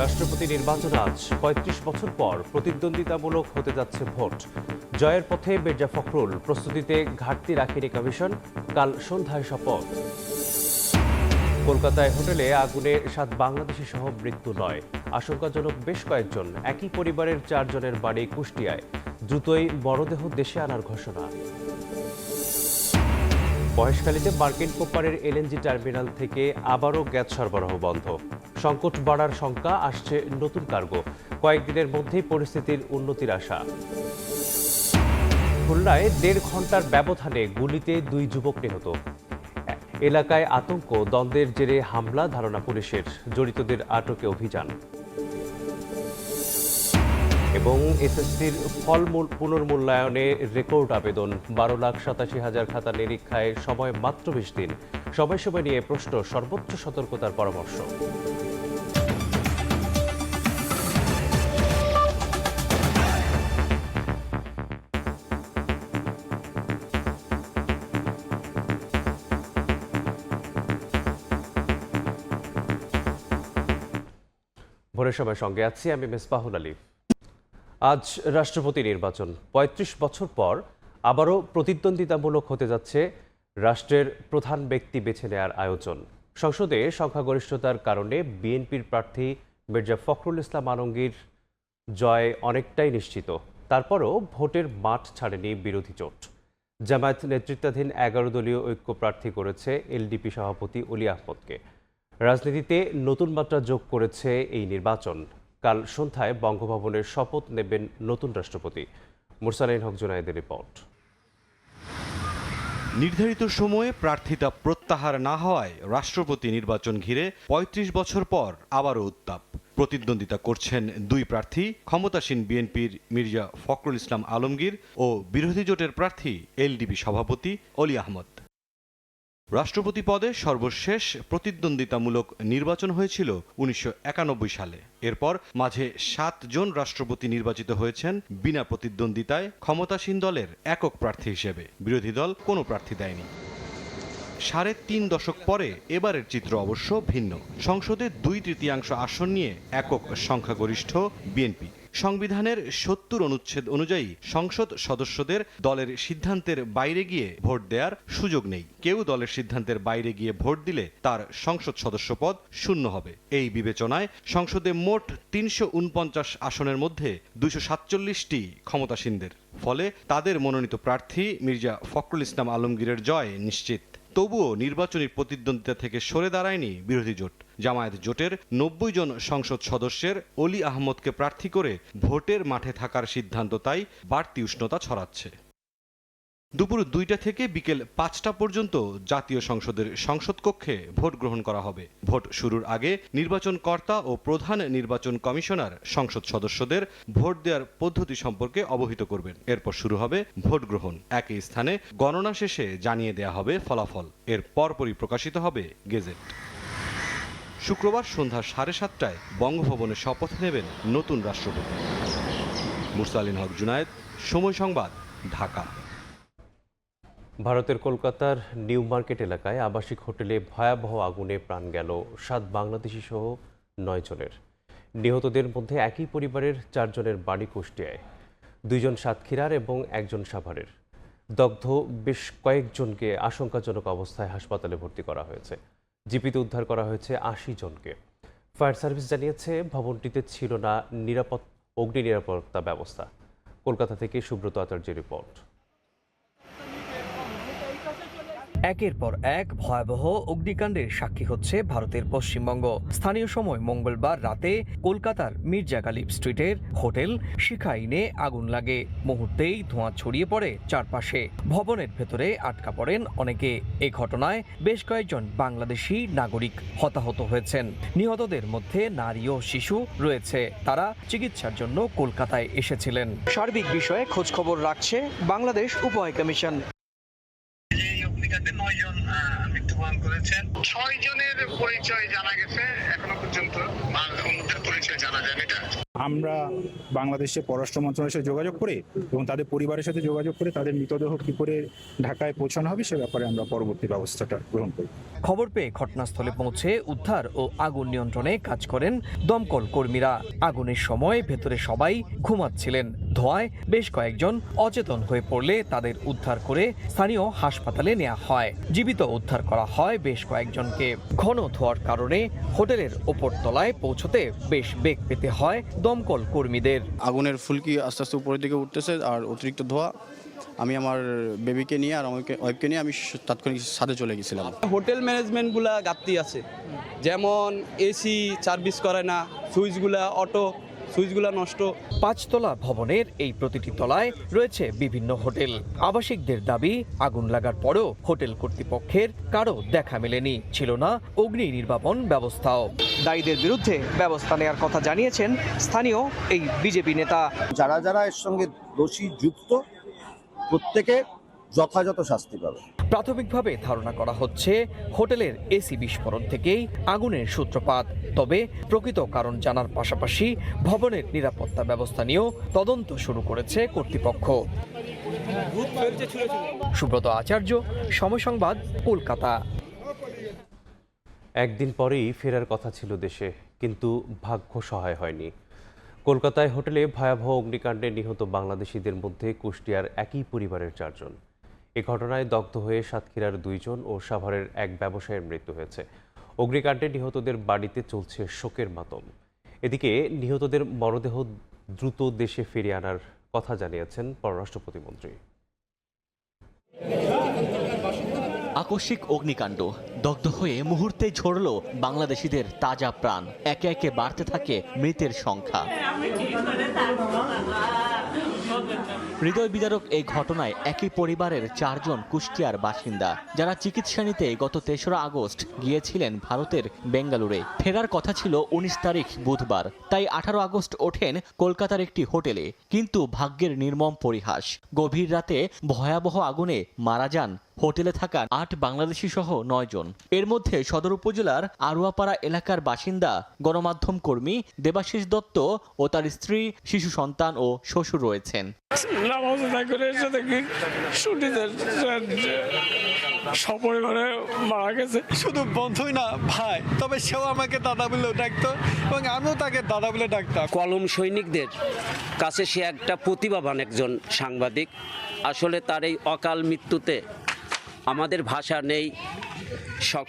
রাষ্ট্রপতি নির্বাচন আজ ৩৫ বছর পর প্রতিদ্বন্দ্বিতামূলক হতে যাচ্ছে ভোট। জয়ের পথে মির্জা ফখরুল, প্রস্তুতিতে ঘাটতি রাখেনি কমিশন। কাল সন্ধ্যায় শপথ। কলকাতায় হোটেলে আগুনে ৭ বাংলাদেশি সহ মৃত্যু ৯, আশঙ্কাজনক বেশ কয়েকজন। একই পরিবারের ৪ জনের বাড়ি কুষ্টিয়ায়। দ্রুতই মরদেহ দেশে আনার ঘোষণা। মহেশখালীতে মার্কিন কোপারের এলএনজি টার্মিনাল থেকে আবারও গ্যাস সরবরাহ বন্ধ। সংকট বাড়ার শঙ্কা, আসছে নতুন কার্গো। কয়েকদিনের মধ্যেই পরিস্থিতির উন্নতির আশা। খুলনায় ১.৫ ঘন্টার ব্যবধানে গুলিতে ২ যুবক নিহত। এলাকায় আতঙ্ক, দ্বন্দ্বের জেরে হামলা, ধারণা পুলিশের। জড়িতদের আটকে অভিযান। এবং এসএসসির ফল পুনর্মূল্যায়নে রেকর্ড আবেদন। ১২,৮৭,০০০ খাতা নিরীক্ষায় সময় মাত্র ২০ দিন। সময় নিয়ে প্রশ্ন, সর্বোচ্চ সতর্কতার পরামর্শ। ভোরের সময় সঙ্গে আছি আমি মেসবাহুল আলী। আজ রাষ্ট্রপতি নির্বাচন। ৩৫ বছর পর আবারও প্রতিদ্বন্দ্বিতামূলক হতে যাচ্ছে রাষ্ট্রের প্রধান ব্যক্তি বেছে নেওয়ার আয়োজন। সংসদে সংখ্যাগরিষ্ঠতার কারণে বিএনপির প্রার্থী মির্জা ফখরুল ইসলাম আলমগীর জয় অনেকটাই নিশ্চিত। তারপরও ভোটের মাঠ ছাড়েনি বিরোধী জোট। জামায়াত নেতৃত্বাধীন ১১ দলীয় ঐক্য প্রার্থী করেছে এলডিপি সভাপতি অলি আহমদকে। রাজনীতিতে নতুন মাত্রা যোগ করেছে এই নির্বাচন। কাল সন্ধ্যায় বঙ্গভবনের শপথ নেবেন নতুন রাষ্ট্রপতি। মুরসালিন হক জুনায়েদের রিপোর্ট। নির্ধারিত সময়ে প্রার্থিতা প্রত্যাহার না হওয়ায় রাষ্ট্রপতি নির্বাচন ঘিরে ৩৫ বছর পর আবারও উত্তাপ। প্রতিদ্বন্দ্বিতা করছেন দুই প্রার্থী, ক্ষমতাসীন বিএনপির মির্জা ফখরুল ইসলাম আলমগীর ও বিরোধী জোটের প্রার্থী এলডিপি সভাপতি অলি আহমদ। রাষ্ট্রপতি পদে সর্বশেষ প্রতিদ্বন্দ্বিতামূলক নির্বাচন হয়েছিল ১৯৯১ সালে। এরপর মাঝে ৭ জন রাষ্ট্রপতি নির্বাচিত হয়েছেন বিনা প্রতিদ্বন্দ্বিতায়, ক্ষমতাসীন দলের একক প্রার্থী হিসেবে। বিরোধী দল কোনো প্রার্থী দেয়নি। ৩.৫ দশক পরে এবারের চিত্র অবশ্য ভিন্ন। সংসদে ২/৩ আসন নিয়ে একক সংখ্যাগরিষ্ঠ বিএনপি। সংবিধানের ৭০ অনুচ্ছেদ অনুযায়ী সংসদ সদস্যদের দলের সিদ্ধান্তের বাইরে গিয়ে ভোট দেওয়ার সুযোগ নেই। কেউ দলের সিদ্ধান্তের বাইরে গিয়ে ভোট দিলে তার সংসদ সদস্য পদ শূন্য হবে। এই বিবেচনায় সংসদে মোট ৩৪৯ আসনের মধ্যে ২৪৭টি ক্ষমতাসীনদের। ফলে তাদের মনোনীত প্রার্থী মির্জা ফখরুল ইসলাম আলমগীরের জয় নিশ্চিত। তবুও নির্বাচনী প্রতিদ্বন্দ্বিতা থেকে সরে দাঁড়ায়নি বিরোধী জোট। জামায়াত জোটের ৯০ জন সংসদ সদস্যের অলি আহমদকে প্রার্থী করে ভোটের মাঠে থাকার সিদ্ধান্ত তাই বাড়তি উষ্ণতা ছড়াচ্ছে। দুপুর ২টা থেকে বিকেল ৫টা পর্যন্ত জাতীয় সংসদের সংসদ কক্ষে ভোট গ্রহণ করা হবে। ভোট শুরুর আগে নির্বাচন কর্তা ও প্রধান নির্বাচন কমিশনার সংসদ সদস্যদের ভোট দেওয়ার পদ্ধতি সম্পর্কে অবহিত করবেন। এরপর শুরু হবে ভোট গ্রহণ। একই স্থানে গণনা শেষে জানিয়ে দেয়া হবে ফলাফল। এর পরপরই প্রকাশিত হবে গেজেট। শুক্রবার সন্ধ্যা ৭:৩০টায় বঙ্গভবনে শপথ নেবেন নতুন রাষ্ট্রপতি। মুরসালিন হক জুনায়েদ, সময় সংবাদ, ঢাকা। ভারতের কলকাতার নিউ মার্কেট এলাকায় আবাসিক হোটেলে ভয়াবহ আগুনে প্রাণ গেল ৭ বাংলাদেশি সহ ৯ জনের। নিহতদের মধ্যে একই পরিবারের ৪ জনের বাড়ি কুষ্টিয়ায়। ২ জন সাতক্ষীরার এবং ১ জন সাভারের। দগ্ধ বেশ কয়েকজনকে আশঙ্কাজনক অবস্থায় হাসপাতালে ভর্তি করা হয়েছে। জীবিত উদ্ধার করা হয়েছে ৮০ জনকে। ফায়ার সার্ভিস জানিয়েছে ভবনটিতে ছিল না অগ্নি নিরাপত্তা ব্যবস্থা। কলকাতা থেকে সুব্রত আচার্যের রিপোর্ট। একের পর এক ভয়াবহ অগ্নিকাণ্ডের সাক্ষী হচ্ছে ভারতের পশ্চিমবঙ্গ। স্থানীয় সময় মঙ্গলবার রাতে কলকাতার মির্জা গালিব স্ট্রিটের হোটেল শিখা ইনে আগুন লাগে। মুহূর্তেই ধোঁয়া ছড়িয়ে পড়ে চারপাশে। ভবনের ভেতরে আটকা পড়েন অনেকে। এই ঘটনায় বেশ কয়েকজন বাংলাদেশি নাগরিক হতাহত হয়েছেন। নিহতদের মধ্যে নারী ও শিশু রয়েছে। তারা চিকিৎসার জন্য কলকাতায় এসেছিলেন। সার্বিক বিষয়ে খোঁজখবর রাখছে বাংলাদেশ উপ হাইকমিশন। ৯ জন মৃত্যুবরণ করেছেন। ৬ জনের পরিচয় জানা গেছে এখনো পর্যন্ত, অন্যদের পরিচয় জানা যায়নি। আমরা বাংলাদেশের পররাষ্ট্র মন্ত্রণালয়ের সাথে যোগাযোগ করে এবং তাদের পরিবারের সাথে যোগাযোগ করে তাদের মৃতদেহ কী করে ঢাকায় পৌঁছানো হবে সে ব্যাপারে আমরা পরবর্তী ব্যবস্থাটা গ্রহণ করি। খবর পেয়ে ঘটনাস্থলে পৌঁছে উদ্ধার ও আগুন নিয়ন্ত্রণে কাজ করেন দমকল কর্মীরা। আগুনের সময় ভেতরে সবাই ঘুমাচ্ছিলেন। ধোঁয়ায় বেশ কয়েকজন অচেতন হয়ে পড়লে তাদের উদ্ধার করে স্থানীয় হাসপাতালে নেওয়া হয়। জীবিত উদ্ধার করা হয় বেশ কয়েকজনকে। ঘন ধোঁয়ার কারণে হোটেলের ওপর তলায় পৌঁছতে বেশ বেগ পেতে হয় দমকল কর্মীদের। আগুনের ফুলকি আস্তে আস্তে উপরের দিকে উঠতেছে আর অতিরিক্ত ধোঁয়া। আমি আমার বেবিকে নিয়ে আর আমার ওয়াইফকে নিয়ে আমি তাৎক্ষণিক ছাদে চলে গেছিলাম। হোটেল ম্যানেজমেন্টগুলা ঘাটতি আছে, যেমন এসি সার্ভিস করে না, সুইচগুলা অটো সুইচগুলা নষ্ট। 5 তলা ভবনের এই প্রতিটি তলায় রয়েছে বিভিন্ন হোটেল। আবাসিকদের দাবি, আগুন লাগার পরও হোটেল কর্তৃপক্ষের কারো দেখা মেলেনি, ছিল না অগ্নি নির্বাপন ব্যবস্থাও। দায়ীদের বিরুদ্ধে ব্যবস্থা নেওয়ার কথা জানিয়েছেন স্থানীয় এই বিজেপি নেতা। যারা যারা এর সঙ্গে দোষী যুক্ত প্রত্যেকে যথাযথ শাস্তি পাবে। প্রাথমিকভাবে ধারণা করা হচ্ছে হোটেলের এসি বিস্ফোরণ থেকেই আগুনের সূত্রপাত। তবে প্রকৃত কারণ জানার পাশাপাশি ভবনের নিরাপত্তা ব্যবস্থা নিয়েও তদন্ত শুরু করেছে কর্তৃপক্ষ। সুব্রত আচার্য, সময় সংবাদ, কলকাতা। একদিন পরেই ফেরার কথা ছিল দেশে, কিন্তু ভাগ্য সহায় হয়নি। কলকাতায় হোটেলে ভয়াবহ অগ্নিকাণ্ডে নিহত বাংলাদেশিদের মধ্যে কুষ্টিয়ার একই পরিবারের 4 জন। এ ঘটনায় দগ্ধ হয়ে সাতক্ষীরার 2 জন ও সাভারের এক ব্যবসায়ীর মৃত্যু হয়েছে। অগ্নিকাণ্ডে নিহতদের বাড়িতে চলছে শোকের মাতম। এদিকে নিহতদের মরদেহ দ্রুত দেশে ফিরিয়ে আনার কথা জানিয়েছেন পররাষ্ট্র প্রতিমন্ত্রী। আকস্মিক অগ্নিকাণ্ড, দগ্ধ হয়ে মুহূর্তে ঝরল বাংলাদেশিদের তাজা প্রাণ। একে একে বাড়তে থাকে মৃতের সংখ্যা। হৃদয় বিদারক এই ঘটনায় একই পরিবারের 4 জন কুষ্টিয়ার বাসিন্দা, যারা চিকিৎসা নিতে গত 3রা আগস্ট গিয়েছিলেন ভারতের বেঙ্গালুরে। ফেরার কথা ছিল 19 তারিখ বুধবার, তাই 18 আগস্ট ওঠেন কলকাতার একটি হোটেলে। কিন্তু ভাগ্যের নির্মম পরিহাস, গভীর রাতে ভয়াবহ আগুনে মারা যান হোটেলে থাকা 8 বাংলাদেশি সহ 9 জন। এর মধ্যে সদর উপজেলার আরুয়াপাড়া এলাকার বাসিন্দা গণমাধ্যম কর্মী দেবাশিস দত্ত ও তার স্ত্রী, শিশু সন্তান ও শ্বশুর রয়েছেন। সপরিবারে মারা গেছে। শুধু বন্ধুই না ভাই, তবে সেও আমাকে দাদা বলে ডাকতো এবং আমিও তাকে দাদা বলে ডাকতাম। কলম সৈনিকদের কাছে সে একটা প্রতিভাবান একজন সাংবাদিক। আসলে তার এই অকাল মৃত্যুতে আমাদের ভাষা নেই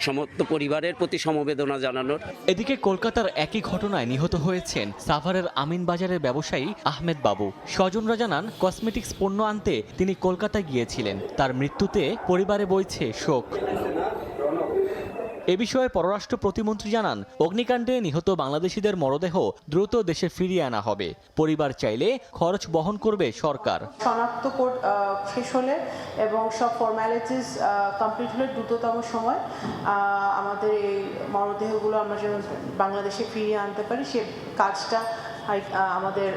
সমস্ত পরিবারের প্রতি সমবেদনা জানানোর। এদিকে কলকাতার একই ঘটনায় নিহত হয়েছেন সাভারের আমিনবাজারের ব্যবসায়ী আহমেদ বাবু। স্বজনরা জানান, কসমেটিক্স পণ্য আনতে তিনি কলকাতায় গিয়েছিলেন। তার মৃত্যুতে পরিবারে বইছে শোক। এ বিষয়ে পররাষ্ট্র প্রতিমন্ত্রী জানান, অগ্নিকাণ্ডে নিহত বাংলাদেশিদের মরদেহ দ্রুত দেশে ফিরিয়ে আনা হবে। পরিবার চাইলে খরচ বহন করবে সরকার। শনাক্ত শেষ হলে এবং সব ফর্মালিটিস কমপ্লিট হলে দ্রুততম সময় আমাদের এই মরদেহগুলো আমরা যেন বাংলাদেশে ফিরিয়ে আনতে পারি, সে কাজটা আমাদের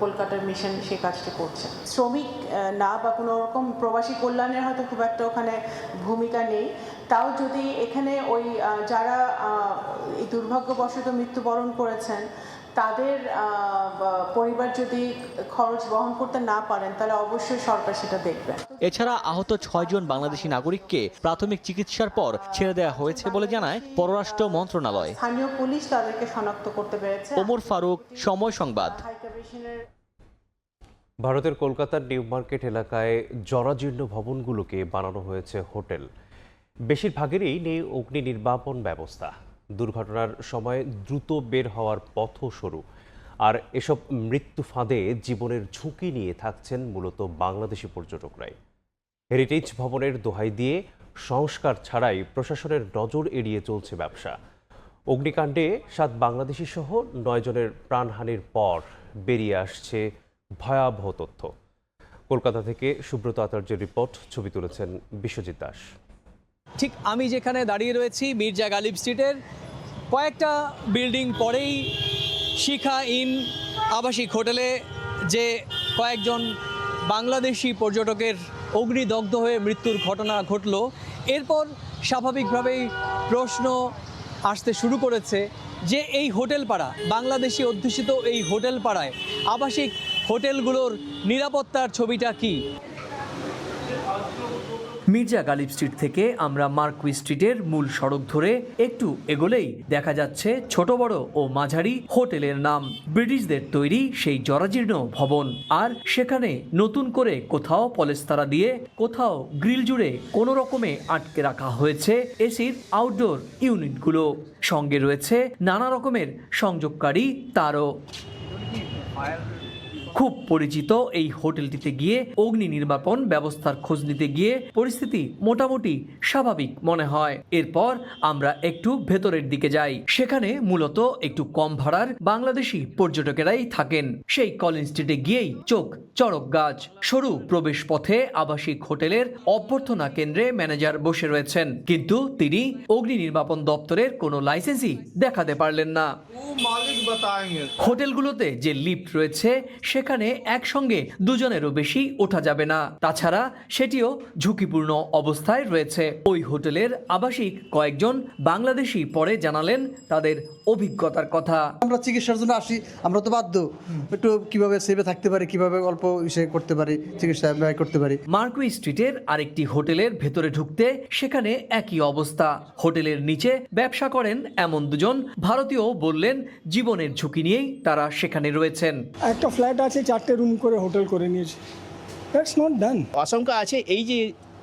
কলকাতার মিশন সে কাজটা করছে। শ্রমিক না বা কোনো রকম প্রবাসী কল্যাণের হয়তো খুব একটা ওখানে ভূমিকা নেই, তাও যদি এখানে ওই যারা এই দুর্ভাগ্যবশত মৃত্যুবরণ করেছেন তাদের পরিবার যদি খরচ বহন করতে না পারেন তাহলে অবশ্যই সরকার সেটা দেখবে। এছাড়া আহত 6 জন বাংলাদেশি নাগরিককে প্রাথমিক চিকিৎসার পর ছেড়ে দেওয়া হয়েছে বলে জানায় পররাষ্ট্র মন্ত্রণালয়। স্থানীয় পুলিশ তাদেরকে শনাক্ত করতে পেরেছে। ওমর ফারুক, সময় সংবাদ। ভারতের কলকাতার নিউ মার্কেট এলাকায় জরাজীর্ণ ভবনগুলোকে বানানো হয়েছে হোটেল। বেশিরভাগেরই নেই অগ্নি নির্বাপন ব্যবস্থা। দুর্ঘটনার সময় দ্রুত বের হওয়ার পথও সরু। আর এসব মৃত্যু ফাঁদে জীবনের ঝুঁকি নিয়ে থাকছেন মূলত বাংলাদেশি পর্যটকরাই। হেরিটেজ ভবনের দোহাই দিয়ে সংস্কার ছাড়াই প্রশাসনের নজর এড়িয়ে চলছে ব্যবসা। অগ্নিকাণ্ডে 7 বাংলাদেশি সহ 9 জনের প্রাণহানির পর বেরিয়ে আসছে ভয়াবহ তথ্য। কলকাতা থেকে সুব্রত আচার্যের রিপোর্ট, ছবি তুলেছেন বিশ্বজিৎ দাস। ঠিক আমি যেখানে দাঁড়িয়ে রয়েছি মির্জা গালিব স্ট্রিটের কয়েকটা বিল্ডিং পরেই শিখা ইন আবাসিক হোটেলে যে কয়েকজন বাংলাদেশি পর্যটকের অগ্নিদগ্ধ হয়ে মৃত্যুর ঘটনা ঘটল, এরপর স্বাভাবিকভাবেই প্রশ্ন আসতে শুরু করেছে যে এই হোটেল পাড়া, বাংলাদেশি অধ্যুষিত এই হোটেল পাড়ায় আবাসিক হোটেলগুলোর নিরাপত্তার ছবিটা কি? মির্জা গালিব স্ট্রিট থেকে আমরা মার্কুই স্ট্রিটের মূল সড়ক ধরে একটু এগোলেই দেখা যাচ্ছে ছোট বড় ও মাঝারি হোটেলের নাম। ব্রিটিশদের তৈরি সেই জরাজীর্ণ ভবন, আর সেখানে নতুন করে কোথাও পলেস্তারা দিয়ে, কোথাও গ্রিল জুড়ে কোনো রকমে আটকে রাখা হয়েছে এসির আউটডোর ইউনিটগুলো। সঙ্গে রয়েছে নানা রকমের সংযোগকারী তারও। খুব পরিচিত এই হোটেলটিতে গিয়ে অগ্নি নির্বাপন ব্যবস্থার খোঁজ নিতে গিয়ে পরিস্থিতি মোটামুটি স্বাভাবিক মনে হয়। এরপর আমরা একটু ভেতরের দিকে যাই। সেখানে মূলত একটু কম ভাড়ার বাংলাদেশি পর্যটকেরাই থাকেন। সেই কলিন স্ট্রিটে গিয়েই চোখ চড়ক গাছ। সরু প্রবেশ পথে আবাসিক হোটেলের অভ্যর্থনা কেন্দ্রে ম্যানেজার বসে রয়েছেন, কিন্তু তিনি অগ্নি নির্বাপন দপ্তরের কোনো লাইসেন্সই দেখাতে পারলেন না। হোটেলগুলোতে যে লিফট রয়েছে সেখানে একসঙ্গে দুজনেরও বেশি ওঠা যাবে না। তাছাড়া সেটিও ঝুঁকিপূর্ণ অবস্থায় রয়েছে। ওই হোটেলের আবাসিক কয়েকজন বাংলাদেশি পরে জানালেন তাদের অভিজ্ঞতার কথা। আমরা চিকিৎসার জন্য আসি, আমরা তো বাধ্য একটু কিভাবে সেভে থাকতে পারি, কিভাবে অল্প ইসে করতে পারি, চিকিৎসা ব্যয় করতে পারি। মার্কুই স্ট্রিটের আরেকটি হোটেলের ভেতরে ঢুকতে সেখানে একই অবস্থা। হোটেলের নিচে ব্যবসা করেন এমন দুজন ভারতীয় বললেন জীবনের ঝুঁকি নিয়েই তারা সেখানে রয়েছেন। একটা ফ্ল্যাট আছে, 4টে রুম করে হোটেল করে নিয়েছে। That's not done. আশঙ্কা আছে এই যে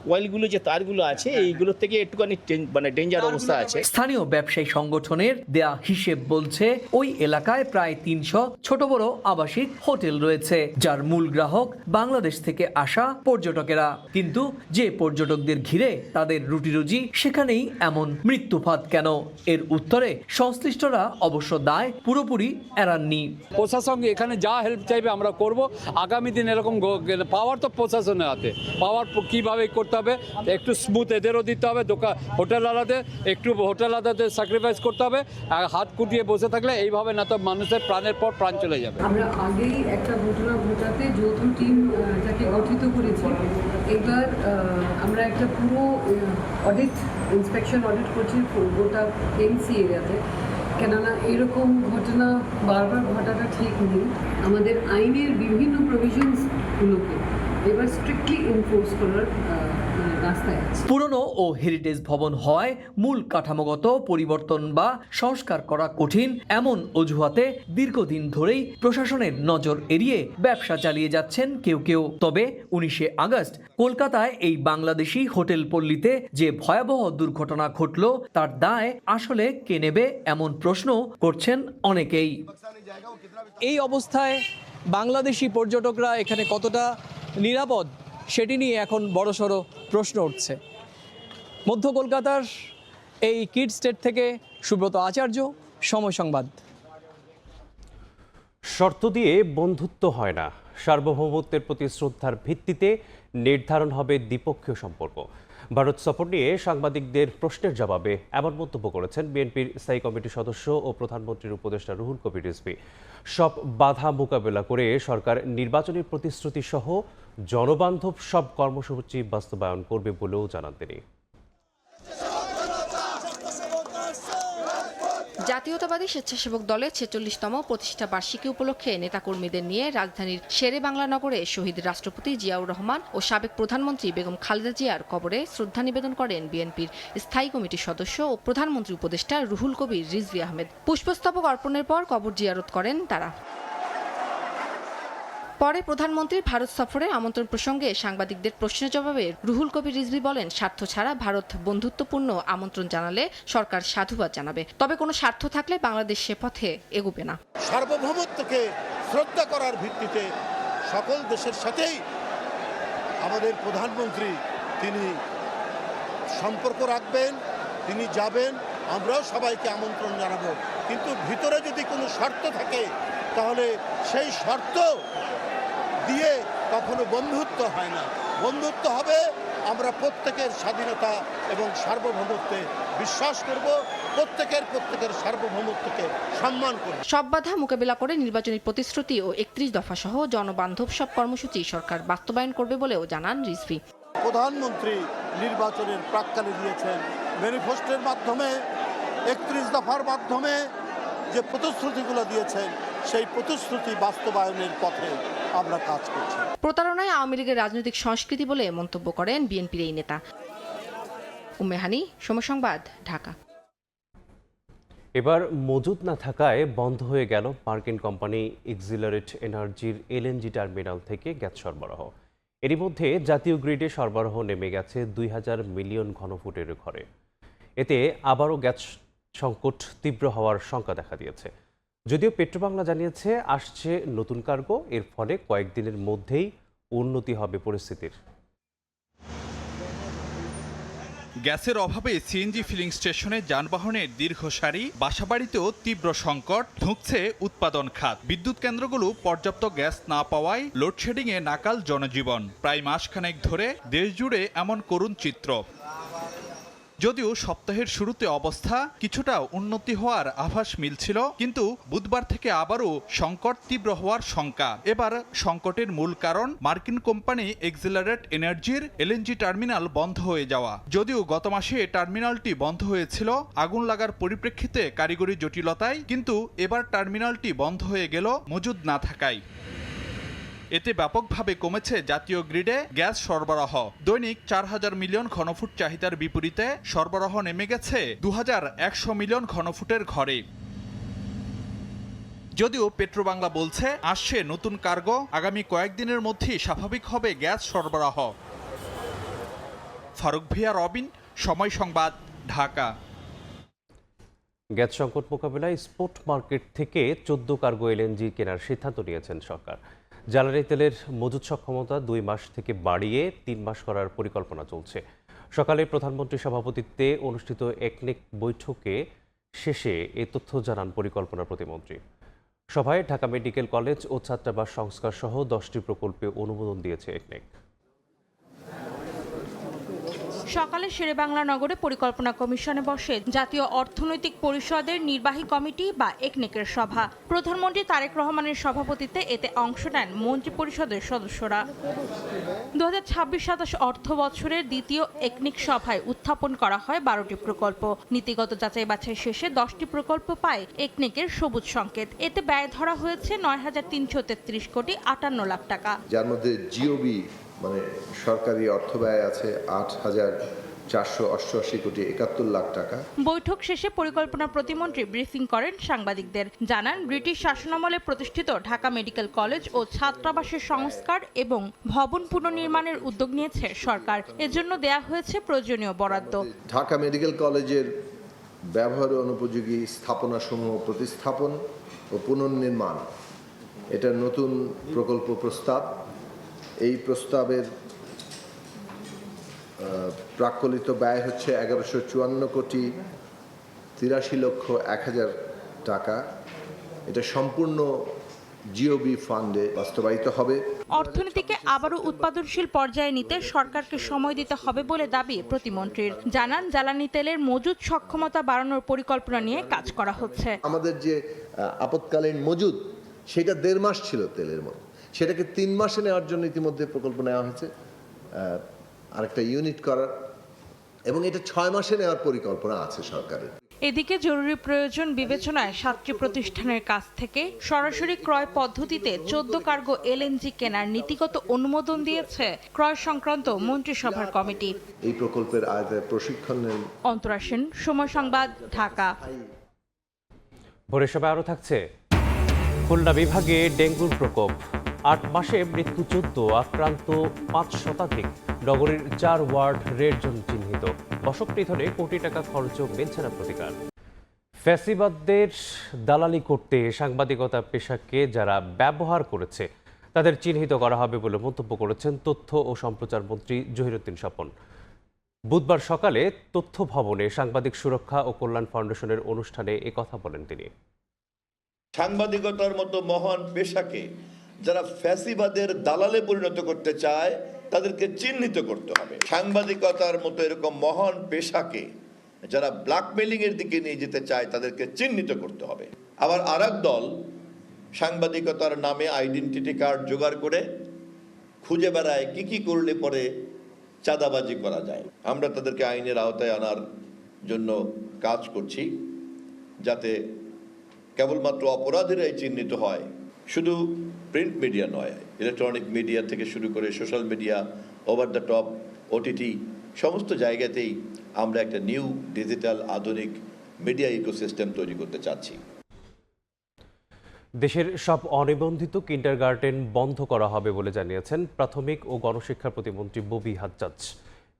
ওয়েলগুলো যে তারগুলো আছে এইগুলোর থেকে একটুখানি মানে ডেঞ্জার অবস্থা আছে। স্থানীয় ব্যবসায়ী সংগঠনের দেয়া হিসেব বলছে ওই এলাকায় প্রায় 300 ছোট বড় আবাসিক হোটেল রয়েছে, যার মূল গ্রাহক বাংলাদেশ থেকে আসা পর্যটকেরা। কিন্তু যে পর্যটকদের ঘিরে তাদের রুটি রুজি, সেখানেই এমন মৃত্যুফাত কেন? এর উত্তরে সংশ্লিষ্টরা অবশ্য দায় পুরোপুরি এড়াননি। প্রশাসন এখানে যা হেল্প চাইবে আমরা করব। আগামী দিন এরকম পাওয়ার তো প্রশাসনের হাতে, পাওয়ার কিভাবে করতে হবে একটু স্মুথ এদেরও দিতে হবে। হোটেল আলাদাদের স্যাক্রিফাইস করতে হবে। হাত কুটিয়ে বসে থাকলে এইভাবে না তো মানুষের প্রাণের পর প্রাণ চলে যাবে। আমরা আগেই একটা ঘটনা ঘটাতে যৌথ টিম যাকে গঠিত করেছি। এবার আমরা একটা পুরো ইন্সপেকশন অডিট করছি গোটা এমসি এরিয়াতে, কেননা এরকম ঘটনা বারবার ঘটাটা ঠিক নেই। আমাদের আইনের বিভিন্ন প্রভিশনসগুলোকে এবার স্ট্রিক্টলি এনফোর্স করার রাস্তায় আছে। পুরনো ও হেরিটেজ ভবন হওয়ায় মূল কাঠামোগত পরিবর্তন বা সংস্কার করা কঠিন, এমন অজুহাতে দীর্ঘদিন ধরেই প্রশাসনের নজর এড়িয়ে ব্যবসা চালিয়ে যাচ্ছেন কেউ কেউ। তবে 19শে আগস্ট কলকাতায় এই বাংলাদেশি হোটেল পল্লীতে যে ভয়াবহ দুর্ঘটনা ঘটল, তার দায় আসলে কে নেবে এমন প্রশ্ন করছেন অনেকেই। এই অবস্থায় বাংলাদেশি পর্যটকরা এখানে কতটা নিরাপদ সেটি নিয়ে এখন বড়সড় প্রশ্ন উঠছে। মধ্য কলকাতার এই কিড স্টেট থেকে সুব্রত আচার্য, সময় সংবাদ। শর্ত দিয়ে বন্ধুত্ব হয় না, সার্বভৌমত্বের প্রতি শ্রদ্ধার ভিত্তিতে নির্ধারণ হবে দ্বিপক্ষীয় সম্পর্ক। ভারত সফর নিয়ে সাংবাদিকদের প্রশ্নের জবাবে এমন মন্তব্য করেছেন বিএনপির স্থায়ী কমিটির সদস্য ও প্রধানমন্ত্রীর উপদেষ্টা রুহুল কবির রিজভী। সব বাধা মোকাবেলা করে সরকার নির্বাচনী প্রতিশ্রুতি সহ জনবান্ধব সব কর্মসূচি বাস্তবায়ন করবে বলেও জানান তিনি। জাতীয়তাবাদী স্বেচ্ছাসেবক দলের 46তম প্রতিষ্ঠা বার্ষিকী উপলক্ষে নেতাকর্মীদের নিয়ে রাজধানীর শেরে বাংলা নগরে শহীদ রাষ্ট্রপতি জিয়াউর রহমান ও সাবেক প্রধানমন্ত্রী বেগম খালেদা জিয়ার কবরে শ্রদ্ধা নিবেদন করেন বিএনপির স্থায়ী কমিটির সদস্য ও প্রধানমন্ত্রী উপদেষ্টা রুহুল কবির রিজভী আহমেদ। পুষ্পস্তবক অর্পণের পর কবর জিয়ারত করেন তারা। পরে প্রধানমন্ত্রীর ভারত সফরের আমন্ত্রণ প্রসঙ্গে সাংবাদিকদের প্রশ্নের জবাবে রুহুল কবির রিজভী বলেন, স্বার্থ ছাড়া ভারত বন্ধুত্বপূর্ণ আমন্ত্রণ জানালে সরকার সাধুবাদ জানাবে, তবে কোনো স্বার্থ থাকলে বাংলাদেশ সে পথে এগোবে না। সার্বভৌমত্বকে শ্রদ্ধা করার ভিত্তিতে সকল দেশের সাথেই আমাদের প্রধানমন্ত্রী তিনি সম্পর্ক রাখবেন, তিনি যাবেন, আমরাও সবাইকে আমন্ত্রণ জানাবো। কিন্তু ভিতরে যদি কোনো শর্ত থাকে তাহলে সেই শর্ত দিয়ে কখনো বন্ধুত্ব হয় না। বন্ধুত্ব হবে আমরা প্রত্যেকের স্বাধীনতা এবং সার্বভৌমত্বে বিশ্বাস করব, প্রত্যেকের সার্বভৌমত্বকে সম্মান করব। সব বাধা মোকাবিলা করে নির্বাচনী প্রতিশ্রুতি ও 31 দফা সহ জনবান্ধব সব কর্মসূচি সরকার বাস্তবায়ন করবে বলেও জানান রিজভী। প্রধানমন্ত্রী নির্বাচনের প্রাক্কালে দিয়েছেন ম্যানিফেস্টোর মাধ্যমে, 31 দফার মাধ্যমে যে প্রতিশ্রুতিগুলো দিয়েছেন সেই প্রতিশ্রুতি বাস্তবায়নের পথে আমরা কাজ করছি। প্রতারণায় আওয়ামী লীগের রাজনৈতিক সংস্কৃতি বলে মন্তব্য করেন বিএনপির এই নেতা। উম্মে হানি, সময় সংবাদ, ঢাকা। এবার মজুদ না থাকায় বন্ধ হয়ে গেল মার্কিন কোম্পানি এক্সিলারেট এনার্জির এলএনজি টার্মিনাল থেকে গ্যাস সরবরাহ। এরই মধ্যে জাতীয় গ্রিডে সরবরাহ নেমে গেছে 2000 মিলিয়ন ঘনফুটের ঘরে। এতে আবারও গ্যাস সংকট তীব্র হওয়ার শঙ্কা দেখা দিয়েছে। যদিও পেট্রোবাংলা জানিয়েছে আসছে নতুন কার্গো, এর ফলে কয়েকদিনের মধ্যেই উন্নতি হবে পরিস্থিতির। গ্যাসের অভাবে সিএনজি ফিলিং স্টেশনে যানবাহনের দীর্ঘ সারি, বাসাবাড়িতেও তীব্র সংকট, ধুঁকছে উৎপাদন খাত। বিদ্যুৎ কেন্দ্রগুলো পর্যাপ্ত গ্যাস না পাওয়ায় লোডশেডিংয়ে নাকাল জনজীবন। প্রায় মাসখানেক ধরে দেশজুড়ে এমন করুণ চিত্র। যদিও সপ্তাহের শুরুতে অবস্থা কিছুটা উন্নতি হওয়ার আভাস মিলছিল, কিন্তু বুধবার থেকে আবারও সংকট তীব্র হওয়ার শঙ্কা। এবার সংকটের মূল কারণ মার্কিন কোম্পানি এক্সিলারেট এনার্জির এলএনজি টার্মিনাল বন্ধ হয়ে যাওয়া। যদিও গত মাসে টার্মিনালটি বন্ধ হয়েছিল আগুন লাগার পরিপ্রেক্ষিতে কারিগরি জটিলতায়, কিন্তু এবার টার্মিনালটি বন্ধ হয়ে গেল মজুদ না থাকায়। এতে ব্যাপকভাবে কমেছে জাতীয় গ্রিডে গ্যাস সরবরাহ। দৈনিক 4000 মিলিয়ন ঘনফুট চাহিদার বিপরীতে সরবরাহ নেমে গেছে 2100 মিলিয়ন ঘনফুটের ঘরে। যদিও পেট্রোবাংলা বলছে আসছে নতুন কার্গো, আগামী কয়েকদিনের মধ্যেই স্বাভাবিক হবে গ্যাস সরবরাহ। ফারুক ভিয়া, রবিন, সময় সংবাদ, ঢাকা। গ্যাস সংকট মোকাবিলায় স্পট মার্কেট থেকে 14 কার্গো এলএনজি কেনার সিদ্ধান্ত নিয়েছেন সরকার। জ্বালানি তেলের মজুদ সক্ষমতা 2 মাস থেকে বাড়িয়ে 3 মাস করার পরিকল্পনা চলছে। সকালে প্রধানমন্ত্রীর সভাপতিত্বে অনুষ্ঠিত একনেক বৈঠকে শেষে এ তথ্য জানান পরিকল্পনা প্রতিমন্ত্রী। সভায় ঢাকা মেডিকেল কলেজ ও ছাত্রাবাস সংস্কার সহ 10টি প্রকল্পে অনুমোদন দিয়েছে একনেক। সকালে শেরেবাংলা নগরে পরিকল্পনা কমিশনে বসে জাতীয় অর্থনৈতিক পরিষদের নির্বাহী কমিটি বা একনেকের সভা। প্রধানমন্ত্রী তারেক রহমানের সভাপতিত্বে এতে অংশ নেন মন্ত্রী পরিষদের সদস্যরা। 2026-27 অর্থ বছরের দ্বিতীয় একনেক সভায় উত্থাপন করা হয় 12টি প্রকল্প। নীতিগত যাচাই বাছাই শেষে 10টি প্রকল্প পায় একনেকের সবুজ সংকেত। এতে ব্যয় ধরা হয়েছে 9333 কোটি 58 লাখ টাকা, যার মধ্যে জিওবি মানে সরকারি অর্থ ব্যয় আছে 8488 কোটি 71 লাখ টাকা। বৈঠক শেষে পরিকল্পনা প্রতিমন্ত্রী ব্রিফিং করেন সাংবাদিকদের। জানান, ব্রিটিশ শাসনামলে প্রতিষ্ঠিত ঢাকা মেডিকেল কলেজ ও ছাত্রাবাসের সংস্কার এবং ভবন পুনর্নির্মাণের উদ্যোগ নিয়েছে সরকার। এজন্য দেয়া হয়েছে প্রয়োজনীয় বরাদ্দ। ঢাকা মেডিকেল কলেজের ব্যবহার অনুপযোগী স্থাপনাসমূহ প্রতিস্থাপন ও পুনর্নির্মাণ, এটা নতুন প্রকল্প প্রস্তাব। এই প্রস্তাবের প্রাক্কলিত ব্যয় হচ্ছে 1154 কোটি 83 লক্ষ 1000 টাকা। এটা সম্পূর্ণ জিওবি ফান্ডে বাস্তবায়িত হবে। অর্থনীতিকে আবারও উৎপাদনশীল পর্যায়ে নিতে সরকারকে সময় দিতে হবে বলে দাবি প্রতিমন্ত্রীর। জানান, জ্বালানি তেলের মজুদ সক্ষমতা বাড়ানোর পরিকল্পনা নিয়ে কাজ করা হচ্ছে। আমাদের যে আপৎকালীন মজুদ সেটা 1.5 মাস ছিল তেলের মধ্যে, সেটাকে 3 মাসে নেওয়ার জন্য ইতিমধ্যে প্রকল্প নেওয়া হয়েছে আরেকটা ইউনিট করার, এবং এটা 6 মাসে নেওয়ার পরিকল্পনা আছে সরকারের। এদিকে জরুরি প্রয়োজন বিবেচনায় 7টি প্রতিষ্ঠানের কাছ থেকে সরাসরি ক্রয় পদ্ধতিতে 14 কার্গো এলএনজি কেনার নীতিগত অনুমোদন দিয়েছে ক্রয় সংক্রান্ত মন্ত্রিসভার কমিটি। এই প্রকল্পের আওতায় প্রশিক্ষণ নেন। অন্তরা সেন, সময় সংবাদ, ঢাকা। ভোরের সভায় আরও থাকছে, খুলনা বিভাগে ডেঙ্গুর প্রকোপ, 8 মাসে মৃত্যু 14, আক্রান্ত 5 শতাধিক। নগরীর 4 ওয়ার্ড রেড জোন চিহ্নিত। মশক নিধনে কোটি টাকা খরচও মিলছে না প্রতিকার। ফ্যাসিবাদদের দালালি করতে সাংবাদিকতা পেশাকে যারা ব্যবহার করেছে তাদের চিহ্নিত করা হবে বলে মন্তব্য করেছেন তথ্য ও সম্প্রচার মন্ত্রী জহিরুদ্দিন স্বপন। বুধবার সকালে তথ্য ভবনে সাংবাদিক সুরক্ষা ও কল্যাণ ফাউন্ডেশনের অনুষ্ঠানে একথা বলেন তিনি। সাংবাদিকতার মতো মহান পেশাকে যারা ফ্যাসিবাদের দালালে পরিণত করতে চায় তাদেরকে চিহ্নিত করতে হবে। সাংবাদিকতার মতো এরকম মহান পেশাকে যারা ব্ল্যাকমেইলিং এর দিকে নিয়ে যেতে চায় তাদেরকে চিহ্নিত করতে হবে। আবার আরেক দল সাংবাদিকতার নামে আইডেন্টিটি কার্ড জোগাড় করে খুঁজে বেড়ায় কি করলে পরে চাঁদাবাজি করা যায়। আমরা তাদেরকে আইনের আওতায় আনার জন্য কাজ করছি, যাতে কেবলমাত্র অপরাধীরাই চিহ্নিত হয়। শুধু প্রিন্ট মিডিয়া নয়, ইলেকট্রনিক মিডিয়া থেকে শুরু করে social media, over the top, OTT সমস্ত জায়গাতেই আমরা একটা নিউ ডিজিটাল আধুনিক মিডিয়া ইকোসিস্টেম তৈরি করতে চাচ্ছি। দেশের সব অনিবন্ধিত কিন্ডারগার্টেন বন্ধ করা হবে বলে জানিয়েছেন প্রাথমিক ও গণশিক্ষা প্রতিমন্ত্রী ববি হাজ্জাজ।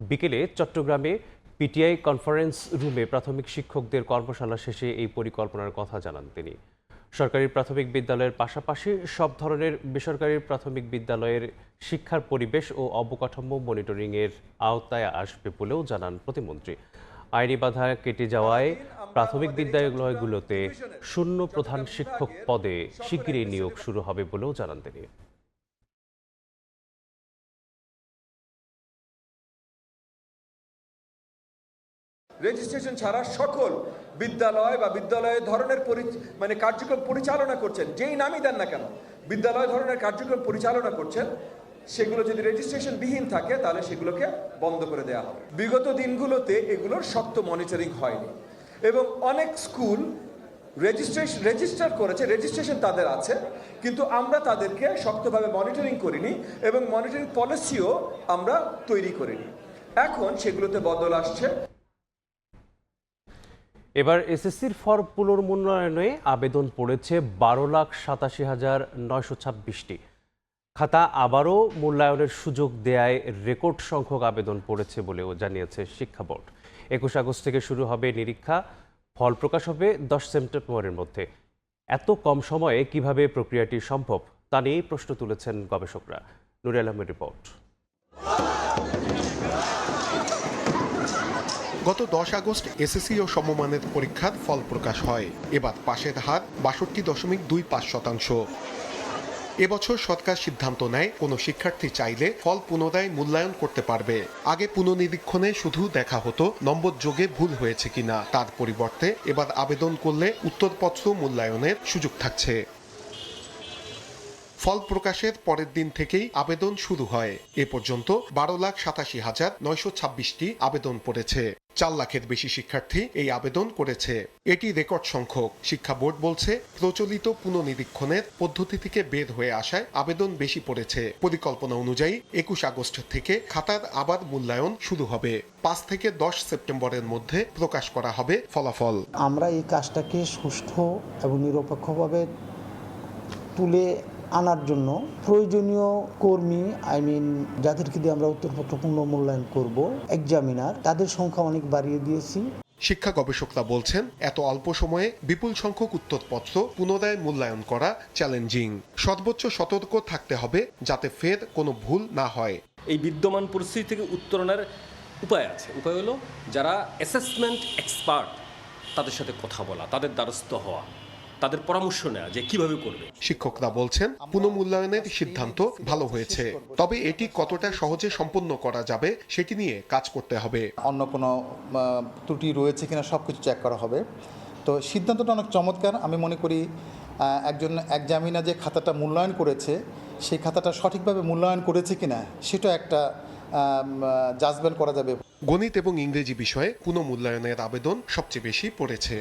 বিকেলে চট্টগ্রামে পিটিআই কনফারেন্স রুমে প্রাথমিক শিক্ষকদের কর্মশালা শেষে এই পরিকল্পনার কথা জানান তিনি। সরকারি প্রাথমিক বিদ্যালয়ের পাশাপাশি সব ধরনের বেসরকারি প্রাথমিক বিদ্যালয়ের শিক্ষার পরিবেশ ও অবকাঠামো মনিটরিংয়ের আওতায় আসবে বলেও জানান প্রতিমন্ত্রী। আইনি বাধা কেটে যাওয়ায় প্রাথমিক বিদ্যালয়গুলোতে শূন্য প্রধান শিক্ষক পদে শিগগিরই নিয়োগ শুরু হবে বলেও জানান তিনি। রেজিস্ট্রেশন ছাড়া সকল বিদ্যালয় বা বিদ্যালয়ের ধরনের কার্যক্রম পরিচালনা করছেন, যেই নামই দেন না কেন, বিদ্যালয় ধরনের কার্যক্রম পরিচালনা করছেন, সেগুলো যদি রেজিস্ট্রেশন বিহীন থাকে তাহলে সেগুলোকে বন্ধ করে দেওয়া হবে। বিগত দিনগুলোতে এগুলোর শক্ত মনিটরিং হয়নি এবং অনেক স্কুল রেজিস্টার করেছে, রেজিস্ট্রেশন তাদের আছে, কিন্তু আমরা তাদেরকে শক্তভাবে মনিটরিং করিনি এবং মনিটরিং পলিসিও আমরা তৈরি করিনি। এখন সেগুলোতে বদল আসছে। এবার এসএসসির ফর পুনর্মূল্যায়নে আবেদন পড়েছে 12,87,926টি। খাতা আবারও মূল্যায়নের সুযোগ দেয়ায় রেকর্ড সংখ্যক আবেদন পড়েছে বলেও জানিয়েছে শিক্ষা বোর্ড। 21 আগস্ট থেকে শুরু হবে নিরীক্ষা, ফল প্রকাশ হবে 10 সেপ্টেম্বরের মধ্যে। এত কম সময়ে কিভাবে প্রক্রিয়াটি সম্ভব তা নিয়ে প্রশ্ন তুলেছেন গবেষকরা। নুরে আলমের রিপোর্ট। গত 10 আগস্ট এসএসসি ও সমমানের পরীক্ষার ফল প্রকাশ হয়। এবার পাশের হার 62.25%। এবছর সরকার সিদ্ধান্ত নেয় কোনো শিক্ষার্থী চাইলে ফল পুনরায় মূল্যায়ন করতে পারবে। আগে পুনর্নিরীক্ষণে শুধু দেখা হতো নম্বর যোগে ভুল হয়েছে কিনা, তার পরিবর্তে এবার আবেদন করলে উত্তরপত্র মূল্যায়নের সুযোগ থাকছে। ফল প্রকাশের পরের দিন থেকেই আবেদন শুরু হয়। এ পর্যন্ত 12,87,926টি আবেদন পড়েছে। 4 লাখের বেশি শিক্ষার্থী এই আবেদন করেছে। এটি রেকর্ড সংখ্যক। শিক্ষা বোর্ড বলছে, প্রচলিত পুনর্নিরীক্ষণের পদ্ধতি থেকে বের হয়ে আসায় আবেদন বেশি পড়েছে। পরিকল্পনা অনুযায়ী 21 আগস্ট থেকে খাতার আবার মূল্যায়ন শুরু হবে। 5 থেকে 10 সেপ্টেম্বরের মধ্যে প্রকাশ করা হবে ফলাফল। আমরা এই কাজটাকে সুষ্ঠু এবং নিরপেক্ষভাবে তুলে আনার জন্য প্রয়োজনীয় কর্মী যাদেরকে দিয়ে আমরা উত্তরপত্র পুনর্মূল্যায়ন করব, এক্সামিনার, তাদের সংখ্যা অনেক বাড়িয়ে দিয়েছি। শিক্ষা গবেষকরা বলছেন, এত অল্প সময়ে বিপুল সংখ্যক উত্তরপত্র পুনরায় মূল্যায়ন করা চ্যালেঞ্জিং। সর্বোচ্চ সতর্ক থাকতে হবে যাতে ফের কোনো ভুল না হয়। এই বিদ্যমান পরিস্থিতি থেকে উত্তরণের উপায় আছে। উপায় হলো যারা অ্যাসেসমেন্ট এক্সপার্ট তাদের সাথে কথা বলা, তাদের দ্বারস্থ হওয়া, তাদের পরামর্শ নেওয়া যে কিভাবে করবে। শিক্ষকরা বলছেন, পুনর্মূল্যায়নের সিদ্ধান্ত ভালো হয়েছে, তবে এটি কতটা সহজে সম্পন্ন করা যাবে সেটি নিয়ে কাজ করতে হবে। অন্য কোনো ত্রুটি রয়েছে কিনা সবকিছু চেক করা হবে। তো সিদ্ধান্তটা অনেক চমৎকার। আমি মনে করি একজন এক্সামিনার যে খাতাটা মূল্যায়ন করেছে সেই খাতাটা সঠিকভাবে মূল্যায়ন করেছে কিনা সেটা একটা জাজমেন্ট করা যাবে। গণিত এবং ইংরেজি বিষয়ে পুনর্মূল্যায়নের আবেদন সবচেয়ে বেশি পড়েছে।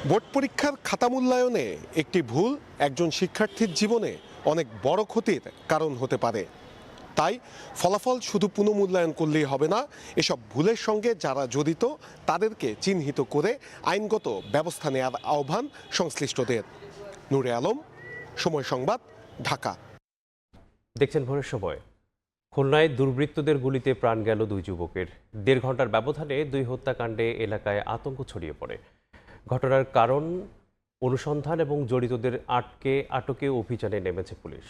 বোর্ড পরীক্ষার খাতা মূল্যায়নে একটি ভুল একজন শিক্ষার্থীর জীবনে অনেক বড় ক্ষতির কারণ হতে পারে। তাই ফলাফল শুধু পুনর্মূল্যায়ন করলেই হবে না, এসব ভুলের সঙ্গে যারা জড়িত তাদেরকে চিহ্নিত করে আইনগত ব্যবস্থা নেওয়ার আহ্বান সংশ্লিষ্টদের। নূরে আলম, সময় সংবাদ, ঢাকা। দেখছেন ভোরের সময়। খুলনায় দুর্বৃত্তদের গুলিতে প্রাণ গেল 2 যুবকের। 1.5 ঘন্টার ব্যবধানে 2 হত্যাকাণ্ডে এলাকায় আতঙ্ক ছড়িয়ে পড়ে। ঘটনার কারণ অনুসন্ধান এবং জড়িতদের আটকে অভিযানে নেমেছে পুলিশ।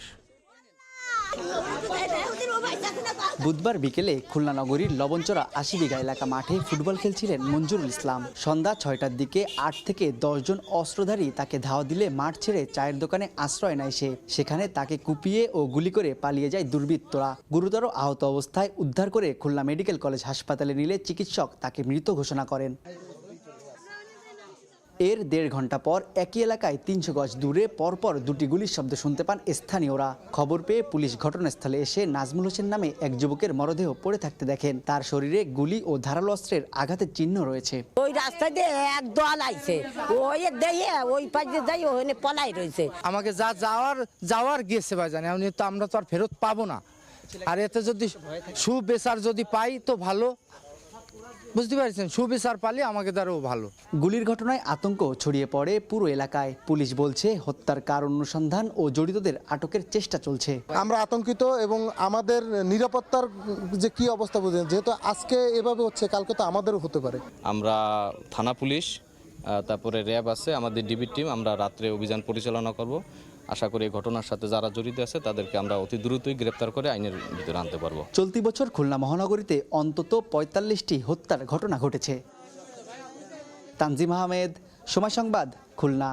বুধবার বিকেলে খুলনা নগরীর লবণচড়া 80 বিঘা এলাকা মাঠে ফুটবল খেলছিলেন মঞ্জুরুল ইসলাম। সন্ধ্যা 6টার দিকে 8 থেকে 10 জন অস্ত্রধারী তাকে ধাওয়া দিলে মাঠ ছেড়ে চায়ের দোকানে আশ্রয় নেয় সে। সেখানে তাকে কুপিয়ে ও গুলি করে পালিয়ে যায় দুর্বৃত্তরা। গুরুতর আহত অবস্থায় উদ্ধার করে খুলনা মেডিকেল কলেজ হাসপাতালে নিলে চিকিৎসক তাকে মৃত ঘোষণা করেন। এর 1.5 ঘন্টা পর একই এলাকায় 300 গজ দূরে পরপর দুটি গুলির শব্দ শুনতে পান স্থানীয়রা। খবর পেয়ে পুলিশ ঘটনাস্থলে এসে নাজমুল হোসেন নামে এক যুবকের মরদেহ পড়ে থাকতে দেখেন। তার শরীরে গুলি ও ধারালো অস্ত্রের আঘাতের চিহ্ন রয়েছে। ওই রাস্তা দিয়ে এক দল আইছে, ওই দিয়ে ওই পাশে যাই ওখানে পলাই রয়েছে। আমাকে যা যাওয়ার গিয়েছে ভাইজান, এখন তো আমরা তো আর ফেরত পাবো না। আর এতে যদি সুবিচার যদি পাই তো ভালো, বুঝতে পারছেন, সুবিচার পালে আমাকে দ্বারাও ভালো। গুলির ঘটনায় আতঙ্ক ছড়িয়ে পড়ে পুরো এলাকায়। পুলিশ বলছে হত্যার কারণ অনুসন্ধান ও জড়িতদের আটকের চেষ্টা চলছে। আমরা আতঙ্কিত এবং আমাদের নিরাপত্তার যে কি অবস্থা বুঝেন, যেহেতু আজকে এভাবে হচ্ছে কালকে তো আমাদেরও হতে পারে। আমরা থানা পুলিশ, তারপরে র্যাব আছে, আমাদের ডিবি টিম, আমরা রাত্রে অভিযান পরিচালনা করব। আশা করি এই ঘটনার সাথে যারা জড়িত আছে তাদেরকে আমরা অতি দ্রুতই গ্রেপ্তার করে আইনের ভিতরে আনতে পারবো। চলতি বছর খুলনা মহানগরীতে অন্তত 45টি হত্যার ঘটনা ঘটেছে। তানজিম আহমেদ, সময় সংবাদ, খুলনা।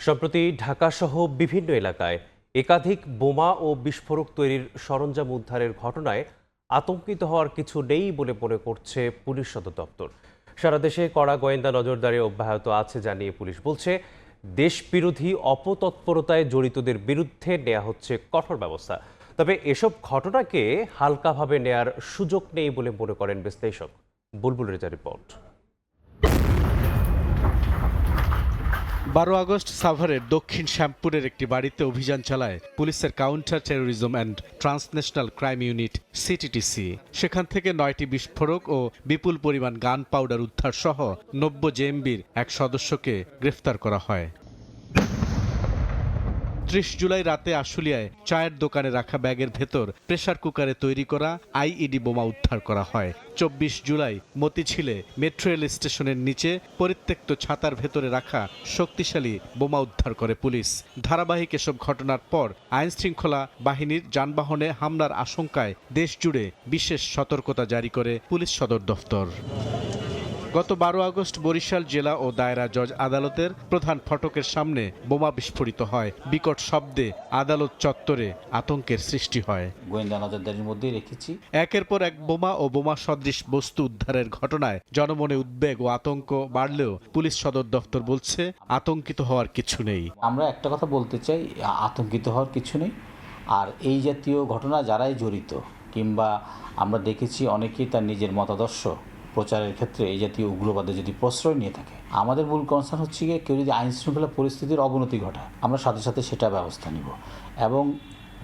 সম্প্রতি ঢাকাসহ বিভিন্ন এলাকায় একাধিক বোমা ও বিস্ফোরক তৈরির সরঞ্জাম উদ্ধারের ঘটনায় আতঙ্কিত হওয়ার কিছু নেই বলে মনে করছে পুলিশ সদর দপ্তর। সারা দেশে কড়া গোয়েন্দা নজরদারি অব্যাহত আছে জানিয়ে পুলিশ বলছে, দেশবিরোধী অপতৎপরতায় জড়িতদের বিরুদ্ধে নেওয়া হচ্ছে কঠোর ব্যবস্থা। তবে এসব ঘটনাকে হালকাভাবে নেয়ার সুযোগ নেই বলে মনে করেন বিশ্লেষক। বুলবুল রেজা রিপোর্ট। 12 আগস্ট সাভারের দক্ষিণ শ্যামপুরের একটি বাড়িতে অভিযান চালায় পুলিশের counter terrorism and transnational crime unit CTTC. সেখান থেকে 9টি বিস্ফোরক ও বিপুল পরিমাণ গান পাউডার উদ্ধার সহ 90 জেএমবির এক সদস্যকে গ্রেফতার করা হয়। 30 জুলাই রাতে আশুলিয়ায় চায়ের দোকানে রাখা ব্যাগের ভেতর প্রেসার কুকারে তৈরি করা আইইডি বোমা উদ্ধার করা হয়। 24 জুলাই মতিঝিলে মেট্রো রেল স্টেশনের নিচে পরিত্যক্ত ছাতার ভেতরে রাখা শক্তিশালী বোমা উদ্ধার করে পুলিশ। ধারাবাহিক এসব ঘটনার পর আইনশৃঙ্খলা বাহিনীর যানবাহনে হামলার আশঙ্কায় দেশজুড়ে বিশেষ সতর্কতা জারি করে পুলিশ সদর দফতর। গত 12 আগস্ট বরিশাল জেলা ও দায়রা জজ আদালতের প্রধান ফটকের সামনে বোমা বিস্ফোরিত হয়। বিকট শব্দে আদালত চত্বরে আতঙ্কের সৃষ্টি হয়। গোয়েন্দা নজরদারির মধ্যে রেখেছি। একের পর এক বোমা ও বোমা সদৃশ বস্তু উদ্ধারের ঘটনায় জনমনে উদ্বেগ ও আতঙ্ক বাড়লেও পুলিশ সদর দফতর বলছে, আতঙ্কিত হওয়ার কিছু নেই। আমরা একটা কথা বলতে চাই, আতঙ্কিত হওয়ার কিছু নেই। আর এই জাতীয় ঘটনা যারাই জড়িত, কিংবা আমরা দেখেছি অনেকেই তার নিজের মতাদর্শ প্রচারের ক্ষেত্রে এই জাতীয় উগ্রবাদে যদি প্রশ্রয় নিয়ে থাকে, আমাদের মূল কনসার্ন হচ্ছে গিয়ে কেউ যদি আইন শৃঙ্খলা পরিস্থিতির অবনতি ঘটায়, আমরা সাথে সাথে সেটা ব্যবস্থা নিব এবং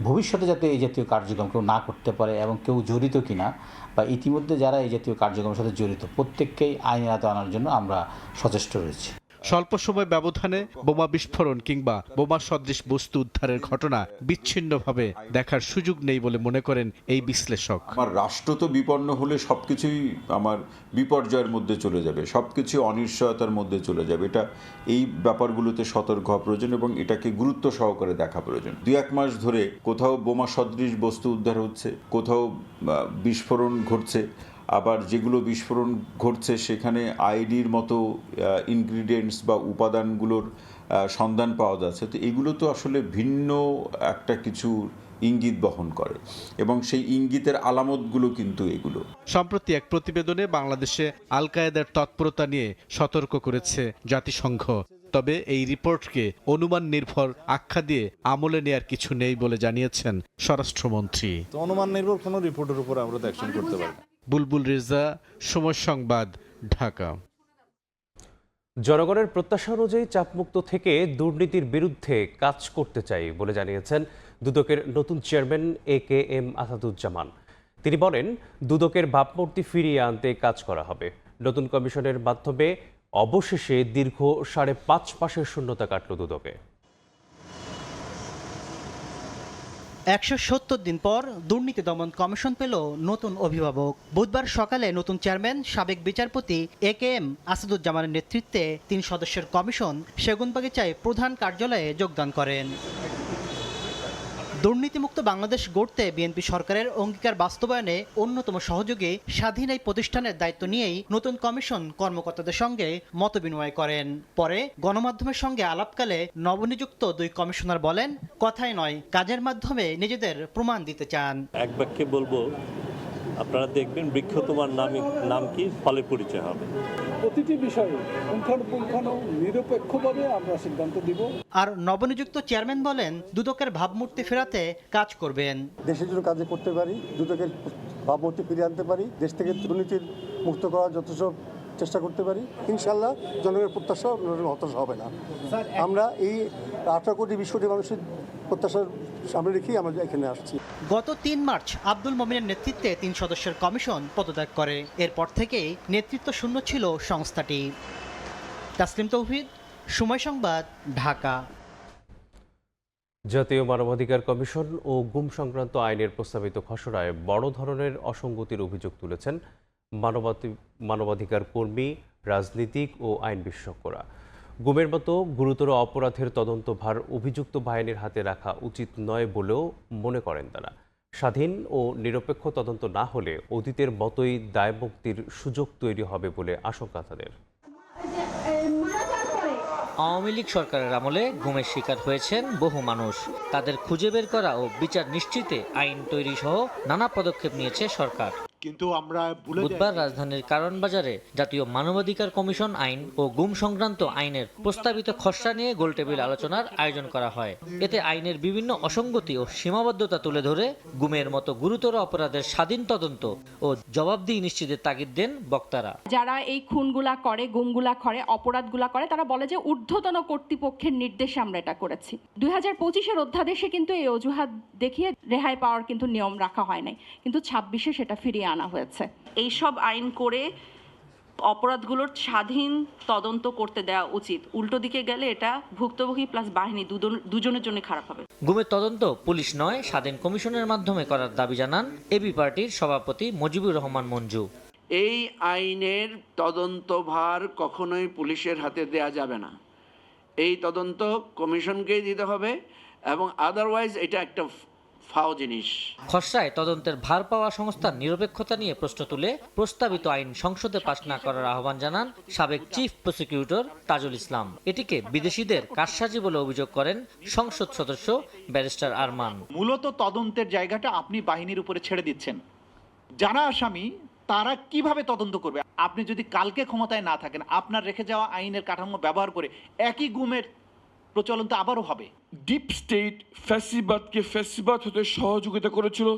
ভবিষ্যতে যাতে এই জাতীয় কার্যক্রম কেউ না করতে পারে এবং কেউ জড়িত কিনা বা ইতিমধ্যে যারা এই জাতীয় কার্যক্রমের সাথে জড়িত প্রত্যেককেই আইনের আওতায় আনার জন্য আমরা সচেষ্ট রয়েছি। স্বল্প সময় ব্যবধানে বোমা বিস্ফোরণ কিংবা বোমা সদৃশ বস্তু উদ্ধারের ঘটনা বিচ্ছিন্নভাবে দেখার সুযোগ নেই বলে মনে করেন এই বিশ্লেষক। আমার রাষ্ট্র তো বিপন্ন হলে সবকিছুই আমার বিপর্যয়ের মধ্যে চলে যাবে, সবকিছু অনিশ্চয়তার মধ্যে চলে যাবে। এটা এই ব্যাপারগুলোতে সতর্ক হওয়া প্রয়োজন এবং এটাকে গুরুত্ব সহকারে দেখা প্রয়োজন। 2-1 মাস ধরে কোথাও বোমা সদৃশ বস্তু উদ্ধার হচ্ছে, কোথাও বিস্ফোরণ ঘটছে, আবার যেগুলো বিস্ফোরণ ঘটছে সেখানে আইডির মতো ইনগ্রিডিয়েন্টস বা উপাদানগুলোর সন্ধান পাওয়া যাচ্ছে। তো এগুলো তো আসলে ভিন্ন একটা কিছু ইঙ্গিত বহন করে এবং সেই ইঙ্গিতের আলামতগুলো কিন্তু এগুলো। সম্প্রতি এক প্রতিবেদনে বাংলাদেশে আল কায়েদার তৎপরতা নিয়ে সতর্ক করেছে জাতিসংঘ। তবে এই রিপোর্টকে অনুমান নির্ভর আখ্যা দিয়ে আমলে নেয়ার কিছু নেই বলে জানিয়েছেন স্বরাষ্ট্রমন্ত্রী। অনুমান নির্ভর কোনো রিপোর্টের উপর আমরা অ্যাকশন করতে পারি না। বুলবুল রেজা, সময় সংবাদ, ঢাকা। জনগণের প্রত্যাশা অনুযায়ী চাপমুক্ত থেকে দুর্নীতির বিরুদ্ধে কাজ করতে চাই বলে জানিয়েছেন দুদকের নতুন চেয়ারম্যান AKM আসাদুজ্জামান। তিনি বলেন, দুদকের ভাবমূর্তি ফিরিয়ে আনতে কাজ করা হবে। নতুন কমিশনের মাধ্যমে অবশেষে দীর্ঘ 5.5 মাসের শূন্যতা কাটল দুদকে। 170 দিন পর দুর্নীতি দমন কমিশন পেল নতুন অভিভাবক। বুধবার সকালে নতুন চেয়ারম্যান সাবেক বিচারপতি AKM আসাদুজ্জামানের নেতৃত্বে 3 সদস্যের কমিশন সেগুনবাগিচায় প্রধান কার্যালয়ে যোগদান করেন। দুর্নীতিমুক্ত বাংলাদেশ গড়তে বিএনপি সরকারের অঙ্গীকার বাস্তবায়নে অন্যতম সহযোগী স্বাধীন এই প্রতিষ্ঠানের দায়িত্ব নিয়েই নতুন কমিশন কর্মকর্তাদের সঙ্গে মতবিনিময় করেন। পরে গণমাধ্যমের সঙ্গে আলাপকালে নবনিযুক্ত 2 কমিশনার বলেন, কথাই নয় কাজের মাধ্যমে নিজেদের প্রমাণ দিতে চান। এক বাক্যে বলবো, আপনারা দেখবেন বৃক্ষ তোমার নাম কি, ফলে পরিচয় হবে। প্রতিটি বিষয়ে পুঙ্খানুপুঙ্খানু নিরপেক্ষভাবে আমরা সিদ্ধান্ত দিব। আর নবনিযুক্ত চেয়ারম্যান বলেন দুদকের ভাবমূর্তি ফেরাতে কাজ করবেন। দেশের জন্য কাজ করতে পারি, দুদকের ভাবমূর্তি ফিরিয়ে আনতে পারি, দেশ থেকে দুর্নীতির মুক্ত করার যথেষ্ট চেষ্টা করতে পারি। ইনশাল্লাহ জনগণের প্রত্যাশা হতাশ হবে না। আমরা এই 18 কোটি 20 কোটি মানুষের প্রত্যাশার সামনে রেখেই আমরা এখানে আসছি। গত 3 মার্চ আব্দুল মমিনের নেতৃত্বে 3 সদস্যের কমিশন পদত্যাগ করে। এরপর থেকেই নেতৃত্ব শূন্য ছিল সংস্থাটি। তাসলিম তৌহিদ, সময় সংবাদ, ঢাকা। জাতীয় মানবাধিকার কমিশন ও গুম সংক্রান্ত আইনের প্রস্তাবিত খসড়ায় বড় ধরনের অসঙ্গতির অভিযোগ তুলেছেন মানবাধিকার কর্মী, রাজনীতিক ও আইন বিশেষজ্ঞরা। গুমের মতো গুরুতর অপরাধের তদন্তভার অভিযুক্ত বাহিনীর হাতে রাখা উচিত নয় বলেও মনে করেন তারা। স্বাধীন ও নিরপেক্ষ তদন্ত না হলে অতীতের মতোই দায়মুক্তির সুযোগ তৈরি হবে বলে আশঙ্কা তাদের। আওয়ামী লীগ সরকারের আমলে গুমের শিকার হয়েছেন বহু মানুষ। তাদের খুঁজে বের করা ও বিচার নিশ্চিতে আইন তৈরি সহ নানা পদক্ষেপ নিয়েছে সরকার। কিন্তু আমরা বুধবার রাজধানীর কারণ বাজারে জাতীয় মানবাধিকার কমিশন আইন ও গুম সংক্রান্ত আইনের প্রস্তাবিত খসড়া নিয়ে গোলটেবিল আলোচনার আয়োজন করা হয়। এতে আইনের বিভিন্ন অসঙ্গতি ও সীমাবদ্ধতা তুলে ধরে গুমের মতো গুরুতর অপরাধের স্বাধীন তদন্ত ও জবাবদিহি নিশ্চিতের তাগিদ দেন বক্তারা। যারা এই খুনগুলা করে, গুমগুলা করে, অপরাধগুলা করে, তারা বলে যে ঊর্ধ্বতন কর্তৃপক্ষের নির্দেশে আমরা এটা করেছি। 2025-এর অধ্যাদেশে কিন্তু এই অজুহাত দেখিয়ে রেহাই পাওয়ার কিন্তু নিয়ম রাখা হয় নাই, কিন্তু 26-এ সেটা ফিরিয়ে আনা হয়েছে। এইসব আইন করে অপরাধগুলোর স্বাধীন তদন্ত করতে দেওয়া উচিত। উল্টো দিকে গেলে এটা ভুক্তভোগী প্লাস বাহিনী দুজনের জন্য খারাপ হবে। গুমের তদন্ত পুলিশ নয়, স্বাধীন কমিশনের মাধ্যমে করার দাবি জানান এবি পার্টির সভাপতি মুজিবুর রহমান মঞ্জু। এই আইনের তদন্তভার কখনোই পুলিশের হাতে দেয়া যাবে না। এই তদন্ত কমিশনকেই দিতে হবে, এবং আদারওয়াইজ এটা একটা ফাও জিনিস। খসড়ায় তদন্তের ভার পাওয়া সংস্থার নিরপেক্ষতা নিয়ে প্রশ্ন তুলে প্রস্তাবিত আইন সংসদে পাশ না করার আহ্বান জানান সাবেক চিফ প্রসিকিউটর তাজুল ইসলাম। এটিকে বিদেশিদের কারসাজি বলে অভিযোগ করেন সংসদ সদস্য ব্যারিস্টার আরমান। মূলত তদন্তের জায়গাটা আপনি বাহিনীর উপরে ছেড়ে দিচ্ছেন। যারা আসামি তারা কিভাবে তদন্ত করবে? আপনি যদি কালকে ক্ষমতায় না থাকেন, আপনার রেখে যাওয়া আইনের কাঠামো ব্যবহার করে একই গুমের প্রচলন তো আবারও হবে। ডিপ স্টেট ফ্যাসিবাদকে ফ্যাসিবাদ হতে সহযোগিতা করেছিল।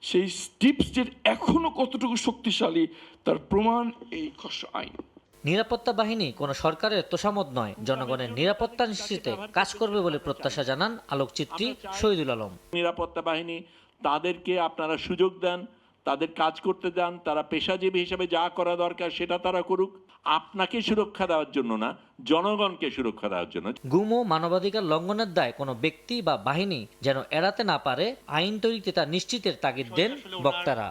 সেই ডিপ স্টেট এখনো কতটুকু শক্তিশালী তার প্রমাণ এই খসড়া আইন। নিরাপত্তা বাহিনী কোনো সরকারের তোষামদ নয়, জনগণের নিরাপত্তা নিশ্চিতে কাজ করবে বলে প্রত্যাশা জানান আলোকচিত্রী শহীদুল আলম। নিরাপত্তা বাহিনী তাদেরকে আপনারা সুযোগ দেন, তাদের কাজ করতে দেন, তারা পেশাজীবী হিসেবে যা করা দরকার সেটা তারা করুক। আপনাকে সুরক্ষা দেওয়ার জন্য না, জনগণকে সুরক্ষা দেওয়ার জন্য। গুম ও মানবাধিকার লঙ্ঘনের দায় কোনো ব্যক্তি বা বাহিনী যেন এড়াতে না পারে, আইন তৈরিতে তা নিশ্চিতের তাগিদ দেন বক্তারা।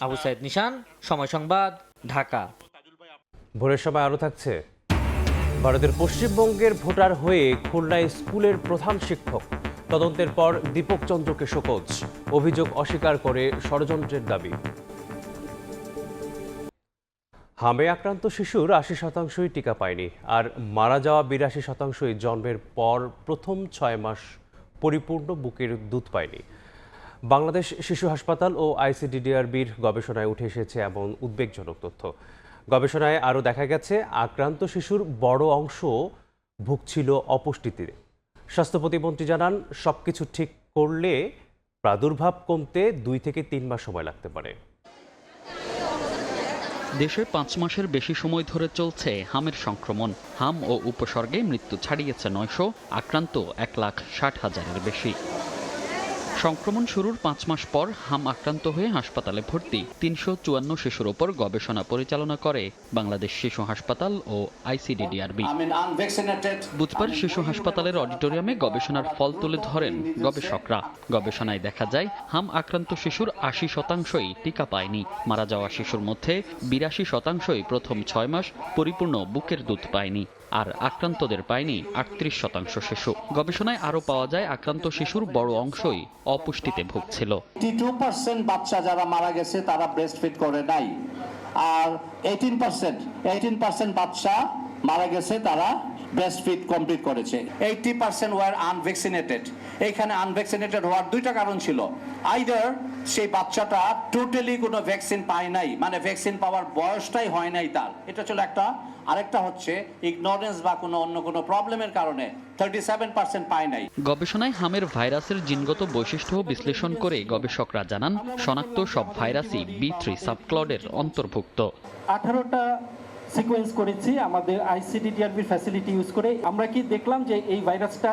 আবু সাইদ নিশান, সময় সংবাদ, ঢাকা। ভোরের সময় আরও থাকছে, ভারতের পশ্চিমবঙ্গের ভোটার হয়ে খুলনায় স্কুলের প্রধান শিক্ষক, তদন্তের পর দীপক চন্দ্রকে শোকজ, অভিযোগ অস্বীকার করে ষড়যন্ত্রের দাবি। হামে আক্রান্ত শিশুর ৮০% টিকা পায়নি, আর মারা যাওয়া ৮২% জন্মের পর প্রথম ৬ মাস পরিপূর্ণ বুকের দুধ পায়নি। বাংলাদেশ শিশু হাসপাতাল ও আইসিডিডিআরবির গবেষণায় উঠে এসেছে এমন উদ্বেগজনক তথ্য। গবেষণায় আরও দেখা গেছে আক্রান্ত শিশুর বড় অংশ ভুগছিল অপুষ্টিতে। স্বাস্থ্য প্রতিমন্ত্রী জানান, সবকিছু ঠিক করলে প্রাদুর্ভাব কমতে 2 থেকে 3 মাস সময় লাগতে পারে। দেশে 5 মাসের বেশি সময় ধরে চলছে হামের সংক্রমণ। হাম ও উপসর্গে মৃত্যু ছাড়িয়েছে 900, আক্রান্ত 1,60,000-এর বেশি। সংক্রমণ শুরুর 5 মাস পর হাম আক্রান্ত হয়ে হাসপাতালে ভর্তি 354 শিশুর ওপর গবেষণা পরিচালনা করে বাংলাদেশ শিশু হাসপাতাল ও আইসিডিডিআরবি। বুধবার শিশু হাসপাতালের অডিটোরিয়ামে গবেষণার ফল তুলে ধরেন গবেষকরা। গবেষণায় দেখা যায় হাম আক্রান্ত শিশুর 80%ই টিকা পায়নি। মারা যাওয়া শিশুর মধ্যে 82%ই প্রথম 6 মাস পরিপূর্ণ বুকের দুধ পায়নি, আর আক্রান্তদের পায়নি 38% শিশু। গবেষণায় আরও পাওয়া যায় আক্রান্ত শিশুর বড় অংশই অপুষ্টিতে ভুগছিল। 82% বাচ্চা যারা মারা গেছে তারা ব্রেস্ট ফিড করে নাই, আর 18% বাচ্চা মারা গেছে তারা ব্রেস্ট ফিড কমপ্লিট করেছে। 80% ওয়ার আনভ্যাকসিনেটেড। এইখানে আনভ্যাকসিনেটেড হওয়ার দুইটা কারণ ছিল, আইদার সেই বাচ্চাটা টোটালি কোনো ভ্যাকসিন পায় নাই, মানে ভ্যাকসিন পাওয়ার বয়সটাই হয় নাই তার, এটা ছিল একটা। আরেকটা হচ্ছে ইগনোরেন্স বা কোনো অন্য কোনো প্রবলেমের কারণে 37% পায় নাই। গবেষণায় হামের ভাইরাসের জিনগত বৈশিষ্ট্য বিশ্লেষণ করে গবেষকরা জানান শনাক্ত সব ভাইরাসই B3 সাবক্লডের অন্তর্ভুক্ত। 18টা সিকোয়েন্স করেছি আমাদের ICDDRB ফ্যাসিলিটি ইউজ করে। আমরা কি দেখলাম যে এই ভাইরাসটা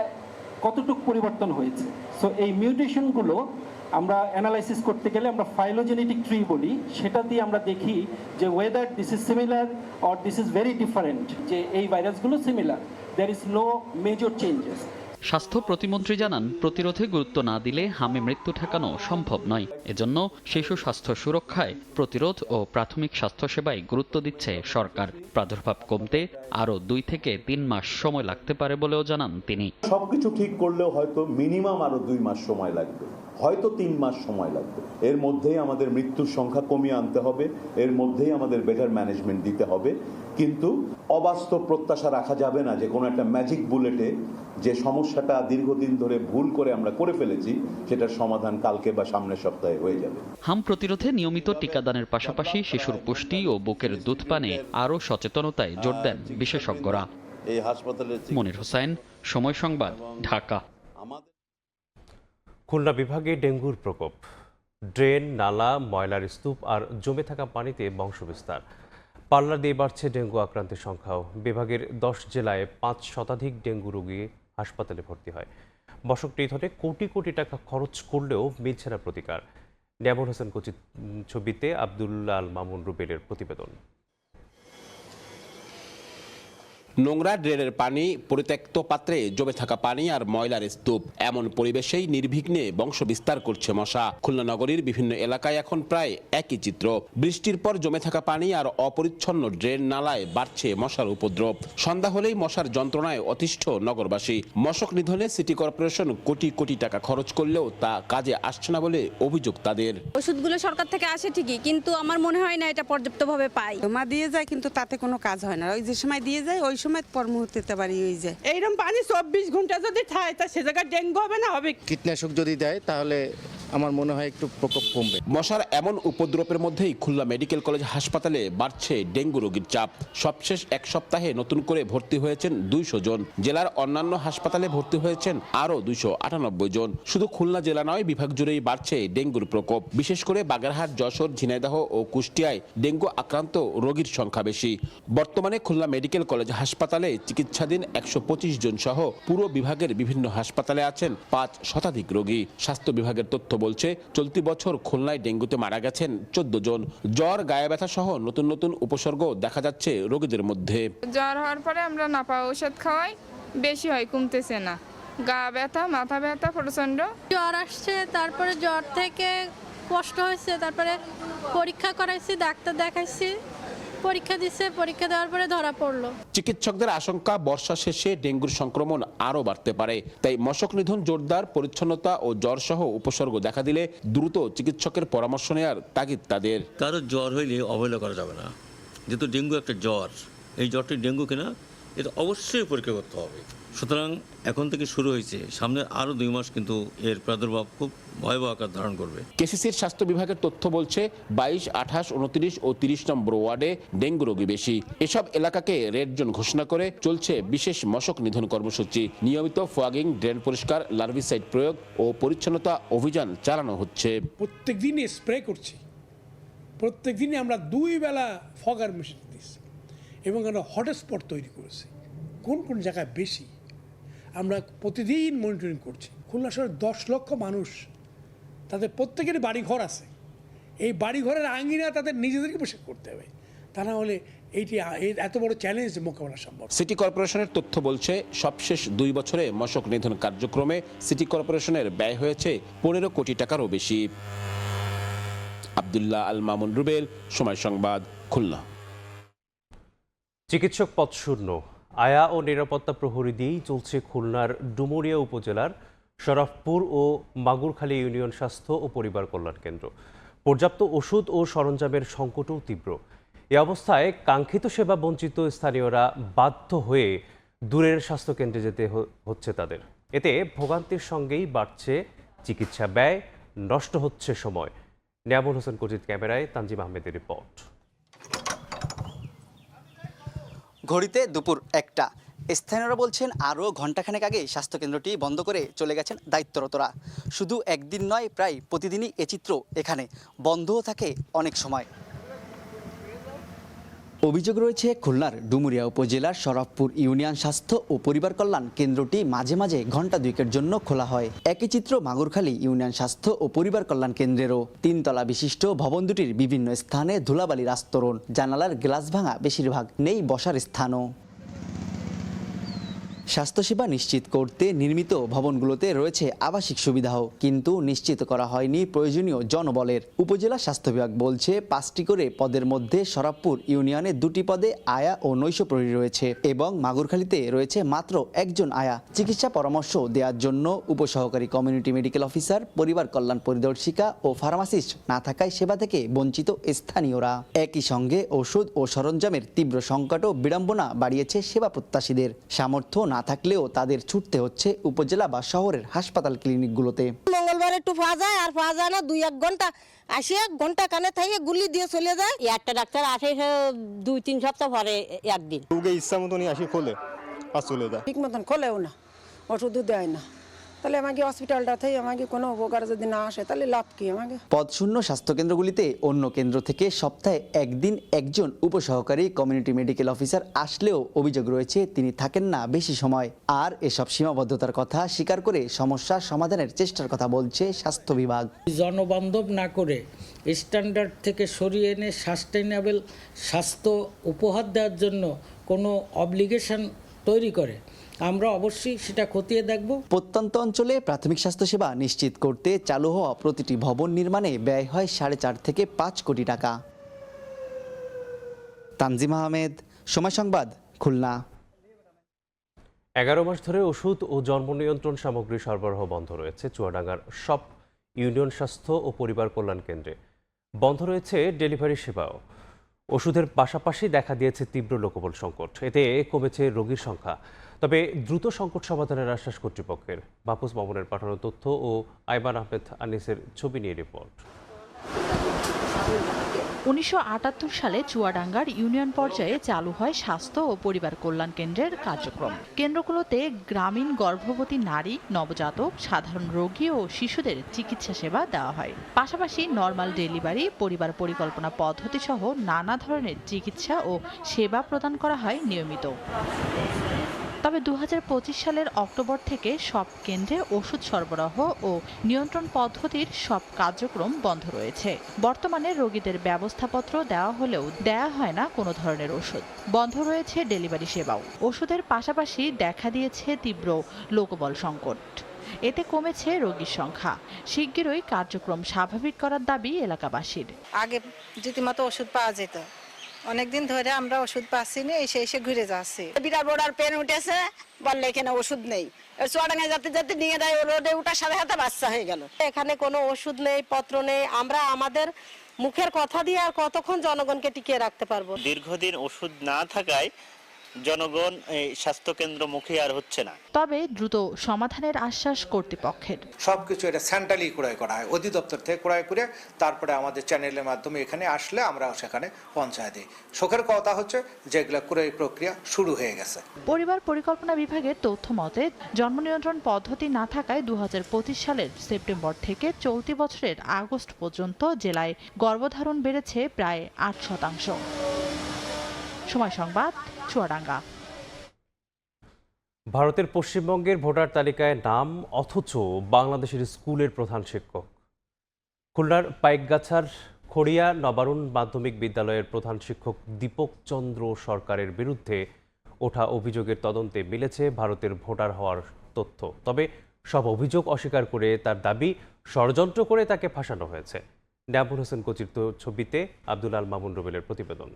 কতটুকু পরিবর্তন হয়েছে। সো এই মিউটেশনগুলো আমরা অ্যানালাইসিস করতে গেলে আমরা ফাইলোজেনেটিক ট্রি বলি, সেটা দিয়ে আমরা দেখি যে whether this is similar or this is very different, যে এই ভাইরাসগুলো similar, there is no major changes. স্বাস্থ্য প্রতিমন্ত্রী জানান প্রতিরোধে গুরুত্ব না দিলে হামে মৃত্যু ঠেকানো সম্ভব নয়। এজন্য শিশু স্বাস্থ্য সুরক্ষায়, প্রতিরোধ ও প্রাথমিক স্বাস্থ্যসেবায় গুরুত্ব দিচ্ছে সরকার। প্রাদুর্ভাব কমতে আরও 2 থেকে 3 মাস সময় লাগতে পারে বলেও জানান তিনি। সবকিছু ঠিক করলেও হয়তো মিনিমাম আরো 2 মাস সময় লাগবে, হয়তো 3 মাস সময় লাগবে। এর মধ্যেই আমাদের মৃত্যুর সংখ্যা কমিয়ে আনতে হবে, এর মধ্যেই আমাদের বেটার ম্যানেজমেন্ট দিতে হবে। কিন্তু অবাস্তব প্রত্যাশা রাখা যাবে না যে কোনো একটা ম্যাজিক বুলেটে যে সমস্যাটা দীর্ঘদিন ধরে ভুল করে আমরা করে ফেলেছি সেটার সমাধান কালকে বা সামনের সপ্তাহে হয়ে যাবে। হাম প্রতিরোধে নিয়মিত টিকাদানের পাশাপাশি শিশুর পুষ্টি ও বুকের দুধ পানে আরও সচেতনতায় জোর দেন বিশেষজ্ঞরা। এই হাসপাতালে মনির হোসেন, সময় সংবাদ, ঢাকা। খুলনা বিভাগে ডেঙ্গুর প্রকোপ। ড্রেন, নালা, ময়লার স্তূপ আর জমে থাকা পানিতে বংশবিস্তার। পাল্লা দিয়ে বাড়ছে ডেঙ্গু আক্রান্তের সংখ্যাও। বিভাগের 10 জেলায় 5 শতাধিক ডেঙ্গু রোগী হাসপাতালে ভর্তি হয়। মশক নিধনে কোটি কোটি টাকা খরচ করলেও মিলছে না প্রতিকার। নিয়ামুল হোসেন কচির ছবিতে আব্দুল্লাহ আল মামুন রুবেলের প্রতিবেদন। নোংরা ড্রেনের পানি, পরিত্যক্ত পাত্রে জমে থাকা পানি আর ময়লার স্তূপ, এমন পরিবেশেই নির্বিঘ্নে বংশ বিস্তার করছে মশা। খুলনা নগরীর বিভিন্ন এলাকায় এখন প্রায় একই চিত্র। বৃষ্টির পর জমে থাকা পানি আর অপরিচ্ছন্ন ড্রেন, নালায় বাড়ছে মশার উপদ্রব। সন্ধ্যা হলেই মশার যন্ত্রণায় অতিষ্ঠ নগরবাসী। মশক নিধনে সিটি কর্পোরেশন কোটি কোটি টাকা খরচ করলেও তা কাজে আসছে না বলে অভিযোগ তাদের। ওষুধগুলো সরকার থেকে আসে ঠিকই, কিন্তু আমার মনে হয় না এটা পর্যাপ্তভাবে পাই। জমা দিয়ে যায় কিন্তু তাতে কোনো কাজ হয় না। ওই যে সময় দিয়ে যায় ওই সময় পর মুহূর্তে বাড়ি হয়ে যায়। এইরকম পানি 24 ঘন্টা যদি থাকে তা সে জায়গায় ডেঙ্গু হবে না হবে। কীটনাশক যদি দেয় তাহলে আমার মনে হয় একটু প্রকোপ কমবে। মশার এমন উপদ্রবের মধ্যেই খুলনা মেডিকেল কলেজ হাসপাতালে বাড়ছে ডেঙ্গু রোগীর চাপ। সবশেষ এক সপ্তাহে নতুন করে ভর্তি হয়েছেন 200 জন। জেলার অন্যান্য হাসপাতালে ভর্তি হয়েছেন আরও 298 জন। শুধু খুলনা জেলা নয়, বিভাগ জুড়েই বাড়ছে ডেঙ্গুর প্রকোপ। বিশেষ করে বাগেরহাট, যশোর, ঝিনাইদহ ও কুষ্টিয়ায় ডেঙ্গু আক্রান্ত রোগীর সংখ্যা বেশি। বর্তমানে খুলনা মেডিকেল কলেজ হাসপাতালে চিকিৎসাধীন 125 জন সহ পুরো বিভাগের বিভিন্ন হাসপাতালে আছেন 5 শতাধিক রোগী। স্বাস্থ্য বিভাগের তথ্য বলছে চলতি বছর খুলনায় ডেঙ্গুতে মারা গেছেন 14 জন। জ্বর, গায়ে ব্যথা সহ নতুন নতুন উপসর্গ দেখা যাচ্ছে রোগীদের মধ্যে। জ্বর হওয়ার পরে আমরা নাপা ঔষধ খাওয়াই, বেশি হয়, কমতেছে না। গা ব্যথা, মাথা ব্যথা প্রচন্ড। জ্বর আসছে, তারপরে জ্বর থেকে কষ্ট হয়েছে, তারপরে পরীক্ষা করাইছি, ডাক্তার দেখাইছি, পরীক্ষা দিচ্ছে, পরীক্ষা দেওয়ার পরে ধরা পড়লো। চিকিৎসকদের আশঙ্কা বর্ষা শেষে ডেঙ্গুর সংক্রমণ আরও বাড়তে পারে। তাই মশক নিধন জোরদার, পরিচ্ছন্নতা ও জ্বর সহ উপসর্গ দেখা দিলে দ্রুত চিকিৎসকের পরামর্শ নেওয়ার তাগিদ তাদের। কারো জ্বর হইলে অবহেলা করা যাবে না, যেহেতু ডেঙ্গু একটা জ্বর, এই জ্বরটি ডেঙ্গু কিনা এটা অবশ্যই পরীক্ষা করতে হবে। সুতরাং এখন থেকে শুরু হয়েছে, সামনে আরও 2 মাস কিন্তু এর প্রাদুর্ভাব খুব ভয়াবহ আকার ধারণ করবে। কেসিসির স্বাস্থ্য বিভাগের তথ্য বলছে 22, 28, 29 ও 30 নম্বর ওয়ার্ডে ডেঙ্গু রোগী বেশি। এসব এলাকাকে রেড জোন ঘোষণা করে চলছে বিশেষ মশক নিধন কর্মসূচি। নিয়মিত ফোয়াগিং, ড্রেন পরিষ্কার, লার্ভিসাইড প্রয়োগ ও পরিচ্ছন্নতা অভিযান চালানো হচ্ছে। প্রত্যেক দিনই স্প্রে করছি, প্রত্যেক দিনই আমরা 2 বেলা ফগার মেশিন দিচ্ছি এবং আমরা হটস্পট তৈরি করেছি। কোন কোন জায়গায় বেশি আমরা প্রতিদিন মনিটরিং করছি। খুলনা শহরের 10 লক্ষ মানুষ, তাদের প্রত্যেকেরই বাড়িঘর আছে। এই বাড়িঘরের আঙ্গিনা তাদের নিজেদেরকে বসে করতে হবে, তা না হলে এইটি এত বড় চ্যালেঞ্জ মোকাবেলা সম্ভব। সিটি কর্পোরেশনের তথ্য বলছে সবশেষ 2 বছরে মশক নিধন কার্যক্রমে সিটি কর্পোরেশনের ব্যয় হয়েছে 15 কোটি টাকারও বেশি। আব্দুল্লাহ আল মামুন রুবেল, সময় সংবাদ, খুলনা। চিকিৎসক পদ শূন্য। আয়া ও নিরাপত্তা প্রহরী দিয়েই চলছে খুলনার ডুমুরিয়া উপজেলার শরফপুর ও মাগুরখালী ইউনিয়ন স্বাস্থ্য ও পরিবার কল্যাণ কেন্দ্র। পর্যাপ্ত ওষুধ ও সরঞ্জামের সংকটও তীব্র। এ অবস্থায় কাঙ্ক্ষিত সেবা বঞ্চিত স্থানীয়রা বাধ্য হয়ে দূরের স্বাস্থ্যকেন্দ্রে যেতে হচ্ছে তাদের। এতে ভোগান্তির সঙ্গেই বাড়ছে চিকিৎসা ব্যয়, নষ্ট হচ্ছে সময়। নিয়ামুল হোসেন কচিত ক্যামেরায় তানজিম আহমেদের রিপোর্ট। ঘড়িতে দুপুর 1টা। স্থানীয়রা বলছেন আরও ঘণ্টাখানেক আগে স্বাস্থ্যকেন্দ্রটি বন্ধ করে চলে গেছেন দায়িত্বরতরা। শুধু একদিন নয়, প্রায় প্রতিদিনই এ চিত্র এখানে বন্ধও থাকে অনেক সময়। অভিযোগ রয়েছে খুলনার ডুমুরিয়া উপজেলার শরফপুর ইউনিয়ন স্বাস্থ্য ও পরিবার কল্যাণ কেন্দ্রটি মাঝে মাঝে ঘণ্টা দুয়েকের জন্য খোলা হয়। একই চিত্র মাগুরখালী ইউনিয়ন স্বাস্থ্য ও পরিবার কল্যাণ কেন্দ্রেরও। 3 তলা বিশিষ্ট ভবন দুটির বিভিন্ন স্থানে ধুলাবালির আস্তরণ, জানালার গ্লাস ভাঙা বেশিরভাগ, নেই বসার স্থানও। স্বাস্থ্যসেবা নিশ্চিত করতে নির্মিত ভবনগুলোতে রয়েছে আবাসিক সুবিধাও, কিন্তু নিশ্চিত করা হয়নি প্রয়োজনীয় জনবলের। উপজেলা স্বাস্থ্য বিভাগ বলছে 5টি করে পদের মধ্যে শরফপুর ইউনিয়নে 2টি পদে আয়া ও নৈশ প্রহরী রয়েছে এবং মাগুরখালীতে রয়েছে মাত্র 1জন আয়া। চিকিৎসা পরামর্শ দেওয়ার জন্য উপসহকারী কমিউনিটি মেডিকেল অফিসার, পরিবার কল্যাণ পরিদর্শিকা ও ফার্মাসিস্ট না থাকায় সেবা থেকে বঞ্চিত স্থানীয়রা। একই সঙ্গে ওষুধ ও সরঞ্জামের তীব্র সংকটও বিড়ম্বনা বাড়িয়েছে সেবা প্রত্যাশীদের। সামর্থ্য না থাকলেও তাদের ছুটতে হচ্ছে উপজেলা বা শহরের হাসপাতাল ক্লিনিকগুলোতে। মঙ্গলবার একটু পাওয়া যায়, আর পাওয়া যায় না। 2-1 ঘন্টা আসে, ঘন্টা কানে থেকে গুলি দিয়ে চলে যায়। একটা ডাক্তার আসে 2-3 সপ্তাহ পরে একদিন। ইচ্ছা মতনই আসি খোলে আর চলে যায়। ঠিক মতন খোলেও না, ওষুধও দেয় না। তাহলে আমাকে হসপিটালটা থেকে আমাকে কোনো উপকার যদি না আসে তাহলে লাভ কি আমাকে? পদশূন্য স্বাস্থ্যকেন্দ্রগুলিতে অন্য কেন্দ্র থেকে সপ্তাহে একদিন একজন উপসহকারী কমিউনিটি মেডিকেল অফিসার আসলেও অভিযোগ রয়েছে তিনি থাকেন না বেশি সময়। আর এসব সীমাবদ্ধতার কথা স্বীকার করে সমস্যার সমাধানের চেষ্টার কথা বলছে স্বাস্থ্য বিভাগ। জনবান্ধব না করে স্ট্যান্ডার্ড থেকে সরিয়ে এনে সাস্টেইনেবল স্বাস্থ্য উপহার দেওয়ার জন্য কোনো অব্লিগেশন তৈরি করে আমরা অবশ্যই সেটা খতিয়ে দেখব। প্রত্যন্ত অঞ্চলে প্রাথমিক স্বাস্থ্যসেবা নিশ্চিত করতে চালু হওয়া প্রতিটি ভবন নির্মাণে ব্যয় হয় 4.5 থেকে 5 কোটি টাকা। তানজিম আহমেদ, সময় সংবাদ, খুলনা। 11 মাস ধরে ওষুধ ও জন্ম নিয়ন্ত্রণ সামগ্রী সরবরাহ বন্ধ রয়েছে চুয়াডাঙ্গার সব ইউনিয়ন স্বাস্থ্য ও পরিবার কল্যাণ কেন্দ্রে। বন্ধ রয়েছে ডেলিভারি সেবাও। ওষুধের পাশাপাশি দেখা দিয়েছে তীব্র লোকবল সংকট। এতে কমেছে রোগীর সংখ্যা। তবে দ্রুত সংকট সমাধানের আশ্বাস কর্তৃপক্ষের। মাহফুজ মামুনের পাঠানো তথ্য ও আইমান আহমেদ আনিসের ছবি নিয়ে রিপোর্ট। 1978 সালে চুয়াডাঙ্গার ইউনিয়ন পর্যায়ে চালু হয় স্বাস্থ্য ও পরিবার কল্যাণ কেন্দ্রের কার্যক্রম। কেন্দ্রগুলোতে গ্রামীণ গর্ভবতী নারী, নবজাতক, সাধারণ রোগী ও শিশুদের চিকিৎসা সেবা দেওয়া হয়। পাশাপাশি নরমাল ডেলিভারি, পরিবার পরিকল্পনা পদ্ধতি সহ নানা ধরনের চিকিৎসা ও সেবা প্রদান করা হয় নিয়মিত। তবে 2025 সালের অক্টোবর থেকে সব কেন্দ্রে ওষুধ সরবরাহ ও নিয়ন্ত্রণ পদ্ধতির সব কার্যক্রম বন্ধ রয়েছে। বর্তমানে রোগীদের ব্যবস্থাপত্র দেওয়া হলেও দেয়া হয় না কোনো ধরনের ওষুধ। বন্ধ রয়েছে ডেলিভারি সেবাও। ওষুধের পাশাপাশি দেখা দিয়েছে তীব্র লোকবল সংকট। এতে কমেছে রোগীর সংখ্যা। শিগগিরই কার্যক্রম স্বাভাবিক করার দাবি এলাকাবাসীর। আগে রীতিমতো ওষুধ পাওয়া যেত, অনেকদিন ধরে আমরা ওষুধ পাচ্ছি না, এসে এসে ঘুরে যাচ্ছি। বিরাট বড় পেন উঠেছে, বললে এখানে ওষুধ নেই। চুয়াডাঙ্গায় যাতে যাতে নিয়ে দেয়, রোডে উঠার সাথে সাথে বাচ্চা হয়ে গেল। এখানে কোনো ওষুধ নেই, পত্র নেই। আমরা আমাদের মুখের কথা দিয়ে আর কতক্ষণ জনগণকে টিকিয়ে রাখতে পারবো? দীর্ঘদিন ওষুধ না থাকায় জনগণ এই স্বাস্থ্যকেন্দ্র মুখী আর হচ্ছে না। তবে দ্রুত সমাধানের আশ্বাস কর্তৃপক্ষের। সবকিছু এটা সেন্ট্রালি ক্রয় করা হয়, অধিদপ্তর থেকে ক্রয় করে তারপরে আমাদের চ্যানেলের মাধ্যমে এখানে আসলে আমরা সেখানে পৌঁছায় দিই। সুখের কথা হচ্ছে যেগুলো ক্রয় প্রক্রিয়া শুরু হয়ে গেছে। পরিবার পরিকল্পনা বিভাগের তথ্য মতে জন্ম নিয়ন্ত্রণ পদ্ধতি না থাকায় 2025 সালের সেপ্টেম্বর থেকে চলতি বছরের আগস্ট পর্যন্ত জেলায় গর্ভধারণ বেড়েছে প্রায় 8%। সময় সংবাদ, চুয়াডাঙ্গা। ভারতের পশ্চিমবঙ্গের ভোটার তালিকায় নাম অথচ বাংলাদেশের স্কুলের প্রধান শিক্ষক। খুলনার পাইকগাছার খড়িয়া নবারুণ মাধ্যমিক বিদ্যালয়ের প্রধান শিক্ষক দীপক চন্দ্র সরকারের বিরুদ্ধে ওঠা অভিযোগের তদন্তে মিলেছে ভারতের ভোটার হওয়ার তথ্য। তবে সব অভিযোগ অস্বীকার করে তার দাবি ষড়যন্ত্র করে তাকে ফাঁসানো হয়েছে। নিয়ামুল হোসেন কচিত ছবিতে আব্দুল আল মামুন রুবেলের প্রতিবেদন।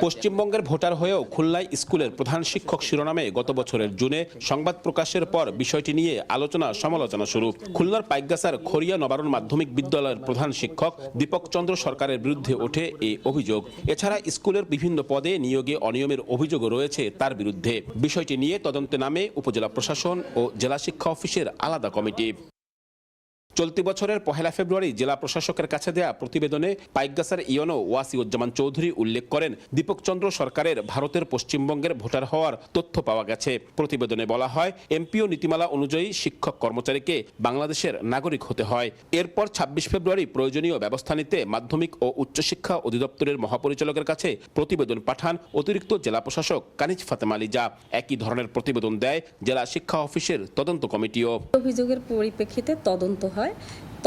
পশ্চিমবঙ্গের ভোটার হয়েও খুলনায় স্কুলের প্রধান শিক্ষক শিরোনামে গত বছরের জুনে সংবাদ প্রকাশের পর বিষয়টি নিয়ে আলোচনা সমালোচনা শুরু। খুলনার পাইকগাছার খড়িয়া নবারণ মাধ্যমিক বিদ্যালয়ের প্রধান শিক্ষক দীপক চন্দ্র সরকারের বিরুদ্ধে ওঠে এই অভিযোগ। এছাড়া স্কুলের বিভিন্ন পদে নিয়োগে অনিয়মের অভিযোগও রয়েছে তার বিরুদ্ধে। বিষয়টি নিয়ে তদন্তে নামে উপজেলা প্রশাসন ও জেলা শিক্ষা অফিসের আলাদা কমিটি। চলতি বছরের 1 ফেব্রুয়ারি জেলা প্রশাসকের কাছে দেয়া প্রতিবেদনে পাইকগাছার ইওনো ওয়াসিউজ্জামান চৌধুরী উল্লেখ করেন, দীপক চন্দ্র সরকারের ভারতের পশ্চিমবঙ্গের ভোটার হওয়ার তথ্য পাওয়া গেছে। প্রতিবেদনে বলা হয়, এমপিও নীতিমালা অনুযায়ী শিক্ষক কর্মচারীকে বাংলাদেশের নাগরিক হতে হয়। এরপর 26 ফেব্রুয়ারি প্রয়োজনীয় ব্যবস্থা নিতে মাধ্যমিক ও উচ্চশিক্ষা অধিদপ্তরের মহাপরিচালকের কাছে প্রতিবেদন পাঠান অতিরিক্ত জেলা প্রশাসক কানিজ ফাতেমা লিজা। একই ধরনের প্রতিবেদন দেয় জেলা শিক্ষা অফিসের তদন্ত কমিটিও। অভিযোগের পরিপ্রেক্ষিতে তদন্ত হয়।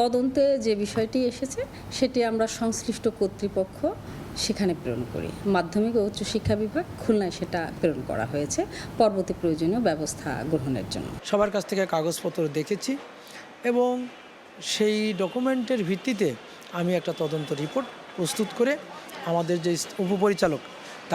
তদন্তে যে বিষয়টি এসেছে সেটি আমরা সংশ্লিষ্ট কর্তৃপক্ষ সেখানে প্রেরণ করি। মাধ্যমিক ও উচ্চশিক্ষা বিভাগ খুলনায় সেটা প্রেরণ করা হয়েছে পরবর্তী প্রয়োজনীয় ব্যবস্থা গ্রহণের জন্য। সবার কাছ থেকে কাগজপত্র দেখেছি এবং সেই ডকুমেন্টের ভিত্তিতে আমি একটা তদন্ত রিপোর্ট প্রস্তুত করে আমাদের যে উপপরিচালক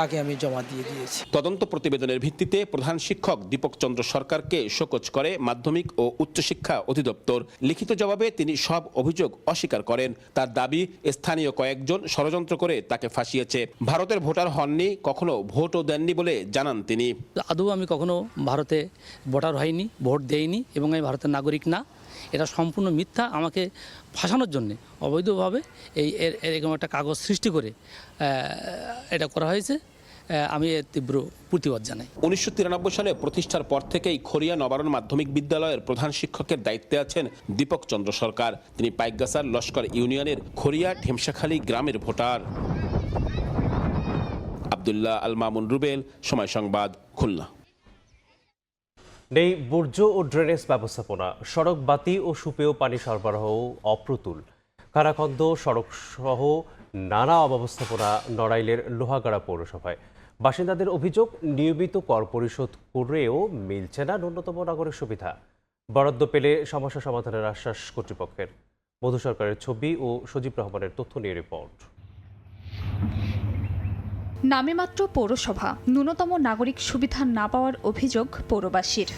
তাকে আমি জমা দিয়ে দিয়েছি। তদন্ত প্রতিবেদনের ভিত্তিতে প্রধান শিক্ষক দীপক চন্দ্র সরকারকে শোকজ করে মাধ্যমিক ও উচ্চশিক্ষা অধিদপ্তর। লিখিত জবাবে তিনি সব অভিযোগ অস্বীকার করেন। তার দাবি, স্থানীয় কয়েকজন ষড়যন্ত্র করে তাকে ফাঁসিয়েছে। ভারতের ভোটার হননি, কখনো ভোটও দেননি বলে জানান তিনি। আদৌ আমি কখনো ভারতে ভোটার হইনি, ভোট দেইনি এবং আমি ভারতের নাগরিক না। এটা সম্পূর্ণ মিথ্যা। আমাকে ফাঁসানোর জন্যে অবৈধভাবে এরকম একটা কাগজ সৃষ্টি করে এটা করা হয়েছে। আমি এর তীব্র প্রতিবাদ জানাই। 1993 সালে প্রতিষ্ঠার পর থেকেই খড়িয়া নবারণ মাধ্যমিক বিদ্যালয়ের প্রধান শিক্ষকের দায়িত্বে আছেন দীপক চন্দ্র সরকার। তিনি পাইকগাছার লস্কর ইউনিয়নের খড়িয়া ঢেমশাখালী গ্রামের ভোটার। আব্দুল্লাহ আল মামুন রুবেল, সময় সংবাদ, খুলনা। নেই বর্জ্য ও ড্রেনেজ ব্যবস্থাপনা, সড়ক বাতি ও সুপেয় পানি সরবরাহ অপ্রতুল। কারাখন্দ সড়ক সহ নানা অব্যবস্থাপনা নড়াইলের লোহাগাড়া পৌরসভায়। বাসিন্দাদের অভিযোগ, নিয়মিত কর পরিশোধ করেও মিলছে না ন্যূনতম নাগরিক সুবিধা। বরাদ্দ পেলে সমস্যা সমাধানের আশ্বাস কর্তৃপক্ষের। মধু সরকারের ছবি ও সজীব রহমানের তথ্য নিয়ে রিপোর্ট। নামে মাত্র পৌরসভা, ন্যূনতম নাগরিক সুবিধা না পাওয়ার অভিযোগ পৌরবাসীর।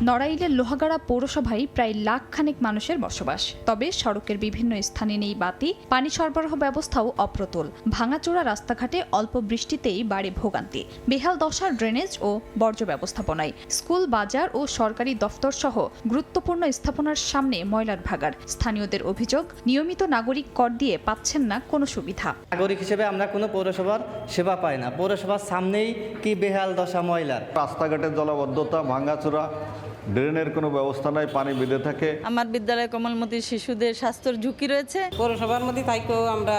নড়াইলের লোহাগাড়া পৌরসভায় প্রায় লাখখানেক মানুষের বসবাস। তবে সড়কের বিভিন্ন স্থানে নেই বাতি, পানি সরবরাহ ব্যবস্থাও অপ্রতুল। ভাঙাচোরা রাস্তাঘাটে অল্প বৃষ্টিতেই বাড়ে ভোগান্তি। বেহাল দশা ড্রেনেজ ও বর্জ্য ব্যবস্থাপনায়। স্কুল, বাজার ও সরকারি দফতর সহ গুরুত্বপূর্ণ স্থাপনার সামনে ময়লার ভাগাড়। স্থানীয়দের অভিযোগ, নিয়মিত নাগরিক কর দিয়ে পাচ্ছেন না কোনো সুবিধা। নাগরিক হিসেবে আমরা কোনো পৌরসভার সেবা পাই না। পৌরসভার সামনেই কি বেহাল দশা ময়লার। রাস্তাঘাটের জলাবদ্ধতা, ভাঙাচোরা, ড্রেনের কোনো ব্যবস্থা নাই, পানি বেঁধে থাকে। আমার বিদ্যালয়ে কোমলমতি শিশুদের স্বাস্থ্যের ঝুঁকি রয়েছে। পৌরসভার মধ্যে তাইকেও আমরা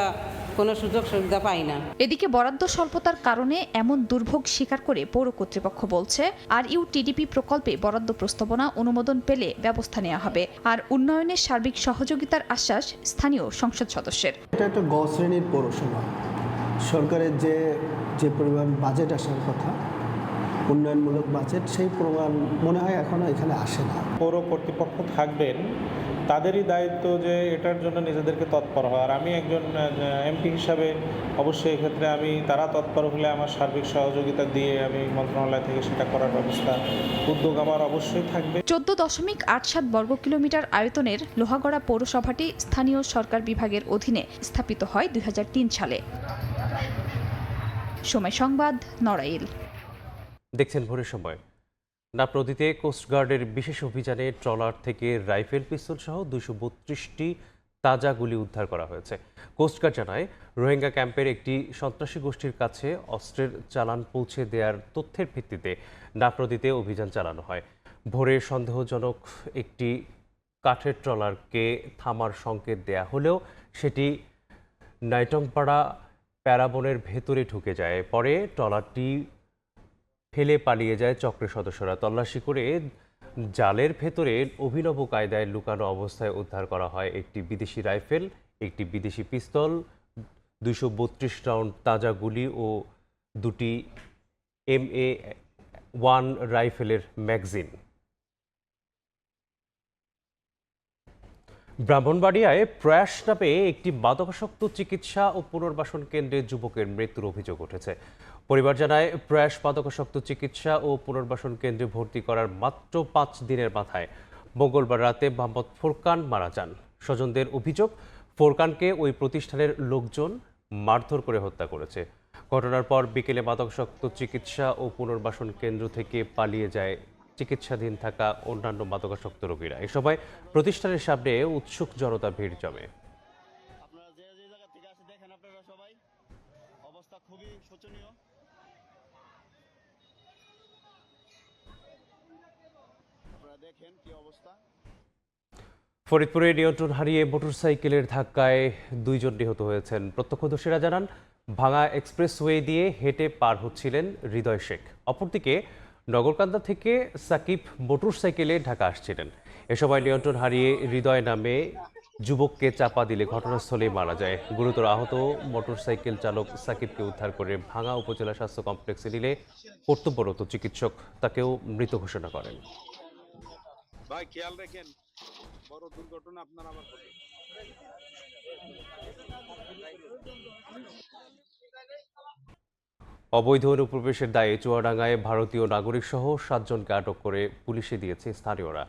কোনো সুযোগ সুবিধা পাই না। এদিকে বরাদ্দ স্বল্পতার কারণে এমন দুর্ভোগ স্বীকার করে পৌর কর্তৃপক্ষ বলছে, RUTDP প্রকল্পে বরাদ্দ প্রস্তাবনা অনুমোদন পেলে ব্যবস্থা নেওয়া হবে। আর উন্নয়নের সার্বিক সহযোগিতার আশ্বাস স্থানীয় সংসদ সদস্যের। এটা একটা গ শ্রেণীর পৌরসভা। সরকারের যে পরিমাণ বাজেট আসার কথা, উন্নয়নমূলক বাজেট, সেই প্রমাণ মনে হয় এখনো এখানে আসে না। পৌর কর্তৃপক্ষ থাকবেন, তাদেরই দায়িত্ব যে এটার জন্য নিজেদেরকে তৎপর হওয়ার। আমি একজন এমপি হিসাবে অবশ্যই এক্ষেত্রে তারা তৎপর হলে আমার সার্বিক সহযোগিতা দিয়ে আমি মন্ত্রণালয় থেকে সেটা করার ব্যবস্থা, উদ্যোগ আমার অবশ্যই থাকবে। 14.87 বর্গ কিলোমিটার আয়তনের লোহাগড়া পৌরসভাটি স্থানীয় সরকার বিভাগের অধীনে স্থাপিত হয় 2003 সালে। সময় সংবাদ, নড়াইল। দেখছেন ভোরের সময়। নাপ নদীতে কোস্টগার্ডের বিশেষ অভিযানে ট্রলার থেকে রাইফেল, পিস্তল সহ 232টি তাজা গুলি উদ্ধার করা হয়েছে। কোস্টগার্ড জানায়, রোহিঙ্গা ক্যাম্পের একটি সন্ত্রাসী গোষ্ঠীর কাছে অস্ত্রের চালান পৌঁছে দেওয়ার তথ্যের ভিত্তিতে নাপ নদীতে অভিযান চালানো হয়। ভোরে সন্দেহজনক একটি কাঠের ট্রলারকে থামার সংকেত দেয়া হলেও সেটি নাইটংপাড়া প্যারাবনের ভেতরে ঢুকে যায়। পরে ট্রলারটি ফেলে পালিয়ে যায় চক্রের সদস্যরা। তল্লাশি করে জালের ভেতরে অভিনব কায়দায় লুকানো অবস্থায় উদ্ধার করা হয় একটি বিদেশি রাইফেল, একটি বিদেশি পিস্তল, 232 রাউন্ড তাজা গুলি ও 2টি MA1 রাইফেলের ম্যাগাজিন। ব্রাহ্মণবাড়িয়ায় প্রয়াস নামে একটি মাদকাসক্ত চিকিৎসা ও পুনর্বাসন কেন্দ্রে যুবকের মৃত্যুর অভিযোগ উঠেছে। পরিবার জানায়, প্রয়াস মাদকাসক্ত চিকিৎসা ও পুনর্বাসন কেন্দ্রে ভর্তি করার মাত্র 5 দিনের মাথায় মঙ্গলবার রাতে মোহাম্মদ ফোরকান মারা যান। স্বজনদের অভিযোগ, ফোরকানকে ওই প্রতিষ্ঠানের লোকজন মারধর করে হত্যা করেছে। ঘটনার পর বিকেলে মাদকাসক্ত চিকিৎসা ও পুনর্বাসন কেন্দ্র থেকে পালিয়ে যায় চিকিৎসাধীন থাকা অন্যান্য মাদকাসক্ত রোগীরা। এ সময় প্রতিষ্ঠানের সামনে উৎসুক জনতা ভিড় জমে। ফরিদপুরে নিয়ন্ত্রণ হারিয়ে মোটরসাইকেলের ধাক্কায় 2 জন নিহত হয়েছেন। প্রত্যক্ষদর্শীরা জানান, ভাঙা এক্সপ্রেসওয়ে দিয়ে হেঁটে পার হচ্ছিলেন হৃদয় শেখ। অপরদিকে নগরকান্দা থেকে সাকিব মোটরসাইকেলে ঢাকা আসছিলেন। এ সময় নিয়ন্ত্রণ হারিয়ে হৃদয় নামে যুবককে চাপা দিলে ঘটনাস্থলেই মারা যায়। গুরুতর আহত মোটরসাইকেল চালক সাকিবকে উদ্ধার করে ভাঙা উপজেলা স্বাস্থ্য কমপ্লেক্সে নিলে কর্তব্যরত চিকিৎসক তাকেও মৃত ঘোষণা করেন। ভাই খেয়াল রাখেন, বড় দুর্ঘটনা আপনার আবার অবৈধ অনুপ্রবেশের দায়ে চুয়াডাঙ্গায় ভারতীয় নাগরিক সহ 7 জনকে আটক করে পুলিশে দিয়েছে স্থানীয়রা।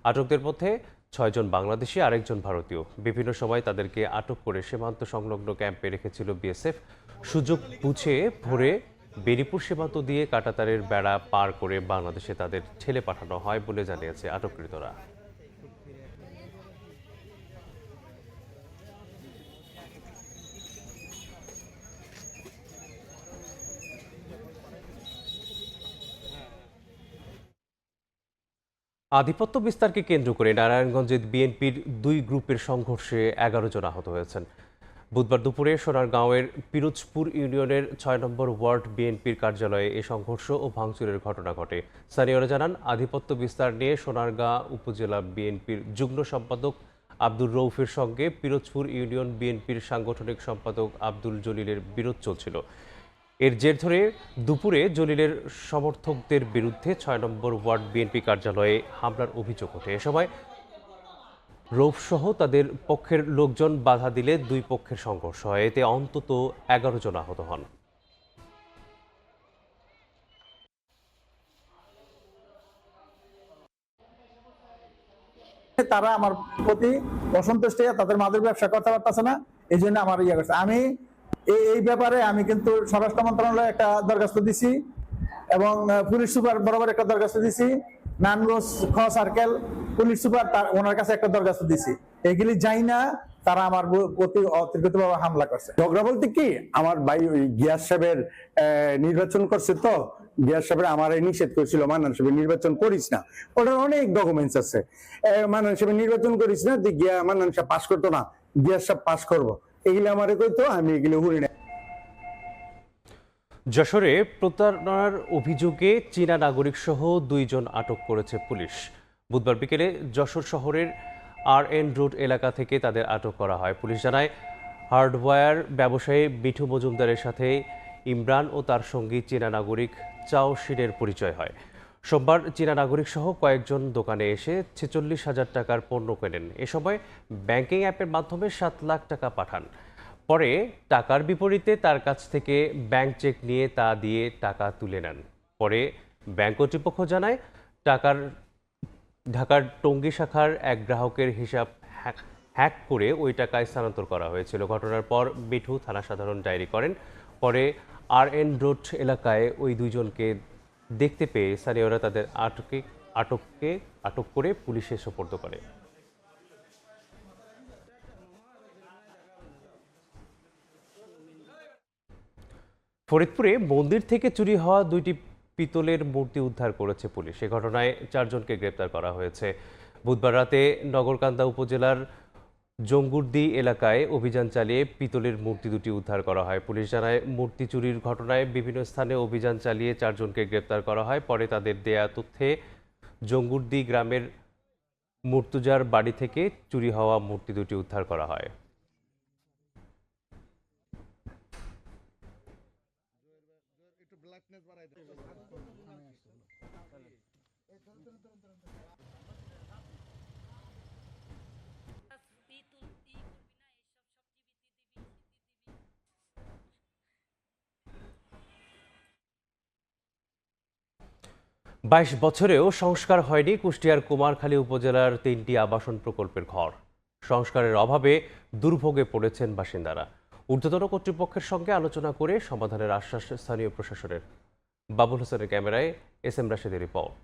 আটকদের মধ্যে 6 জন বাংলাদেশি, আরেকজন ভারতীয়। বিভিন্ন সময় তাদেরকে আটক করে সীমান্ত সংলগ্ন ক্যাম্পে রেখেছিল বিএসএফ। সুযোগ বুঝে ভোরে বেরিপুর সীমান্ত দিয়ে কাঁটাতারের বেড়া পার করে বাংলাদেশে তাদের ঠেলে পাঠানো হয় বলে জানিয়েছে আটককৃতরা। আধিপত্য বিস্তারকে কেন্দ্র করে নারায়ণগঞ্জে বিএনপির 2 গ্রুপের সংঘর্ষে 11 জন আহত হয়েছেন। বুধবার দুপুরে সোনারগাঁওয়ের পিরোজপুর ইউনিয়নের 6 নম্বর ওয়ার্ড বিএনপির কার্যালয়ে এ সংঘর্ষ ও ভাঙচুরের ঘটনা ঘটে। স্থানীয়রা জানান, আধিপত্য বিস্তার নিয়ে সোনারগাঁ উপজেলা বিএনপির যুগ্ম সম্পাদক আব্দুর রৌফের সঙ্গে পিরোজপুর ইউনিয়ন বিএনপির সাংগঠনিক সম্পাদক আব্দুল জলিলের বিরোধ চলছিল। এর জের ধরে দুপুরে জলিলের সমর্থকদের বিরুদ্ধে 6 নম্বর ওয়ার্ড বিএনপি কার্যালয়ে হামলার অভিযোগ ওঠে। এ সময় রৌফসহ তাদের পক্ষের লোকজন বাধা দিলে 2 পক্ষের সংঘর্ষ হয়। এতে অন্তত 11 জন আহত হন। তারা আমার প্রতি অসন্তুষ্ট, তাদের মাদক ব্যবসা করতে পারতেছে না, এই জন্য আমার ইয়ে করছে। আমি এই ব্যাপারে আমি কিন্তু স্বরাষ্ট্র মন্ত্রণালয়ে একটা দরখাস্ত দিছি এবং পুলিশ সুপার বরাবর একটা দরখাস্ত দিছি, নানগঞ্জ খ সার্কেল পুলিশ সুপার ওনার কাছে একটা দরখাস্ত দিছি। এগুলি যাই না, তারা আমার প্রতি অতিরিক্তভাবে হামলা করছে। ঝগড়া বলতে কি, আমার ভাই ওই গিয়াস সাহেবের নির্বাচন করছে, তো গিয়াস সাহেবের আমার নিষেধ করেছিল, মান্নান সাহেবের নির্বাচন করিস না, ওটার অনেক ডকুমেন্টস আছে। মান্নান সাহেবের নির্বাচন করিস না, গিয়া মান্নান সাহেব পাস করতো না, গিয়াস সাহেব পাস করবো, এগুলি আমারে কইতো, আমি এগুলো হুড়ি না। যশোরে প্রতারণার অভিযোগে চীনা নাগরিক সহ 2 জন আটক করেছে পুলিশ। বুধবার বিকেলে যশোর শহরের RN রোড এলাকা থেকে তাদের আটক করা হয়। পুলিশ জানায়, হার্ডওয়্যার ব্যবসায়ী মিঠু মজুমদারের সাথে ইমরান ও তার সঙ্গী চীনা নাগরিক চাও শিনের পরিচয় হয়। সোমবার চীনা নাগরিক সহ কয়েকজন দোকানে এসে 46,000 টাকার পণ্য কেনেন। এ সময় ব্যাংকিং অ্যাপের মাধ্যমে 7 লাখ টাকা পাঠান। পরে টাকার বিপরীতে তার কাছ থেকে ব্যাংক চেক নিয়ে তা দিয়ে টাকা তুলে নেন। পরে ব্যাংক কর্তৃপক্ষ জানায়, ঢাকার টঙ্গী শাখার এক গ্রাহকের হিসাব হ্যাক করে ওই টাকা স্থানান্তর করা হয়েছিল। ঘটনার পর মিঠু থানা সাধারণ ডায়েরি করেন। পরে RN রোড এলাকায় ওই 2 জনকে দেখতে পেয়ে স্থানীয়রা তাদের আটক করে পুলিশে সোপর্দ করে। ফরিদপুরে মন্দির থেকে চুরি হওয়া 2টি পিতলের মূর্তি উদ্ধার করেছে পুলিশ। এ ঘটনায় 4 জনকে গ্রেপ্তার করা হয়েছে। বুধবার রাতে নগরকান্দা উপজেলার জঙ্গুরদি এলাকায় অভিযান চালিয়ে পিতলের মূর্তি 2টি উদ্ধার করা হয়। পুলিশ জানায়, মূর্তি চুরির ঘটনায় বিভিন্ন স্থানে অভিযান চালিয়ে 4 জনকে গ্রেপ্তার করা হয়। পরে তাদের দেয়া তথ্যে জঙ্গুরদি গ্রামের মুর্তুজার বাড়ি থেকে চুরি হওয়া মূর্তি 2টি উদ্ধার করা হয়। ২২ বছরেও সংস্কার হয়নি কুষ্টিয়ার কুমারখালী উপজেলার ৩টি আবাসন প্রকল্পের ঘর। সংস্কারের অভাবে দুর্ভোগে পড়েছেন বাসিন্দারা। ঊর্ধ্বতন কর্তৃপক্ষের সঙ্গে আলোচনা করে সমাধানের আশ্বাস স্থানীয় প্রশাসনের। বাবুল হোসেনের ক্যামেরায় SM রাশেদের রিপোর্ট।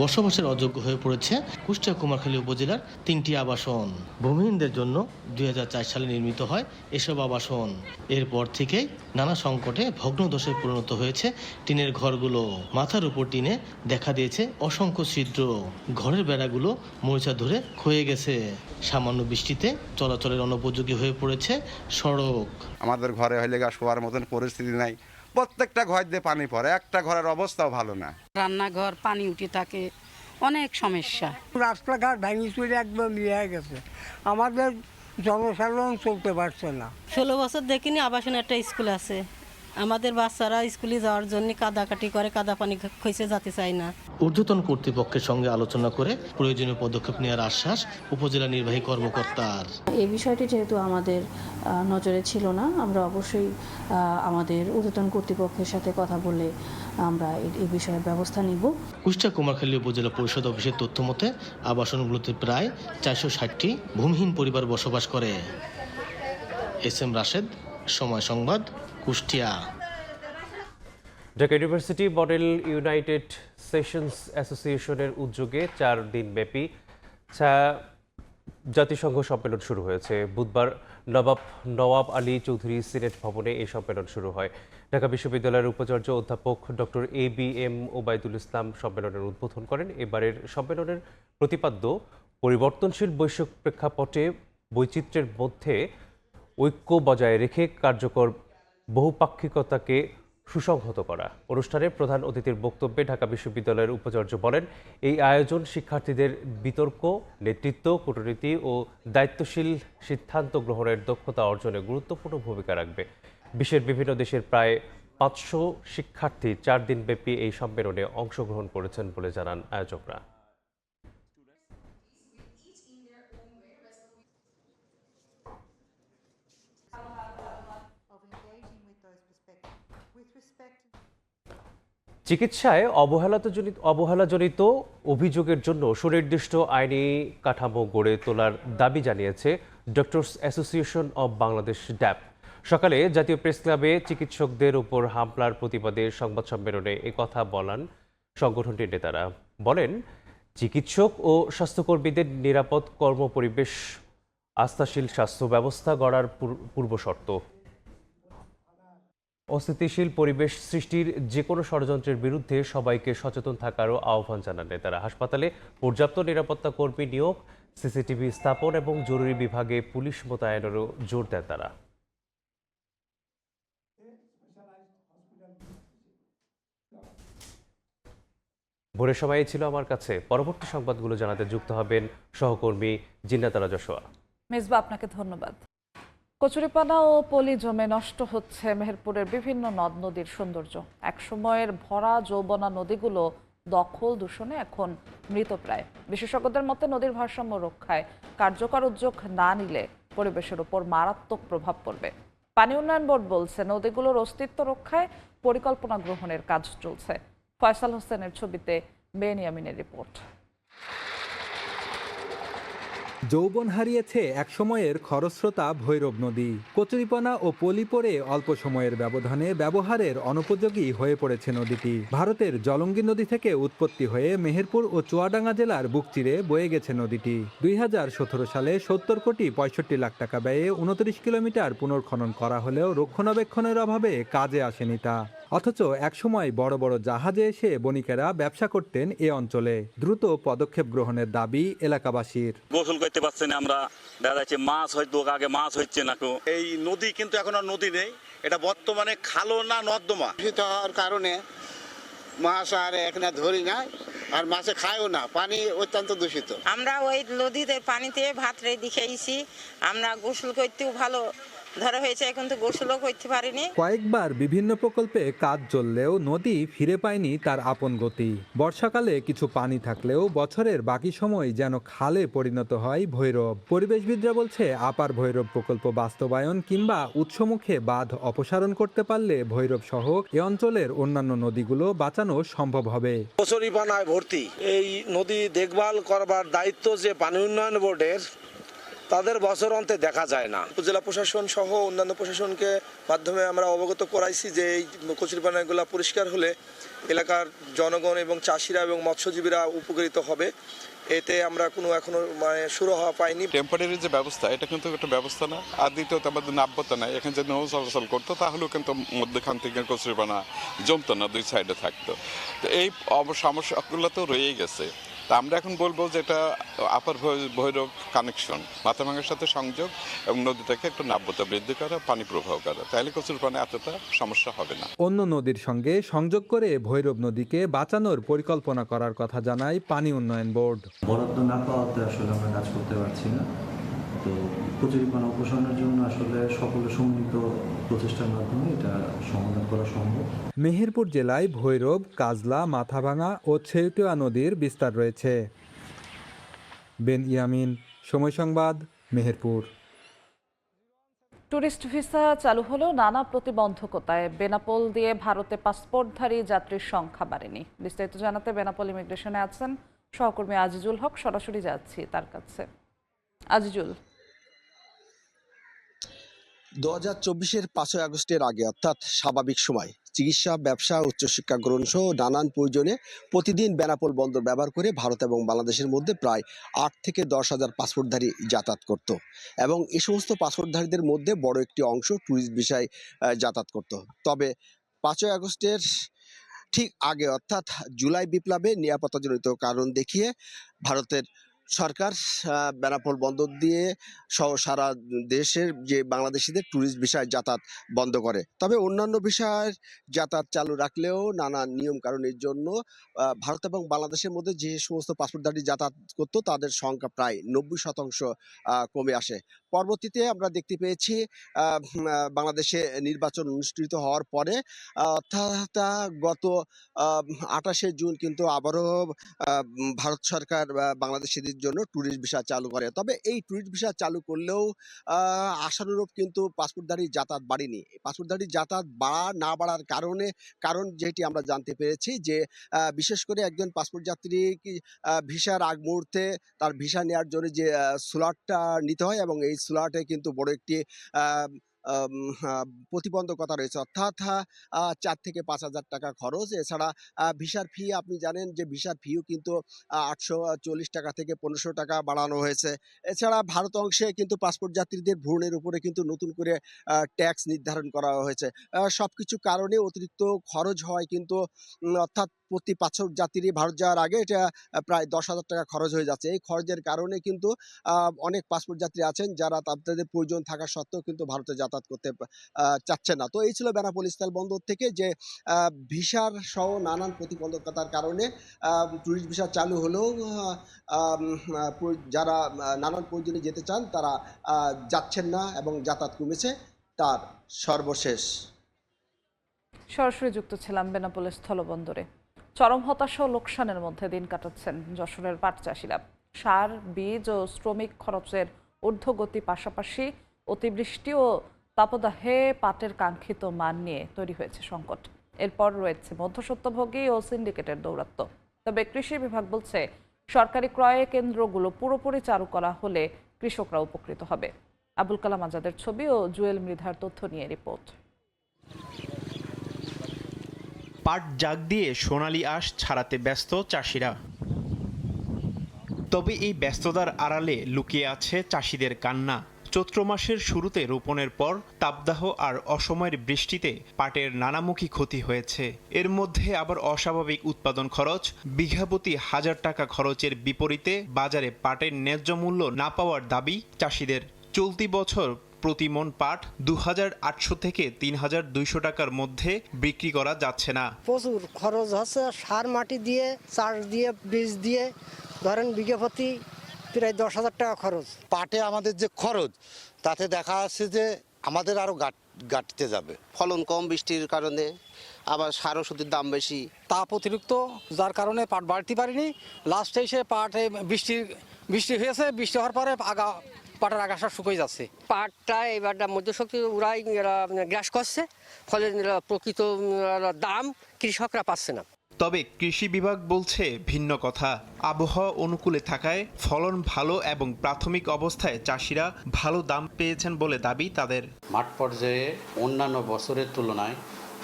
বসবাসের অযোগ্য হয়ে পড়েছে কুষ্টিয়া কুমারখালী উপজেলার 3টি আবাসন। ভূমিহীনদের জন্য 2004 সালে নির্মিত হয় এসব আবাসন। এরপর থেকেই নানা সংকটে ভগ্নদশায় পরিণত হয়েছে টিনের ঘরগুলো। মাথার উপর টিনে দেখা দিয়েছে অসংখ্য ছিদ্র। ঘরের বেড়াগুলো মরিচা ধরে ক্ষয়ে গেছে। সামান্য বৃষ্টিতে চলাচলের অনুপযোগী হয়ে পড়েছে সড়ক। আমাদের ঘরে হইলে শোয়ার মতন পরিস্থিতি নাই, প্রত্যেকটা ঘর দিয়ে পানি পড়ে, একটা ঘরের অবস্থাও ভালো না। রান্নাঘর পানি উঠে থাকে, অনেক সমস্যা। রাস্তাঘাট ভেঙে চুরে একদম ইয়ে গেছে, আমাদের জনসাধারণ চলতে পারছে না। 16 বছর দেখিনি আবাসন একটা স্কুল আছে, আমাদের বাচ্চারা স্কুলে যাওয়ার জন্য কাদাকাটি করে, কাদা পানি খসে যেতে চায় না। ঊর্ধ্বতন কর্তৃপক্ষের সঙ্গে আলোচনা করে প্রয়োজনীয় পদক্ষেপ নেওয়ার আশ্বাস উপজেলা নির্বাহী কর্মকর্তার। এই বিষয়টি যেহেতু আমাদের নজরে ছিল না, আমরা অবশ্যই আমাদের ঊর্ধ্বতন কর্তৃপক্ষের সাথে কথা বলে আমরা এই বিষয়ে ব্যবস্থা নিব। কুষ্টিয়া কুমারখালী উপজেলা পরিষদ অফিসের তথ্য মতে আবাসনগুলোতে প্রায় 460টি ভূমিহীন পরিবার বসবাস করে। SM রাশেদ, সময় সংবাদ, Kushtia. Dhaka university model United sessions অ্যাসোসিয়েশনের উদ্যোগে 4 দিনব্যাপী জাতিসংঘ সম্মেলন শুরু হয়েছে। বুধবার নওয়াব আলী চৌধুরী সিনেট ভবনে এই সম্মেলন শুরু হয়। ঢাকা বিশ্ববিদ্যালয়ের উপাচার্য অধ্যাপক ডক্টর ABM ওবায়দুল ইসলাম সম্মেলনের উদ্বোধন করেন। এবারের সম্মেলনের প্রতিপাদ্য পরিবর্তনশীল বৈশ্বিক প্রেক্ষাপটে বৈচিত্র্যের মধ্যে ঐক্য বজায় রেখে কার্যকর বহুপাক্ষিকতাকে সুসংহত করা। অনুষ্ঠানে প্রধান অতিথির বক্তব্যে ঢাকা বিশ্ববিদ্যালয়ের উপাচার্য বলেন, এই আয়োজন শিক্ষার্থীদের বিতর্ক, নেতৃত্ব, কূটনীতি ও দায়িত্বশীল সিদ্ধান্ত গ্রহণের দক্ষতা অর্জনে গুরুত্বপূর্ণ ভূমিকা রাখবে। বিশ্বের বিভিন্ন দেশের প্রায় 500 শিক্ষার্থী 4 দিনব্যাপী এই সম্মেলনে অংশগ্রহণ করেছেন বলে জানান আয়োজকরা। চিকিৎসায় অবহেলাজনিত অভিযোগের জন্য সুনির্দিষ্ট আইনি কাঠামো গড়ে তোলার দাবি জানিয়েছে ডক্টরস অ্যাসোসিয়েশন অব বাংলাদেশ ড্যাপ। সকালে জাতীয় প্রেস ক্লাবে চিকিৎসকদের উপর হামলার প্রতিবাদে সংবাদ সম্মেলনে একথা বলেন সংগঠনটির নেতারা। বলেন, চিকিৎসক ও স্বাস্থ্যকর্মীদের নিরাপদ কর্মপরিবেশ আস্থাশীল স্বাস্থ্য ব্যবস্থা গড়ার পূর্বশর্ত। অস্থিতিশীল পরিবেশ সৃষ্টির যে কোনো ষড়যন্ত্রের বিরুদ্ধে সবাইকে সচেতন থাকারও আহ্বান জানান নেতারা। হাসপাতালে পর্যাপ্ত নিরাপত্তা কর্মী নিয়োগ, CCTV স্থাপন এবং জরুরি বিভাগে পুলিশ মোতায়েনেরও জোর দেন তারা। ভোরের সময় ছিল আমার কাছে। পরবর্তী সংবাদগুলো জানাতে যুক্ত হবেন সহকর্মী জিন্নাত জশোয়া। মেজবা, আপনাকে ধন্যবাদ। কচুরিপানা ও পলি জমে নষ্ট হচ্ছে মেহেরপুরের বিভিন্ন নদ নদীর সৌন্দর্য। একসময়ের ভরা যৌবনা নদীগুলো দখল দূষণে এখন মৃতপ্রায়। বিশেষজ্ঞদের মতে নদীর ভারসাম্য রক্ষায় কার্যকর উদ্যোগ না নিলে পরিবেশের উপর মারাত্মক প্রভাব পড়বে। পানি উন্নয়ন বোর্ড বলছে নদীগুলোর অস্তিত্ব রক্ষায় পরিকল্পনা গ্রহণের কাজ চলছে। ফয়সাল হোসেনের ছবিতে বেনিয়ামিনের রিপোর্ট। যৌবন হারিয়েছে একসময়ের খরস্রোতা ভৈরব নদী। কচুরিপানা ও পলি পড়ে অল্প সময়ের ব্যবধানে ব্যবহারের অনুপযোগী হয়ে পড়েছে নদীটি। ভারতের জলঙ্গি নদী থেকে উৎপত্তি হয়ে মেহেরপুর ও চুয়াডাঙ্গা জেলার বুক চিরে বয়ে গেছে নদীটি। 2017 সালে 70 কোটি 65 লাখ টাকা ব্যয়ে 29 কিলোমিটার পুনর্খনন করা হলেও রক্ষণাবেক্ষণের অভাবে কাজে আসেনি তা। অথচ একসময় বড় বড় জাহাজে এসে বণিকেরা ব্যবসা করতেন এ অঞ্চলে। দ্রুত পদক্ষেপ গ্রহণের দাবি এলাকাবাসীর। গোসল করতে পারছি না আমরা, দেখা যাচ্ছে মাছ হয়তো আগে মাছ হচ্ছে না। এই নদী কিন্তু এখন আর নদী নেই, এটা বর্তমানে খালো না নর্দমা। দূষিত হওয়ার কারণে মাছ আর এখানে ধরি না, আর মাছে খায়ও না, পানি অত্যন্ত দূষিত। আমরা ওই নদীতে পানিতে ভাত রেডি খেয়েছি, আমরা গোসল করতেও ভালো ধরা হয়েছে, এখন তো গোসলও করতে পারিনি। কয়েকবার বিভিন্ন প্রকল্পে কাজ চললেও নদী ফিরে পায়নি তার আপন গতি। বর্ষাকালে কিছু পানি থাকলেও বছরের বাকি সময় যেন খালে পরিণত হয় ভৈরব। পরিবেশবিদরা বলছে আপার ভৈরব প্রকল্প বাস্তবায়ন কিংবা উৎসমুখে বাঁধ অপসারণ করতে পারলে ভৈরব সহ এ অঞ্চলের অন্যান্য নদীগুলো বাঁচানো সম্ভব হবে। কচুরিপানায় ভর্তি এই নদী দেখভাল করবার দায়িত্ব যে পানি উন্নয়ন বোর্ডের, তাদের বছর অন্তে দেখা যায় না। উপজেলা প্রশাসন সহ অন্যান্য প্রশাসনকে মাধ্যমে আমরা অবগত করাইছি যে এই কচুরিপানাগুলো পরিষ্কার হলে এলাকার জনগণ এবং চাষিরা এবং মৎস্যজীবীরা উপকৃত হবে। এতে আমরা কোনো এখনো সুরাহা পাইনি। টেম্পোরারি যে ব্যবস্থা, এটা কিন্তু একটা ব্যবস্থা না। আর দ্বিতীয়ত আমাদের নাব্যতা নাই, এখানে যদি নৌ চলাচল করতো তাহলেও কিন্তু মধ্যখান থেকে কচুরিপানা জমতো না, দুই সাইডে থাকতো। তো এই সমস্যাগুলো তো রয়েই গেছে। তা আমরা এখন বলবো যে এটা আপার ভৈরব কানেকশন, মাথাভাঙার সাথে সংযোগ এবং নদীটাকে একটু নাব্যতা বৃদ্ধি করা, পানি প্রবাহ করা, তাহলে কচুরিপানা এতটা সমস্যা হবে না। অন্য নদীর সঙ্গে সংযোগ করে ভৈরব নদীকে বাঁচানোর পরিকল্পনা করার কথা জানায় পানি উন্নয়ন বোর্ড। বরাদ্দ না পাওয়াতে আসলে আমরা কাজ করতে পারছি না। তো কচুরিপানা উপশমের জন্য আসলে সকলের সম্মিলিত প্রচেষ্টার মাধ্যমে এটা সমাধান করা সম্ভব। মেহেরপুর জেলায় ভৈরব, কাজলা, মাথাভাঙা ও ছেউটিয়া নদীর বিস্তার রয়েছে। বেন ইয়ামিন, সময় সংবাদ, মেহেরপুর। ট্যুরিস্ট ভিসা চালু হলেও নানা প্রতিবন্ধকতায় বেনাপোল দিয়ে ভারতে পাসপোর্টধারী যাত্রীর সংখ্যা বাড়েনি। বিস্তারিত জানাতে বেনাপোল ইমিগ্রেশনে আছেন সহকর্মী আজিজুল হক, সরাসরি যাচ্ছি তার কাছে। আজিজুল, 2024-এর 5 আগস্টের আগে অর্থাৎ স্বাভাবিক সময় চিকিৎসা, ব্যবসা, উচ্চশিক্ষা গ্রহণ সহ নানান প্রয়োজনে প্রতিদিন বেনাপোল বন্দর ব্যবহার করে ভারত এবং বাংলাদেশের মধ্যে প্রায় 8 থেকে 10 হাজার পাসপোর্টধারী যাতায়াত করত এবং এই সমস্ত পাসপোর্টধারীদের মধ্যে বড় একটি অংশ ট্যুরিস্ট ভিসায় যাতায়াত করত। তবে 5 আগস্টের ঠিক আগে অর্থাৎ জুলাই বিপ্লবে নিরাপত্তাজনিত কারণ দেখিয়ে ভারতের সরকার বেনাপোল বন্দর দিয়ে সহ সারা দেশের যে বাংলাদেশিদের ট্যুরিস্ট ভিসায় যাতায়াত বন্ধ করে। তবে অন্যান্য ভিসার যাতায়াত চালু রাখলেও নানা নিয়ম কারণের জন্য ভারত এবং বাংলাদেশের মধ্যে যে সমস্ত পাসপোর্টধারী যাতায়াত করত তাদের সংখ্যা প্রায় 90% কমে আসে। পরবর্তীতে আমরা দেখতে পেয়েছি বাংলাদেশে নির্বাচন অনুষ্ঠিত হওয়ার পরে অর্থাৎ গত 28শে জুন কিন্তু আবারও ভারত সরকার বাংলাদেশিদের জন্য ট্যুরিস্ট ভিসা চালু করে। তবে এই ট্যুরিস্ট ভিসা চালু করলেও আশানুরূপ কিন্তু পাসপোর্টধারী যাতায়াত বাড়েনি। পাসপোর্টধারী যাতায়াত বাড়ার কারণ যেটি আমরা জানতে পেরেছি যে বিশেষ করে একজন পাসপোর্ট যাত্রী ভিসার আগ মুহূর্তে তার ভিসা নেওয়ার জন্য যে স্লটটা নিতে হয় এবং এই স্লটে কিন্তু বড় একটি প্রতিবন্ধকতা রয়েছে, অর্থাৎ 4 থেকে 5 হাজার টাকা খরচ। এছাড়া ভিসার ফি, আপনি জানেন যে ভিসার ফিও কিন্তু 840 টাকা থেকে 1500 টাকা বাড়ানো হয়েছে। এছাড়া ভারত অংশে কিন্তু পাসপোর্ট যাত্রীদের ভ্রমণের উপরে কিন্তু নতুন করে ট্যাক্স নির্ধারণ করা হয়েছে। সবকিছু কারণে অতিরিক্ত খরচ হয় কিন্তু অর্থাৎ প্রতি পাসপোর্ট যাত্রী ভারত যাওয়ার আগে এটা প্রায় 10,000 টাকা খরচ হয়ে যাচ্ছে। এই খরচের কারণে কিন্তু অনেক পাসপোর্ট যাত্রী আছেন যারা তাদের প্রয়োজন থাকা সত্ত্বেও কিন্তু ভারতে যাতায়াত করতে চাচ্ছে না। তো এই ছিল বেনাপোল স্থল বন্দর থেকে যে ভিসার সহ নানান প্রতিবন্ধকতার কারণে ট্যুরিস্ট ভিসা চালু হলেও যারা নানান প্রয়োজনে যেতে চান তারা যাচ্ছেন না এবং যাতায়াত কমেছে। তার সর্বশেষ সরাসরি যুক্ত ছিলাম বেনাপোল স্থলবন্দরে। চরম হতাশা ও লোকসানের মধ্যে দিন কাটাচ্ছেন যশোরের পাট চাষিরা। সার, বীজ ও শ্রমিক খরচের ঊর্ধ্বগতি পাশাপাশি অতিবৃষ্টি ও তাপদাহে পাটের কাঙ্ক্ষিত মান নিয়ে তৈরি হয়েছে সংকট। এরপর রয়েছে মধ্যস্বত্বভোগী ও সিন্ডিকেটের দৌরাত্ম্য। তবে কৃষি বিভাগ বলছে সরকারি ক্রয় কেন্দ্রগুলো পুরোপুরি চালু করা হলে কৃষকরা উপকৃত হবে। আবুল কালাম আজাদের ছবি ও জুয়েল মৃধার তথ্য নিয়ে রিপোর্ট। পাট জাগ দিয়ে সোনালী আঁশ ছাড়াতে ব্যস্ত চাষিরা। তবে এই ব্যস্ততার আড়ালে লুকিয়ে আছে চাষিদের কান্না। চৈত্র মাসের শুরুতে রোপণের পর তাপদাহ আর অসময়ের বৃষ্টিতে পাটের নানামুখী ক্ষতি হয়েছে। এর মধ্যে আবার অস্বাভাবিক উৎপাদন খরচ, বিঘাপ্রতি 1000 টাকা খরচের বিপরীতে বাজারে পাটের ন্যায্য মূল্য না পাওয়ার দাবি চাষিদের। চলতি বছর প্রতি মন পাট 2800 থেকে 3200 টাকার মধ্যে বিক্রি করা যাচ্ছে না। প্রচুর খরচ হচ্ছে, সার মাটি দিয়ে, চাষ দিয়ে, বীজ দিয়ে, ধরেন বিঘা প্রতি প্রায় 10,000 টাকা খরচ। পাটে আমাদের যে খরচ তাতে দেখা যাচ্ছে যে আমাদের আরও ঘাটতে যাবে। ফলন কম বৃষ্টির কারণে, আবার সার ওষুধের দাম বেশি, তাপ অতিরিক্ত, যার কারণে পাট বাড়তে পারিনি। লাস্টে এসে পাটে বৃষ্টি হয়েছে, বৃষ্টি হওয়ার পরে পাটের আগাছা শুকিয়ে যাচ্ছে। পাটটা এবারটা মধ্যশক্তি উড়াই গ্রাস করছে, ফলে প্রকৃত দাম কৃষকরা পাচ্ছে না। তবে কৃষি বিভাগ বলছে ভিন্ন কথা। আবহাওয়া অনুকূলে থাকায় ফলন ভালো এবং প্রাথমিক অবস্থায় চাষিরা ভালো দাম পেয়েছেন বলে দাবি তাদের। মাঠ পর্যায়ে অন্যান্য বছরের তুলনায়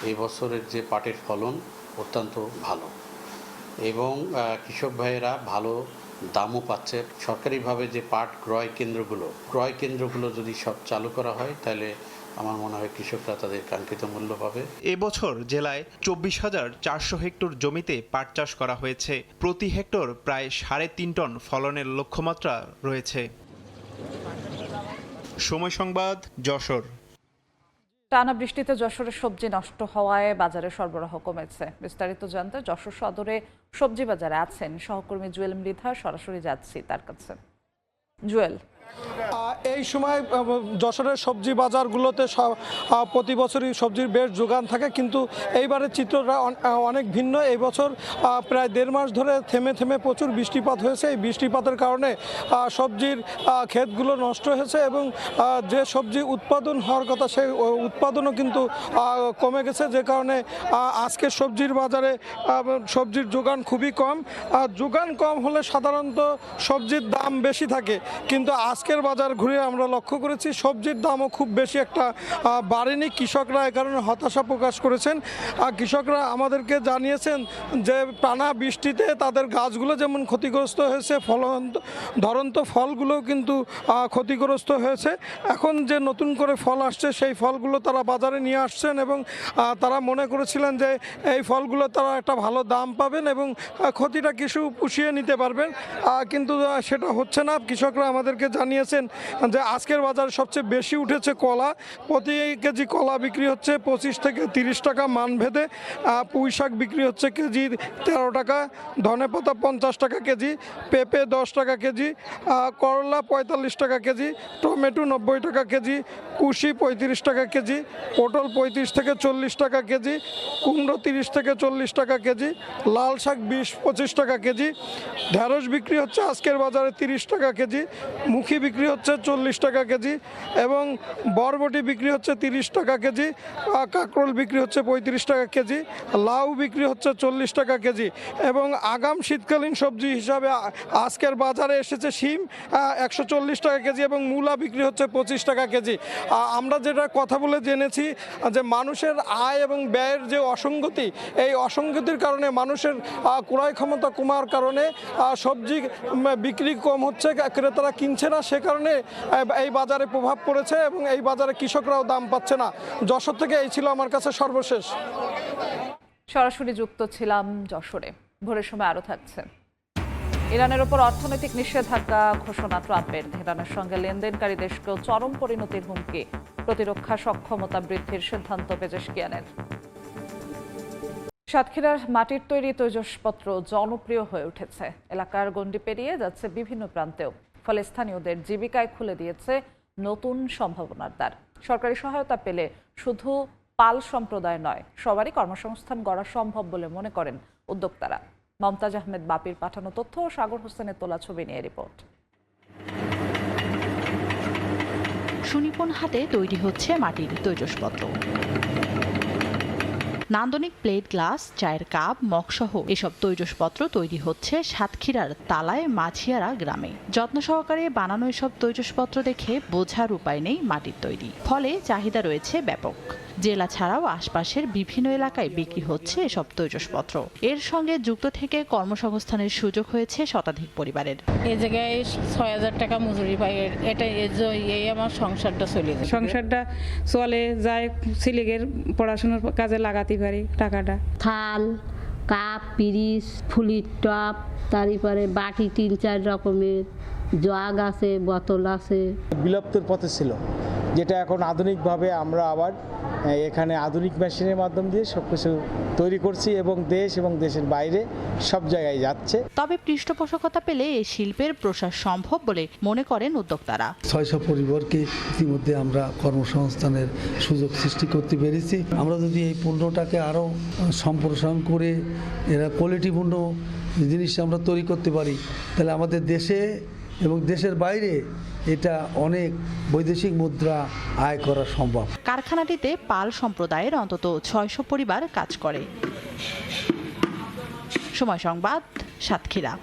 এই বছরের যে পাটের ফলন অত্যন্ত ভালো এবং কৃষক ভাইয়েরা ভালো দামও পাচ্ছে। সরকারিভাবে যে পাট ক্রয় কেন্দ্রগুলো যদি সব চালু করা হয় তাহলে আমার মনে হয় কৃষকরা তাদের কাঙ্ক্ষিত মূল্য পাবে। এবছর জেলায় 24,400 হেক্টর জমিতে পাট চাষ করা হয়েছে। প্রতি হেক্টর প্রায় 3.5 টন ফলনের লক্ষ্যমাত্রা রয়েছে। সময় সংবাদ, যশোর। টানা বৃষ্টিতে যশোরের সবজি নষ্ট হওয়ায় বাজারে সরবরাহ কমেছে। বিস্তারিত জানতে যশোর সদরে সবজি বাজারে আছেন সহকর্মী জুয়েল মৃধা। সরাসরি যাচ্ছি তার কাছে। জুয়েল, এই সময় যশোরের সবজি বাজারগুলোতে প্রতি বছরই সবজির বেশ যোগান থাকে, কিন্তু এইবারের চিত্রটা অনেক ভিন্ন। এই বছর প্রায় 1.5 মাস ধরে থেমে থেমে প্রচুর বৃষ্টিপাত হয়েছে। এই বৃষ্টিপাতের কারণে সবজির ক্ষেতগুলো নষ্ট হয়েছে এবং যে সবজি উৎপাদন হওয়ার কথা সেই উৎপাদনও কিন্তু কমে গেছে, যে কারণে আজকের সবজির বাজারে সবজির যোগান খুবই কম। যোগান কম হলে সাধারণত সবজির দাম বেশি থাকে, কিন্তু আজকের বাজার ঘুরে আমরা লক্ষ্য করেছি সবজির দামও খুব বেশি একটা বাড়েনি। কৃষকরা এ কারণে হতাশা প্রকাশ করেছেন। কৃষকরা আমাদেরকে জানিয়েছেন যে টানা বৃষ্টিতে তাদের গাছগুলো যেমন ক্ষতিগ্রস্ত হয়েছে, ধরন্ত ফলগুলোও কিন্তু ক্ষতিগ্রস্ত হয়েছে। এখন যে নতুন করে ফল আসছে সেই ফলগুলো তারা বাজারে নিয়ে আসছেন এবং তারা মনে করেছিলেন যে এই ফলগুলো তারা একটা ভালো দাম পাবেন এবং ক্ষতিটা কিছু পুষিয়ে নিতে পারবেন, কিন্তু সেটা হচ্ছে না। কৃষকরা আমাদেরকে জানিয়েছেন যে আজকের বাজারে সবচেয়ে বেশি উঠেছে কলা। প্রতি কেজি কলা বিক্রি হচ্ছে 25 থেকে 30 টাকা মানভেদে। পুঁই শাক বিক্রি হচ্ছে কেজি 13 টাকা, ধনেপাতা 50 টাকা কেজি, পেঁপে 10 টাকা কেজি, করলা 45 টাকা কেজি, টমেটো 90 টাকা কেজি, কুশি 35 টাকা কেজি, পটল 35 থেকে 40 টাকা কেজি, কুমড়ো 30 থেকে 40 টাকা কেজি, লাল শাক 20-25 টাকা কেজি, ঢেঁড়স বিক্রি হচ্ছে আজকের বাজারে 30 টাকা কেজি, মুখি বিক্রি হচ্ছে 40 টাকা কেজি এবং বরবটি বিক্রি হচ্ছে 30 টাকা কেজি, কাঁকরোল বিক্রি হচ্ছে 35 টাকা কেজি, লাউ বিক্রি হচ্ছে 40 টাকা কেজি এবং আগাম শীতকালীন সবজি হিসাবে আজকের বাজারে এসেছে শিম 140 টাকা কেজি এবং মূলা বিক্রি হচ্ছে 25 টাকা কেজি। আমরা যেটা কথা বলে জেনেছি যে মানুষের আয় এবং ব্যয়ের যে অসঙ্গতি, এই অসঙ্গতির কারণে মানুষের ক্রয় ক্ষমতা কমার কারণে সবজি বিক্রি কম হচ্ছে, ক্রেতারা কিনছে না, সে কারণে এই বাজারে প্রভাব পড়েছে এবং এই বাজারে কৃষকরাও দাম পাচ্ছে না। যশোর থেকে এই ছিল আমার কাছে সর্বশেষ। সরাসরি যুক্ত ছিলাম যশোরে। ভোরের সময় আরও থাকছে। ইরানের ওপর অর্থনৈতিক নিষেধাজ্ঞা ঘোষণা ট্রাম্পের। ইরানের সঙ্গে লেনদেনকারী দেশকেও চরম পরিণতির হুমকি। প্রতিরক্ষা সক্ষমতা বৃদ্ধির সিদ্ধান্ত পেজেশকিয়ানের। সাতক্ষীরার মাটির তৈরি তৈজসপত্র জনপ্রিয় হয়ে উঠেছে। এলাকার গণ্ডি পেরিয়ে যাচ্ছে বিভিন্ন প্রান্তেও, ফলে স্থানীয়দের জীবিকায় খুলে দিয়েছে নতুন সম্ভাবনার দ্বার। সরকারি সহায়তা পেলে শুধু পাল সম্প্রদায় নয়, সবারই কর্মসংস্থান গড়া সম্ভব বলে মনে করেন উদ্যোক্তারা। মমতাজ আহমেদ বাপির পাঠানো তথ্য ও সাগর হোসেনের তোলা ছবি নিয়ে রিপোর্ট। সুনিপুণ হাতে তৈরি হচ্ছে মাটির তৈজসপত্র। নান্দনিক প্লেট, গ্লাস, চায়ের কাপ, মগসহ এসব তৈজসপত্র তৈরি হচ্ছে সাতক্ষীরার তালায় মাঝিয়ারা গ্রামে। যত্ন সহকারে বানানো এসব তৈজসপত্র দেখে বোঝার উপায় নেই মাটির তৈরি, ফলে চাহিদা রয়েছে ব্যাপক। জেলা ছাড়াও আশপাশের বিভিন্ন এলাকায় বিক্রি হচ্ছে এসব তৈজসপত্র। এর সঙ্গে যুক্ত থেকে কর্মসংস্থানের সুযোগ হয়েছে শতাধিক পরিবারের। এই জায়গায় 6000 টাকা মজুরি পাই, এটা এই আমার সংসারটা চলে যায়। সংসারটা চলে যায়, ছেলেদের পড়াশোনার কাজে লাগাতে পারি টাকাটা। থাল, কাপ, পিরিচ, ফুলির টপ, তারপরে বাটি 3-4 রকমের, জগ আছে, বোতল আছে। বিলুপ্তির পথে ছিল, যেটা এখন আধুনিকভাবে আমরা আবার এখানে আধুনিক মেশিনের মাধ্যম দিয়ে সব কিছু তৈরি করছি এবং দেশ এবং দেশের বাইরে সব জায়গায় যাচ্ছে। তবে পৃষ্ঠপোষকতা পেলে এই শিল্পের প্রসার সম্ভব বলে মনে করেন উদ্যোক্তারা। 600 পরিবারকে ইতিমধ্যে আমরা কর্মসংস্থানের সুযোগ সৃষ্টি করতে পেরেছি। আমরা যদি এই পণ্যটাকে আরও সম্প্রসারণ করে এরা কোয়ালিটিপূর্ণ জিনিস আমরা তৈরি করতে পারি, তাহলে আমাদের দেশে এবং দেশের বাইরে এটা অনেক বৈদেশিক মুদ্রা আয় করা সম্ভব। কারখানাটিতে পাল সম্প্রদায়ের অন্তত 600 পরিবার কাজ করে। সময় সংবাদ, সাতক্ষীরা।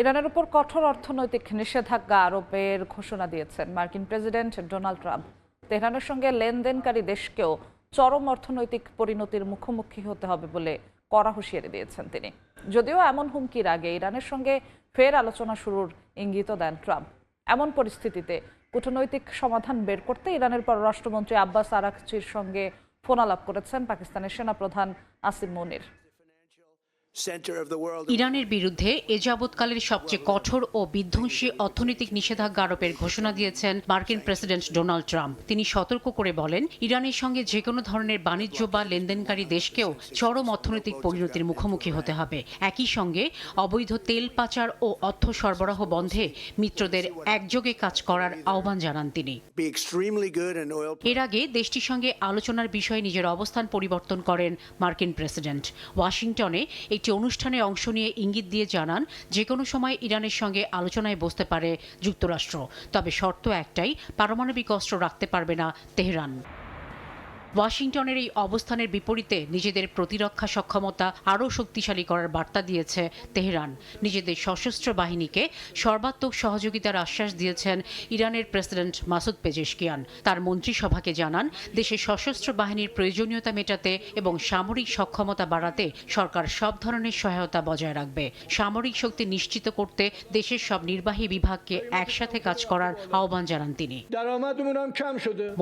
ইরানের উপর কঠোর অর্থনৈতিক নিষেধাজ্ঞা আরোপের ঘোষণা দিয়েছেন মার্কিন প্রেসিডেন্ট ডোনাল্ড ট্রাম্প। তেহরানের সঙ্গে লেনদেনকারী দেশকেও চরম অর্থনৈতিক পরিণতির মুখোমুখি হতে হবে বলে কড়া হুঁশিয়ারি দিয়েছেন তিনি। যদিও এমন হুমকির আগে ইরানের সঙ্গে ফের আলোচনা শুরুর ইঙ্গিতও দেন ট্রাম্প। এমন পরিস্থিতিতে কূটনৈতিক সমাধান বের করতে ইরানের পররাষ্ট্রমন্ত্রী আব্বাস আরাকচির সঙ্গে ফোনালাপ করেছেন পাকিস্তানের সেনাপ্রধান আসিম মুনির। ইরানের বিরুদ্ধে এ যাবৎকালের সবচেয়ে কঠোর ও বিধ্বংসী অর্থনৈতিক নিষেধাজ্ঞা আরোপের ঘোষণা দিয়েছেন মার্কিন প্রেসিডেন্ট ডোনাল্ড ট্রাম্প। তিনি সতর্ক করে বলেন, ইরানের সঙ্গে যে কোনো ধরনের বাণিজ্য বা লেনদেনকারী দেশকেও চরম অর্থনৈতিক পরিণতির মুখোমুখি হতে হবে। একই সঙ্গে অবৈধ তেল পাচার ও অর্থ সরবরাহ বন্ধে মিত্রদের একযোগে কাজ করার আহ্বান জানান তিনি। এর আগে দেশটির সঙ্গে আলোচনার বিষয়ে নিজের অবস্থান পরিবর্তন করেন মার্কিন প্রেসিডেন্ট। ওয়াশিংটনে একটি অনুষ্ঠানে অংশ নিয়ে ইঙ্গিত দিয়ে জানান, যে কোনো সময় ইরানের সঙ্গে আলোচনায় বসতে পারে যুক্তরাষ্ট্র, তবে শর্ত একটাই, পারমাণবিক অস্ত্র রাখতে পারবে না তেহরান। ওয়াশিংটনের এই অবস্থানের বিপরীতে নিজেদের প্রতিরক্ষা সক্ষমতা আরও শক্তিশালী করার বার্তা দিয়েছে তেহরান। নিজেদের সশস্ত্র বাহিনীকে সর্বাত্মক সহযোগিতার আশ্বাস দিয়েছেন ইরানের প্রেসিডেন্ট মাসুদ পেজেশকিয়ান। তার মন্ত্রিসভাকে জানান, দেশের সশস্ত্র বাহিনীর প্রয়োজনীয়তা মেটাতে এবং সামরিক সক্ষমতা বাড়াতে সরকার সব ধরনের সহায়তা বজায় রাখবে। সামরিক শক্তি নিশ্চিত করতে দেশের সব নির্বাহী বিভাগকে একসাথে কাজ করার আহ্বান জানান তিনি।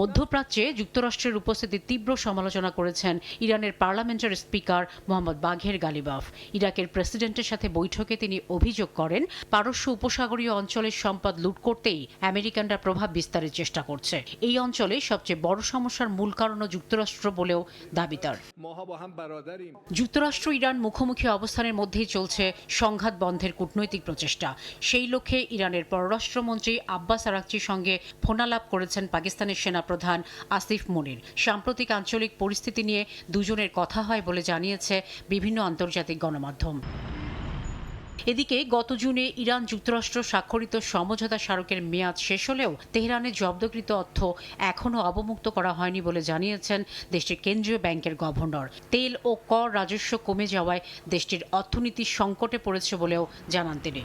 মধ্যপ্রাচ্যে যুক্তরাষ্ট্রের উপস্থিতি তীব্র সমালোচনা করেছেন ইরানের পার্লামেন্টের স্পিকার মোহাম্মদ বাঘের গালিবাফ। ইরাকের প্রেসিডেন্টের সাথে বৈঠকে তিনি অভিযোগ করেন, পারস্য উপসাগরীয় অঞ্চলের সম্পদ লুট করতেই আমেরিকানরা প্রভাব বিস্তারের চেষ্টা করছে। এই অঞ্চলে সবচেয়ে বড় সমস্যার মূল কারণও যুক্তরাষ্ট্র বলেও দাবি তার। যুক্তরাষ্ট্র ইরান মুখোমুখি অবস্থানের মধ্যেই চলছে সংঘাত বন্ধের কূটনৈতিক প্রচেষ্টা। সেই লক্ষ্যে ইরানের পররাষ্ট্রমন্ত্রী আব্বাস আরাকচির সঙ্গে ফোনালাপ করেছেন পাকিস্তানের সেনাপ্রধান আসিফ মুনির। সাম্প্রতিক আঞ্চলিক পরিস্থিতি নিয়ে দুজনের কথা হয় বলে জানিয়েছে বিভিন্ন আন্তর্জাতিক গণমাধ্যম। এদিকে গত জুনে ইরান যুক্তরাষ্ট্র স্বাক্ষরিত সমঝোতা স্মারকের মেয়াদ শেষ হলেও তেহরানের জব্দকৃত অর্থ এখনও অবমুক্ত করা হয়নি বলে জানিয়েছেন দেশটির কেন্দ্রীয় ব্যাংকের গভর্নর। তেল ও কর রাজস্ব কমে যাওয়ায় দেশটির অর্থনীতি সংকটে পড়েছে বলেও জানান তিনি।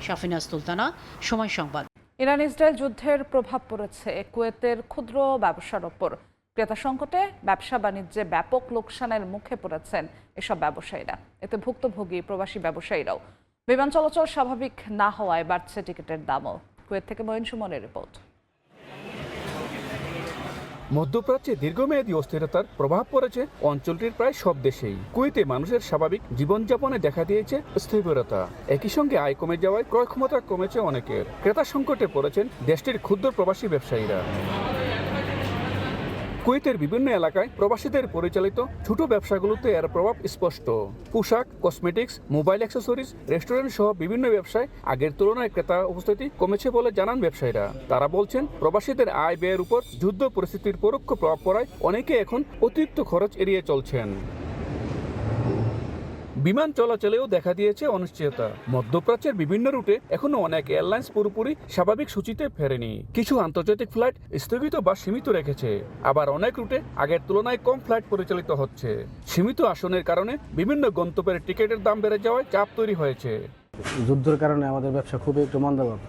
শাফিনা সুলতানা, সময় সংবাদ। ইরান ইসরায়েল যুদ্ধের প্রভাব পড়েছে কুয়েতের ক্ষুদ্র ব্যবসার ওপর। ক্রেতা সংকটে ব্যবসা বাণিজ্যে ব্যাপক লোকসানের মুখে পড়েছেন এসব ব্যবসায়ীরা। এতে ভুক্তভোগী প্রবাসী ব্যবসায়ীরাও। বিমান চলাচল স্বাভাবিক না হওয়ায় বাড়ছে টিকিটের দামও। কুয়েত থেকে মঈন সুমনের রিপোর্ট। মধ্যপ্রাচ্যে দীর্ঘমেয়াদী অস্থিরতার প্রভাব পড়েছে অঞ্চলটির প্রায় সব দেশেই। কুয়েতে মানুষের স্বাভাবিক জীবনযাপনে দেখা দিয়েছে স্থবিরতা। একই সঙ্গে আয় কমে যাওয়ায় ক্রয় ক্ষমতা কমেছে অনেকের। ক্রেতা সংকটে পড়েছেন দেশটির ক্ষুদ্র প্রবাসী ব্যবসায়ীরা। কুয়েতের বিভিন্ন এলাকায় প্রবাসীদের পরিচালিত ছোট ব্যবসাগুলোতে এর প্রভাব স্পষ্ট। পোশাক, কসমেটিক্স, মোবাইল অ্যাক্সেসরিজ, রেস্টুরেন্ট সহ বিভিন্ন ব্যবসায় আগের তুলনায় ক্রেতা উপস্থিতি কমেছে বলে জানান ব্যবসায়ীরা। তারা বলছেন, প্রবাসীদের আয় ব্যয়ের উপর যুদ্ধ পরিস্থিতির পরোক্ষ প্রভাব পড়ায় অনেকে এখন অতিরিক্ত খরচ এড়িয়ে চলছেন। বিমান চলাচলেও দেখা দিয়েছে অনিশ্চয়তা। মধ্যপ্রাচ্যের বিভিন্ন রুটে এখনো অনেক এয়ারলাইন্স পুরোপুরি স্বাভাবিক সূচিতে ফেরেনি। কিছু আন্তর্জাতিক ফ্লাইট স্থগিত বা সীমিত রেখেছে, আবার অনেক রুটে আগের তুলনায় কম ফ্লাইট পরিচালিত হচ্ছে। সীমিত আসনের কারণে বিভিন্ন গন্তব্যের টিকিটের দাম বেড়ে যাওয়ায় চাপ তৈরি হয়েছে। যুদ্ধের কারণে আমাদের ব্যবসা খুবই একটু মন্দাভাব।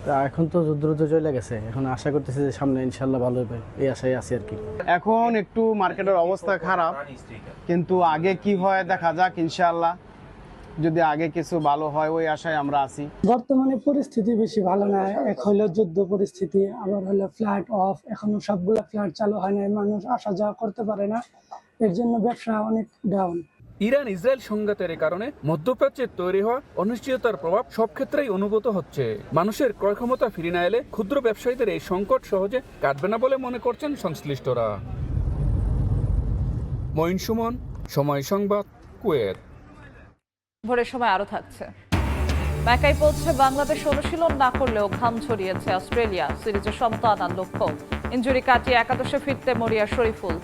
তা এখন তো যুদ্ধ চলে গেছে, এখন আশা করতেছি যে সামনে ইনশাল্লাহ ভালো হবে, এই আশায় আছি আর কি। এখন একটু মার্কেটের অবস্থা খারাপ, কিন্তু আগে কি হয় দেখা যাক। ইনশাল্লাহ যদি আগে কিছু ভালো হয় ওই আশায় আমরা আছি। বর্তমানে পরিস্থিতি বেশি ভালো না। এক হলো যুদ্ধ পরিস্থিতি, আবার হলো ফ্লাইট অফ, এখনো সবগুলো ফ্লাইট চালু হয় না, মানুষ আসা যাওয়া করতে পারে না, এর জন্য ব্যবসা অনেক ডাউন। ইরান ইসরায়েল সংঘাতের কারণে মধ্যপ্রাচ্যে তৈরি হওয়া অনিশ্চয়তার প্রভাব সব ক্ষেত্রেই অনুভূত হচ্ছে। মানুষের ক্রয় ক্ষমতা ফিরে না এলে ক্ষুদ্র ব্যবসায়ীদের এই সংকট সহজে কাটবে না বলে মনে করছেন সংশ্লিষ্টরা। মঈন সুমন, সময় সংবাদ, কুয়েত। ভোরের সময় আরো থাকছে। ম্যাকাই পৌঁছে বাংলাদেশ অনুশীলন না করলেও ঘাম ছড়িয়েছে অস্ট্রেলিয়া। সিরিজে সমতা আনার লক্ষ্য। ইনজুরি কাটিয়ে একাদশে ফিরতে মরিয়া শরীফুল।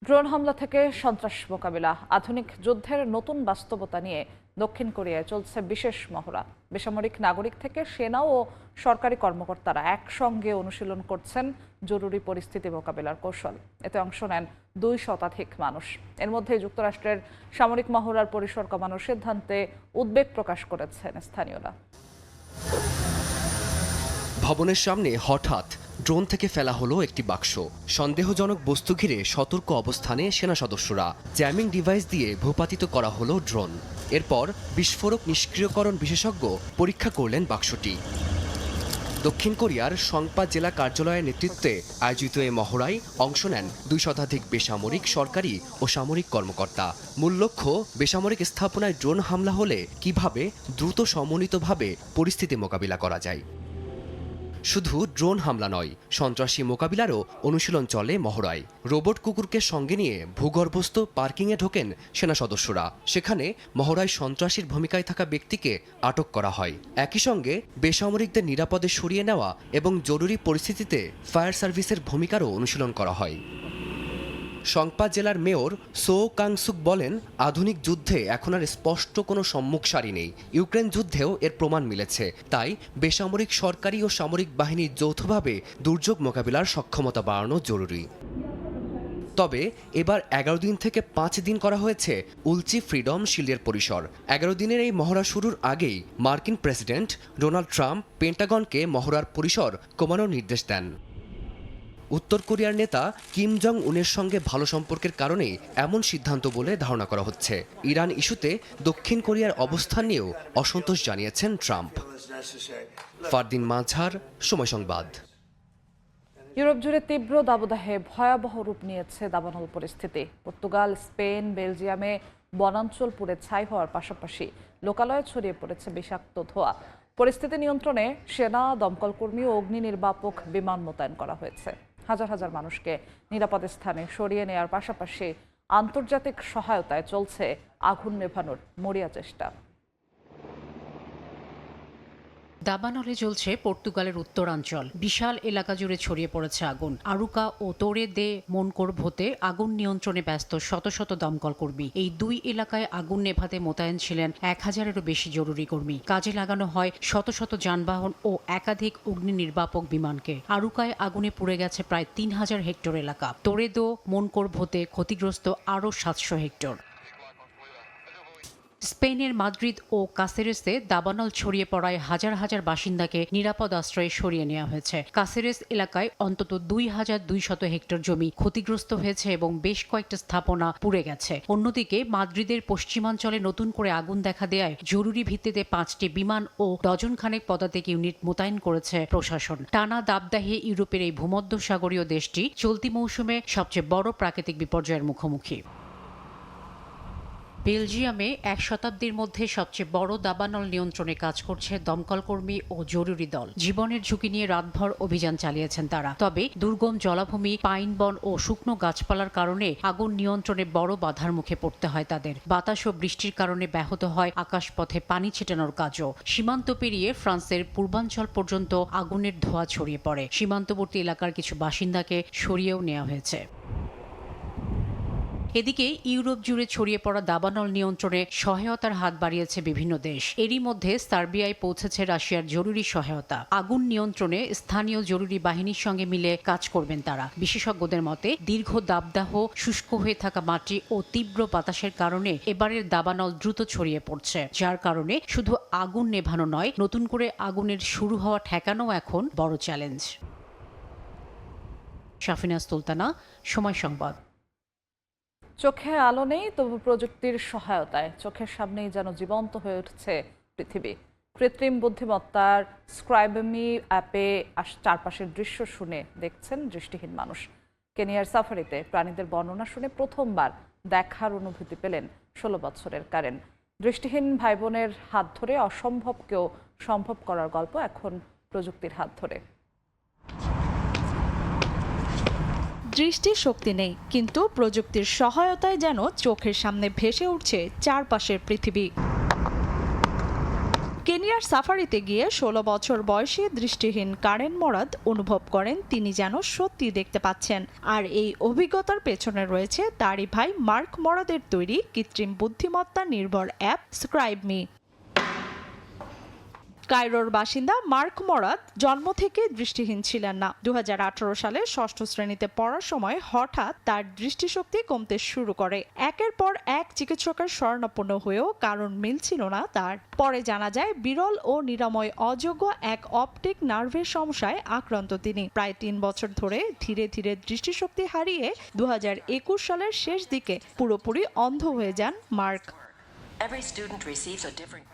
ড্রোন হামলা থেকে সন্ত্রাস মোকাবিলা, আধুনিক যুদ্ধের নতুন বাস্তবতা নিয়ে দক্ষিণ কোরিয়ায় চলছে বিশেষ মহড়া। বেসামরিক নাগরিক থেকে সেনা ও সরকারি কর্মকর্তারা একসঙ্গে অনুশীলন করছেন জরুরি পরিস্থিতি মোকাবিলার কৌশল। এতে অংশ নেন 2 শতাধিক মানুষ। এর মধ্যে যুক্তরাষ্ট্রের সামরিক মহড়ার পরিসর কমানোর সিদ্ধান্তে উদ্বেগ প্রকাশ করেছেন স্থানীয়রা। ভবনের সামনে হঠাৎ ড্রোন থেকে ফেলা হলো একটি বাক্স। সন্দেহজনক বস্তু ঘিরে সতর্ক অবস্থানে সেনা সদস্যরা। জ্যামিং ডিভাইস দিয়ে ভূপাতিত করা হলো ড্রোন। এরপর বিস্ফোরক নিষ্ক্রিয়করণ বিশেষজ্ঞ পরীক্ষা করলেন বাক্সটি। দক্ষিণ কোরিয়ার সংপা জেলা কার্যালয়ের নেতৃত্বে আয়োজিত এ মহড়ায় অংশ নেন 2 শতাধিক বেসামরিক, সরকারি ও সামরিক কর্মকর্তা। মূল লক্ষ্য, বেসামরিক স্থাপনায় ড্রোন হামলা হলে কিভাবে দ্রুত সমন্বিতভাবে পরিস্থিতি মোকাবিলা করা যায়। শুধু ড্রোন হামলা নয়, সন্ত্রাসী মোকাবিলারও অনুশীলন চলে মহড়ায়। রোবট কুকুরকে সঙ্গে নিয়ে ভূগর্ভস্থ পার্কিংয়ে ঢোকেন সেনা সদস্যরা। সেখানে মহড়ায় সন্ত্রাসীর ভূমিকায় থাকা ব্যক্তিকে আটক করা হয়। একই সঙ্গে বেসামরিকদের নিরাপদে সরিয়ে নেওয়া এবং জরুরি পরিস্থিতিতে ফায়ার সার্ভিসের ভূমিকারও অনুশীলন করা হয়। সংপা জেলার মেয়র সো কাংসুক বলেন, আধুনিক যুদ্ধে এখন আর স্পষ্ট কোনো সম্মুখ সারি নেই। ইউক্রেন যুদ্ধেও এর প্রমাণ মিলেছে। তাই বেসামরিক, সরকারি ও সামরিক বাহিনী যৌথভাবে দুর্যোগ মোকাবিলার সক্ষমতা বাড়ানো জরুরি। তবে এবার 11 দিন থেকে 5 দিন করা হয়েছে উলচি ফ্রিডম শিল্ডের পরিসর। 11 দিনের এই মহড়া শুরুর আগেই মার্কিন প্রেসিডেন্ট ডোনাল্ড ট্রাম্প পেন্টাগনকে মহড়ার পরিসর কমানোর নির্দেশ দেন। উত্তর কোরিয়ার নেতা কিম জং উনের সঙ্গে ভালো সম্পর্কের কারণেই এমন সিদ্ধান্ত বলে ধারণা করা হচ্ছে। ইরান ইস্যুতে দক্ষিণ কোরিয়ার অবস্থান নিয়েও অসন্তোষ জানিয়েছেন ট্রাম্প। ফারদিন মাঝার, সময় সংবাদ। ইউরোপ জুড়ে তীব্র দাবদাহে ভয়াবহ রূপ নিয়েছে দাবানল পরিস্থিতি। পর্তুগাল, স্পেন, বেলজিয়ামে বনাঞ্চল পুড়ে ছাই হওয়ার পাশাপাশি লোকালয়ে ছড়িয়ে পড়েছে বিষাক্ত ধোঁয়া। পরিস্থিতি নিয়ন্ত্রণে সেনা, দমকলকর্মী ও অগ্নি নির্বাপক বিমান মোতায়েন করা হয়েছে। হাজার হাজার মানুষকে নিরাপদ স্থানে সরিয়ে নেওয়ার পাশাপাশি আন্তর্জাতিক সহায়তায় চলছে আগুন নেভানোর মরিয়া চেষ্টা। দাবানলে জ্বলছে পর্তুগালের উত্তরাঞ্চল। বিশাল এলাকা জুড়ে ছড়িয়ে পড়েছে আগুন। আরুকা ও তোরে দে মনকোরভোতে আগুন নিয়ন্ত্রণে ব্যস্ত শত শত দমকল কর্মী। এই 2 এলাকায় আগুন নেভাতে মোতায়েন ছিলেন 1000-এরও বেশি জরুরি কর্মী। কাজে লাগানো হয় শত শত যানবাহন ও একাধিক অগ্নি নির্বাপক বিমানকে। আরুকায় আগুনে পুড়ে গেছে প্রায় 3000 হেক্টর এলাকা। তোরেদো মনকোরভোতে ক্ষতিগ্রস্ত আরও 700 হেক্টর। স্পেনের মাদ্রিদ ও কাসেরেসে দাবানল ছড়িয়ে পড়ায় হাজার হাজার বাসিন্দাকে নিরাপদ আশ্রয়ে সরিয়ে নেওয়া হয়েছে। কাসেরেস এলাকায় অন্তত 2200 হেক্টর জমি ক্ষতিগ্রস্ত হয়েছে এবং বেশ কয়েকটা স্থাপনা পুড়ে গেছে। অন্যদিকে মাদ্রিদের পশ্চিমাঞ্চলে নতুন করে আগুন দেখা দেয়ায় জরুরি ভিত্তিতে 5টি বিমান ও ডজনখানেক পদাতিক ইউনিট মোতায়েন করেছে প্রশাসন। টানা দাবদাহে ইউরোপের এই ভূমধ্যসাগরীয় দেশটি চলতি মৌসুমে সবচেয়ে বড় প্রাকৃতিক বিপর্যয়ের মুখোমুখি। বেলজিয়ামে 1 শতাব্দীর মধ্যে সবচেয়ে বড় দাবানল নিয়ন্ত্রণে কাজ করছে দমকলকর্মী ও জরুরি দল। জীবনের ঝুঁকি নিয়ে রাতভর অভিযান চালিয়েছেন তারা। তবে দুর্গম জলাভূমি, পাইন বন ও শুকনো গাছপালার কারণে আগুন নিয়ন্ত্রণে বড় বাধার মুখে পড়তে হয় তাদের। বাতাস ও বৃষ্টির কারণে ব্যাহত হয় আকাশপথে পানি ছেটানোর কাজও। সীমান্ত পেরিয়ে ফ্রান্সের পূর্বাঞ্চল পর্যন্ত আগুনের ধোঁয়া ছড়িয়ে পড়ে। সীমান্তবর্তী এলাকার কিছু বাসিন্দাকে সরিয়েও নেওয়া হয়েছে। এদিকে ইউরোপ জুড়ে ছড়িয়ে পড়া দাবানল নিয়ন্ত্রণে সহায়তার হাত বাড়িয়েছে বিভিন্ন দেশ। এরই মধ্যে সার্বিয়ায় পৌঁছেছে রাশিয়ার জরুরি সহায়তা। আগুন নিয়ন্ত্রণে স্থানীয় জরুরি বাহিনীর সঙ্গে মিলে কাজ করবেন তারা। বিশেষজ্ঞদের মতে দীর্ঘ দাবদাহ, শুষ্ক হয়ে থাকা মাটি ও তীব্র বাতাসের কারণে এবারের দাবানল দ্রুত ছড়িয়ে পড়ছে, যার কারণে শুধু আগুন নেভানো নয়, নতুন করে আগুনের শুরু হওয়া ঠেকানো এখন বড় চ্যালেঞ্জ। শাফিনা সুলতানা, সময় সংবাদ। চোখে আলো নেই, তবু প্রযুক্তির সহায়তায় চোখের সামনেই যেন জীবন্ত হয়ে উঠছে পৃথিবী। কৃত্রিম বুদ্ধিমত্তার স্ক্রাইবমি অ্যাপে চারপাশের দৃশ্য শুনে দেখছেন দৃষ্টিহীন মানুষ। কেনিয়ার সাফারিতে প্রাণীদের বর্ণনা শুনে প্রথমবার দেখার অনুভূতি পেলেন 16 বছরের কারেন। দৃষ্টিহীন ভাই বোনের হাত ধরে অসম্ভবকেও সম্ভব করার গল্প এখন প্রযুক্তির হাত ধরে। দৃষ্টিশক্তি নেই, কিন্তু প্রযুক্তির সহায়তায় যেন চোখের সামনে ভেসে উঠছে চারপাশের পৃথিবী। কেনিয়ার সাফারিতে গিয়ে 16 বছর বয়সী দৃষ্টিহীন কারেন মোরাদ অনুভব করেন তিনি যেন সত্যি দেখতে পাচ্ছেন। আর এই অভিজ্ঞতার পেছনে রয়েছে তারই ভাই মার্ক মোরাদের তৈরি কৃত্রিম বুদ্ধিমত্তা নির্ভর অ্যাপ স্ক্রাইব মি। কায়রোর বাসিন্দা মার্ক মোরাদ জন্ম থেকে দৃষ্টিহীন ছিলেন না। 2018 সালে 6ষ্ঠ শ্রেণীতে পড়ার সময় হঠাৎ তার দৃষ্টিশক্তি কমতে শুরু করে। একের পর এক চিকিৎসকের শরণাপন্ন হয়েও কারণ মিলছিল না তার। পরে জানা যায় বিরল ও নিরাময় অযোগ্য এক অপটিক নার্ভের সমস্যায় আক্রান্ত তিনি। প্রায় 3 বছর ধরে ধীরে ধীরে দৃষ্টিশক্তি হারিয়ে 2021 সালের শেষ দিকে পুরোপুরি অন্ধ হয়ে যান মার্ক।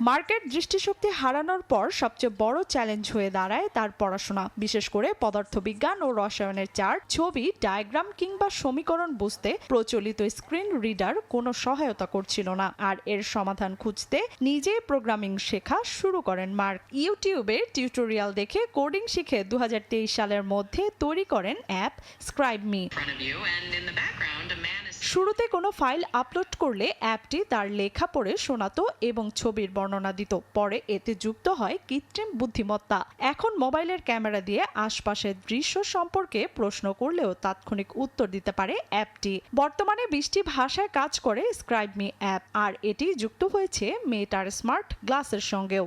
মার্কের দৃষ্টিশক্তি হারানোর পর সবচেয়ে বড় চ্যালেঞ্জ হয়ে দাঁড়ায় তার পড়াশোনা, বিশেষ করে পদার্থবিজ্ঞান ও রসায়নের চার্ট, ছবি, ডায়াগ্রাম কিংবা সমীকরণ বুঝতে প্রচলিত স্ক্রিন রিডার কোনো সহায়তা করছিল না। আর এর সমাধান খুঁজতে নিজেই প্রোগ্রামিং শেখা শুরু করেন মার্ক। ইউটিউবে টিউটোরিয়াল দেখে কোডিং শিখে 2023 সালের মধ্যে তৈরি করেন অ্যাপ স্ক্রাইব মি। শুরুতে কোনো ফাইল আপলোড করলে অ্যাপটি তার লেখা পড়ে শোনাতো এবং ছবির বর্ণনা দিত। পরে এতে যুক্ত হয় কৃত্রিম বুদ্ধিমত্তা। এখন মোবাইলের ক্যামেরা দিয়ে আশপাশের দৃশ্য সম্পর্কে প্রশ্ন করলেও তাৎক্ষণিক উত্তর দিতে পারে অ্যাপটি। বর্তমানে 20টি ভাষায় কাজ করে স্ক্রাইব মি অ্যাপ, আর এটি যুক্ত হয়েছে মেটার স্মার্ট গ্লাসের সঙ্গেও।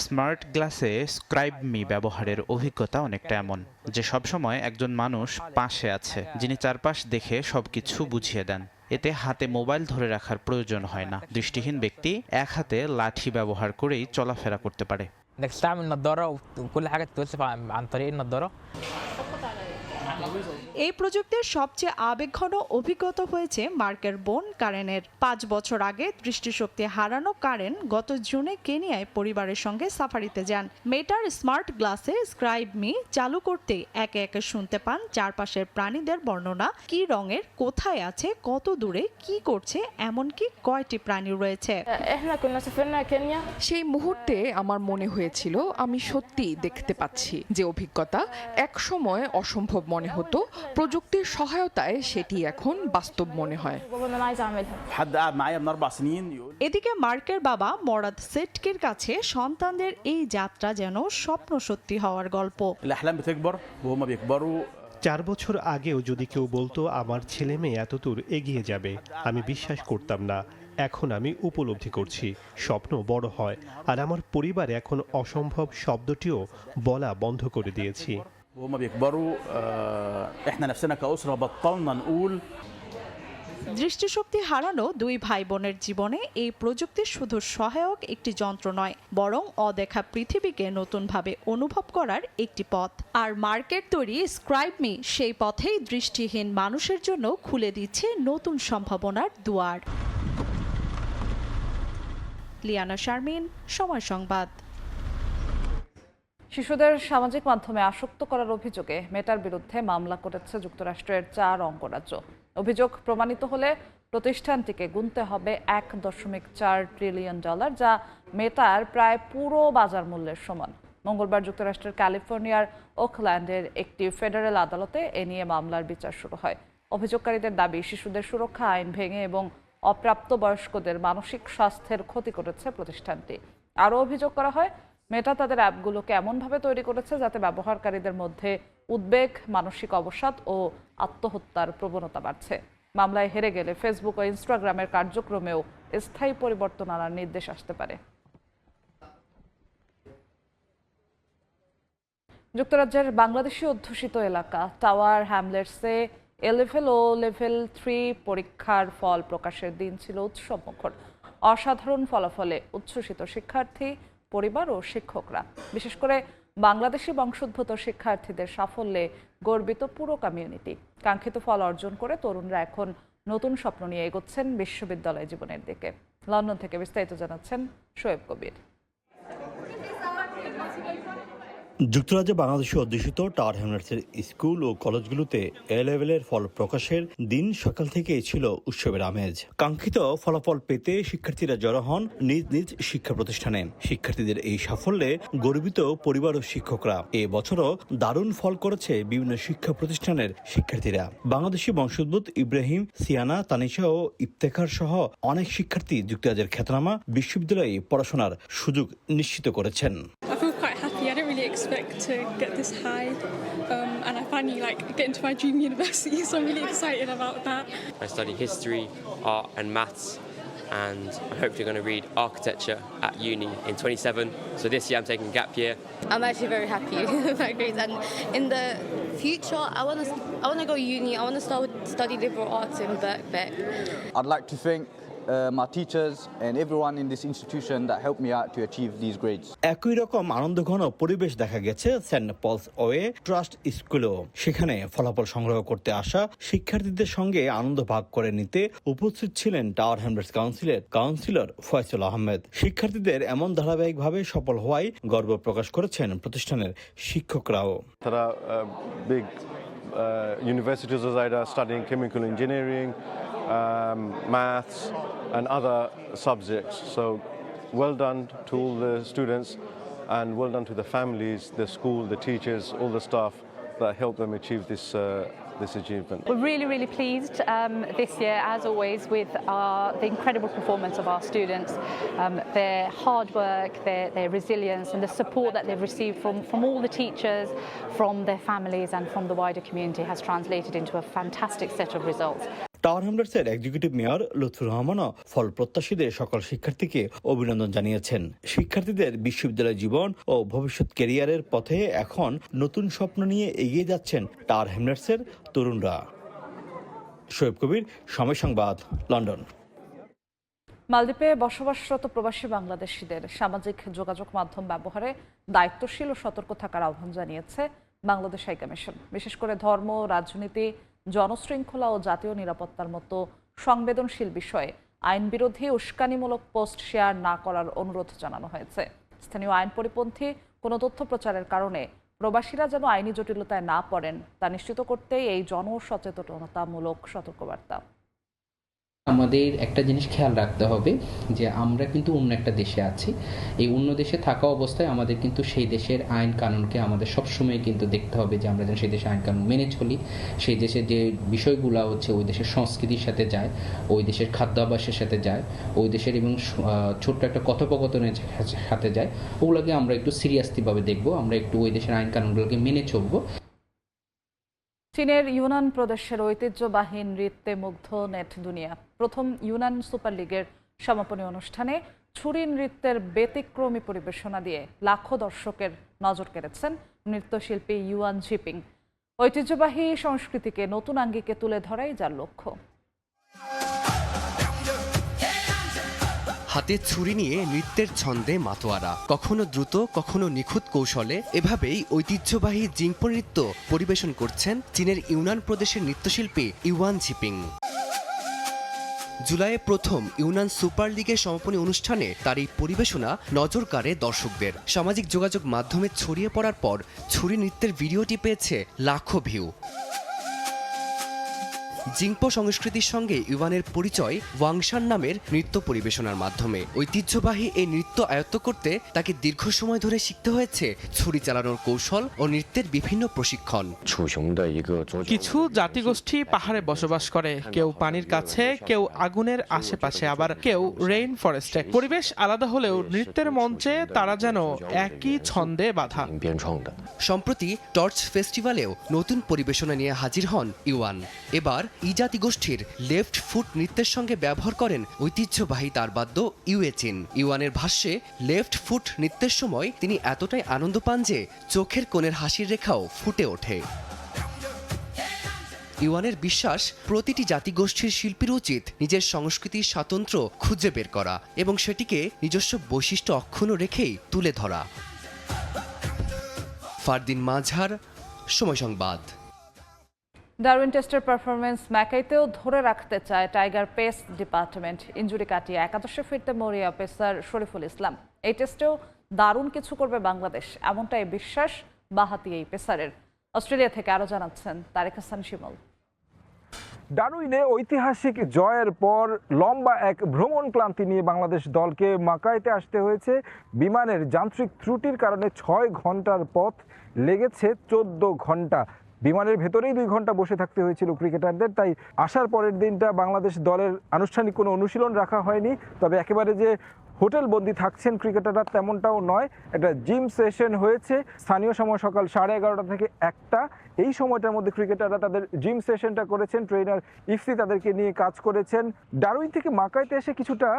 স্মার্ট গ্লাসে স্ক্রাইব মি ব্যবহারের অভিজ্ঞতা অনেকটা এমন যে সবসময় একজন মানুষ পাশে আছে যিনি চারপাশ দেখে সবকিছু বুঝিয়ে দেন। এতে হাতে মোবাইল ধরে রাখার প্রয়োজন হয় না। দৃষ্টিহীন ব্যক্তি এক হাতে লাঠি ব্যবহার করেই চলাফেরা করতে পারে। এই প্রযুক্তির সবচেয়ে আবেগঘন অভিজ্ঞতা হয়েছে মার্কের বোন কারেনের। 5 বছর আগে দৃষ্টিশক্তি হারানো কারেন গত জুনে কেনিয়ায় পরিবারের সঙ্গে সাফারিতে যান। মেটার স্মার্ট গ্লাসে স্ক্রাইব মি চালু করতে একে একে শুনতে পান চারপাশের প্রাণীদের বর্ণনা, কি রঙের, কোথায় আছে, কত দূরে, কি করছে, এমনকি কয়টি প্রাণী রয়েছে। সেই মুহূর্তে আমার মনে হয়েছিল আমি সত্যি দেখতে পাচ্ছি। যে অভিজ্ঞতা একসময় অসম্ভব মনে হতো, প্রযুক্তির সহায়তায় সেটি এখন বাস্তব মনে হয়। এদিকে মার্কের বাবা মোরাদ সেটকির কাছে সন্তানদের এই যাত্রা যেন স্বপ্ন সত্যি হওয়ার গল্প। 4 বছর আগেও যদি কেউ বলতো আমার ছেলে মেয়ে এতদূর এগিয়ে যাবে, আমি বিশ্বাস করতাম না। এখন আমি উপলব্ধি করছি স্বপ্ন বড় হয়, আর আমার পরিবারে এখন অসম্ভব শব্দটিও বলা বন্ধ করে দিয়েছি। দৃষ্টিশক্তি হারানো 2 ভাই বোনের জীবনে এই প্রযুক্তি শুধু সহায়ক একটি যন্ত্র নয়, বরং অদেখা পৃথিবীকে নতুনভাবে অনুভব করার একটি পথ। আর মার্কের তৈরি স্ক্রাইব মি সেই পথেই দৃষ্টিহীন মানুষের জন্য খুলে দিচ্ছে নতুন সম্ভাবনার দুয়ার। লিয়ানা শারমিন, সময় সংবাদ। শিশুদের সামাজিক মাধ্যমে আসক্ত করার অভিযোগে মেটার বিরুদ্ধে মামলা করেছে যুক্তরাষ্ট্রের 4 অঙ্গরাজ্য। অভিযোগ প্রমাণিত হলে প্রতিষ্ঠানটিকে গুনতে হবে $1.4 ট্রিলিয়ন, যা মেটার প্রায় পুরো বাজার মূল্যের সমান। মঙ্গলবার যুক্তরাষ্ট্রের ক্যালিফোর্নিয়ার ওকল্যান্ডের একটি ফেডারেল আদালতে এ নিয়ে মামলার বিচার শুরু হয়। অভিযোগকারীদের দাবি, শিশুদের সুরক্ষা আইন ভেঙে এবং অপ্রাপ্তবয়স্কদের মানসিক স্বাস্থ্যের ক্ষতি করেছে প্রতিষ্ঠানটি। আরও অভিযোগ করা হয়, মেটা তাদের অ্যাপগুলোকে এমনভাবে তৈরি করেছে যাতে ব্যবহারকারীদের মধ্যে উদ্বেগ, মানসিক অবসাদ ও আত্মহত্যার প্রবণতা বাড়ছে। মামলায় হেরে গেলে ফেসবুক ও ইনস্টাগ্রামের কার্যক্রমেও স্থায়ী পরিবর্তন আনার নির্দেশ আসতে পারে। যুক্তরাজ্যের বাংলাদেশি অধ্যুষিত এলাকা টাওয়ার হ্যামলেটসে এলেভেল ও লেভেল 3 পরীক্ষার ফল প্রকাশের দিন ছিল উৎসবমুখর। অসাধারণ ফলাফলে উচ্ছ্বসিত শিক্ষার্থী, পরিবার ও শিক্ষকরা। বিশেষ করে বাংলাদেশি বংশোদ্ভূত শিক্ষার্থীদের সাফল্যে গর্বিত পুরো কমিউনিটি। কাঙ্ক্ষিত ফল অর্জন করে তরুণরা এখন নতুন স্বপ্ন নিয়ে এগোচ্ছেন বিশ্ববিদ্যালয় জীবনের দিকে। লন্ডন থেকে বিস্তারিত জানাচ্ছেন শোয়েব কবির। যুক্তরাজ্যে বাংলাদেশে অধ্যুষিত টাওয়ার হ্যামলেটসের স্কুল ও কলেজগুলোতে এ লেভেলের ফল প্রকাশের দিন সকাল থেকেই ছিল উৎসবের আমেজ। কাঙ্ক্ষিত ফলাফল পেতে শিক্ষার্থীরা জড়ো হন নিজ নিজ শিক্ষা প্রতিষ্ঠানে। শিক্ষার্থীদের এই সাফল্যে গর্বিত পরিবার ও শিক্ষকরা। এবছরও দারুণ ফল করেছে বিভিন্ন শিক্ষা প্রতিষ্ঠানের শিক্ষার্থীরা। বাংলাদেশি বংশোদ্ভূত ইব্রাহিম, সিয়ানা, তানিশা ও ইফতেখার সহ অনেক শিক্ষার্থী যুক্তরাজ্যের খ্যাতনামা বিশ্ববিদ্যালয়ে পড়াশোনার সুযোগ নিশ্চিত করেছেন। I didn't really expect to get this high, and I finally get into my dream university, so I'm really excited about that. I study history, art and maths, and I'm hopefully going to read architecture at uni in 27. So this year I'm taking a gap year. I'm actually very happy with my grades, and in the future I want to go uni. I want to study liberal arts in Birkbeck. I'd like to thank my teachers and everyone in this institution that helped me out to achieve these grades. একই রকম আনন্দঘন পরিবেশ দেখা গেছে Saint Paul's way trust স্কুলেও। সেখানে ফলাফল সংগ্রহ করতে আসা শিক্ষার্থীদের সঙ্গে আনন্দ ভাগ করে নিতে উপস্থিত ছিলেন টাওয়ার হ্যামলেটস কাউন্সিলের কাউন্সিলর ফয়সাল আহমেদ। শিক্ষার্থীদের এমন ধারাবাহিকভাবে সফল হওয়ায় গর্ব প্রকাশ করেছেন প্রতিষ্ঠানের শিক্ষকরাও। তারা big universities as I are studying chemical engineering, maths and other subjects. So well done to all the students and well done to the families, the school, the teachers, all the staff that helped them achieve this achievement. We're really pleased this year, as always, with the incredible performance of our students, their hard work, their resilience and the support that they've received from all the teachers, from their families and from the wider community has translated into a fantastic set of results. Tower হ্যামলেটসের executive mayor Lutfur রহমানও ফল প্রত্যাশীদের সকল শিক্ষার্থীকে অভিনন্দন জানিয়েছেন। শিক্ষার্থীদের বিশ্ববিদ্যালয় জীবন ও ভবিষ্যৎ ক্যারিয়ারের পথে এখন নতুন স্বপ্ন নিয়ে এগিয়ে যাচ্ছেন টাওয়ার হ্যামলেটসের তরুণরা। শোয়েব কবির, সময় সংবাদ, লন্ডন। মালদ্বীপে বসবাসরত প্রবাসী বাংলাদেশিদের সামাজিক যোগাযোগ মাধ্যম ব্যবহারে দায়িত্বশীল ও সতর্ক থাকার আহ্বান জানিয়েছে বাংলাদেশ হাইকমিশন। বিশেষ করে ধর্ম, রাজনীতি, জনশৃঙ্খলা ও জাতীয় নিরাপত্তার মতো সংবেদনশীল বিষয়ে আইন বিরোধী উস্কানিমূলক পোস্ট শেয়ার না করার অনুরোধ জানানো হয়েছে। স্থানীয় আইন পরিপন্থী কোনো তথ্য প্রচারের কারণে প্রবাসীরা যেন আইনি জটিলতায় না পড়েন তা নিশ্চিত করতে এই জনসচেতনতামূলক সতর্কবার্তা। আমাদের একটা জিনিস খেয়াল রাখতে হবে যে আমরা কিন্তু অন্য একটা দেশে আছি। এই অন্য দেশে থাকা অবস্থায় আমাদের কিন্তু সেই দেশের আইন কানুনকে আমাদের সবসময় কিন্তু দেখতে হবে যে আমরা যেন সেই দেশের আইন কানুন মেনে চলি। সেই দেশের যে বিষয়গুলো হচ্ছে ওই দেশের সংস্কৃতির সাথে যায়, ওই দেশের খাদ্যাভ্যাসের সাথে যায়, ওই দেশের এবং ছোট্ট একটা কথোপকথনের সাথে যায়, ওগুলোকে আমরা একটু সিরিয়াসলিভাবে দেখব, আমরা একটু ওই দেশের আইন কানুনগুলোকে মেনে চলবো। চীনের ইউনান প্রদেশের ঐতিহ্যবাহী নৃত্যে মুগ্ধ নেট দুনিয়া। প্রথম ইউনান সুপার লিগের সমাপনী অনুষ্ঠানে ছুরি নৃত্যের ব্যতিক্রমী পরিবেশনা দিয়ে লাখো দর্শকের নজর কেড়েছেন নৃত্যশিল্পী ইউয়ান ঝিপিং। ঐতিহ্যবাহী সংস্কৃতিকে নতুন আঙ্গিকে তুলে ধরাই যার লক্ষ্য। হাতে ছুরি নিয়ে নৃত্যের ছন্দে মাতোয়ারা, কখনো দ্রুত কখনো নিখুঁত কৌশলে এভাবেই ঐতিহ্যবাহী জিংপো নৃত্য পরিবেশন করছেন চীনের ইউনান প্রদেশের নৃত্যশিল্পী ইউয়ান ঝিপিং। জুলাইয়ে প্রথম ইউনান সুপার লিগের সমাপনী অনুষ্ঠানে তার এই পরিবেশনা নজর কাড়ে দর্শকদের। সামাজিক যোগাযোগ মাধ্যমে ছড়িয়ে পড়ার পর ছুরি নৃত্যের ভিডিওটি পেয়েছে লাখো ভিউ। জিংপো সংস্কৃতির সঙ্গে ইউয়ানের পরিচয় ওয়াংশান নামের নৃত্য পরিবেশনার মাধ্যমে। ঐতিহ্যবাহী এই নৃত্য আয়ত্ত করতে তাকে দীর্ঘ সময় ধরে শিখতে হয়েছে ছুরি চালানোর কৌশল ও নৃত্যের বিভিন্ন প্রশিক্ষণ। কিছু জাতিগোষ্ঠী পাহাড়ে বসবাস করে, কেউ পানির কাছে, কেউ আগুনের আশেপাশে, আবার কেউ রেইন ফরেস্টে। পরিবেশ আলাদা হলেও নৃত্যের মঞ্চে তারা যেন একই ছন্দে বাঁধা। সম্প্রতি টর্চ ফেস্টিভ্যালেও নতুন পরিবেশনা নিয়ে হাজির হন ইউয়ান। এবার ই জাতিগোষ্ঠীর লেফট ফুট নৃত্যের সঙ্গে ব্যবহার করেন ঐতিহ্যবাহী তারবাদ্য ইউয়েচিন। ইউয়ানের ভাষ্যে লেফট ফুট নৃত্যের সময় তিনি এতটাই আনন্দ পান যে চোখের কোণের হাসির রেখাও ফুটে ওঠে। ইউয়ানের বিশ্বাস, প্রতিটি জাতিগোষ্ঠীর শিল্পীর উচিত নিজের সংস্কৃতির স্বাতন্ত্র্য খুঁজে বের করা এবং সেটিকে নিজস্ব বৈশিষ্ট্য অক্ষুণ্ণ রেখেই তুলে ধরা। ফারদিন মাঝার, সময় সংবাদ। ডারউইন টেস্টের পারফরমেন্স ম্যাকাইতেও ধরে রাখতে চায় টাইগার পেস ডিপার্টমেন্ট। ইনজুরি কাটিয়ে একাদশে ফিরতে মরিয়া পেসার শরীফুল ইসলাম। এই টেস্টেও দারুণ কিছু করবে বাংলাদেশ, এমনটাই বিশ্বাস বাঁহাতি এই পেসারের। অস্ট্রেলিয়া থেকে আরও জানাচ্ছেন তারেক হাসান শিমুল। ডারউইনে ঐতিহাসিক জয়ের পর লম্বা এক ভ্রমণ ক্লান্তি নিয়ে বাংলাদেশ দলকে মাকাইতে আসতে হয়েছে। বিমানের যান্ত্রিক ত্রুটির কারণে 6 ঘন্টার পথ লেগেছে 14 ঘন্টা। বিমানের ভেতরেই 2 ঘন্টা বসে থাকতে হয়েছিল ক্রিকেটারদের। তাই আসার পরের দিনটা বাংলাদেশ দলের আনুষ্ঠানিক কোনো অনুশীলন রাখা হয়নি। তবে একেবারে যে হোটেল বন্দি থাকছেন ক্রিকেটাররা তেমনটাও নয়। একটা জিম সেশন হয়েছে স্থানীয় সময় সকাল 11:30 থেকে 1টা। এই সময়টার মধ্যে ক্রিকেটাররা তাদের জিম সেশনটা করেছেন। ট্রেনার ইফসি তাদেরকে নিয়ে কাজ করেছেন। ডারউইন থেকে মাকাইতে এসে কিছুটা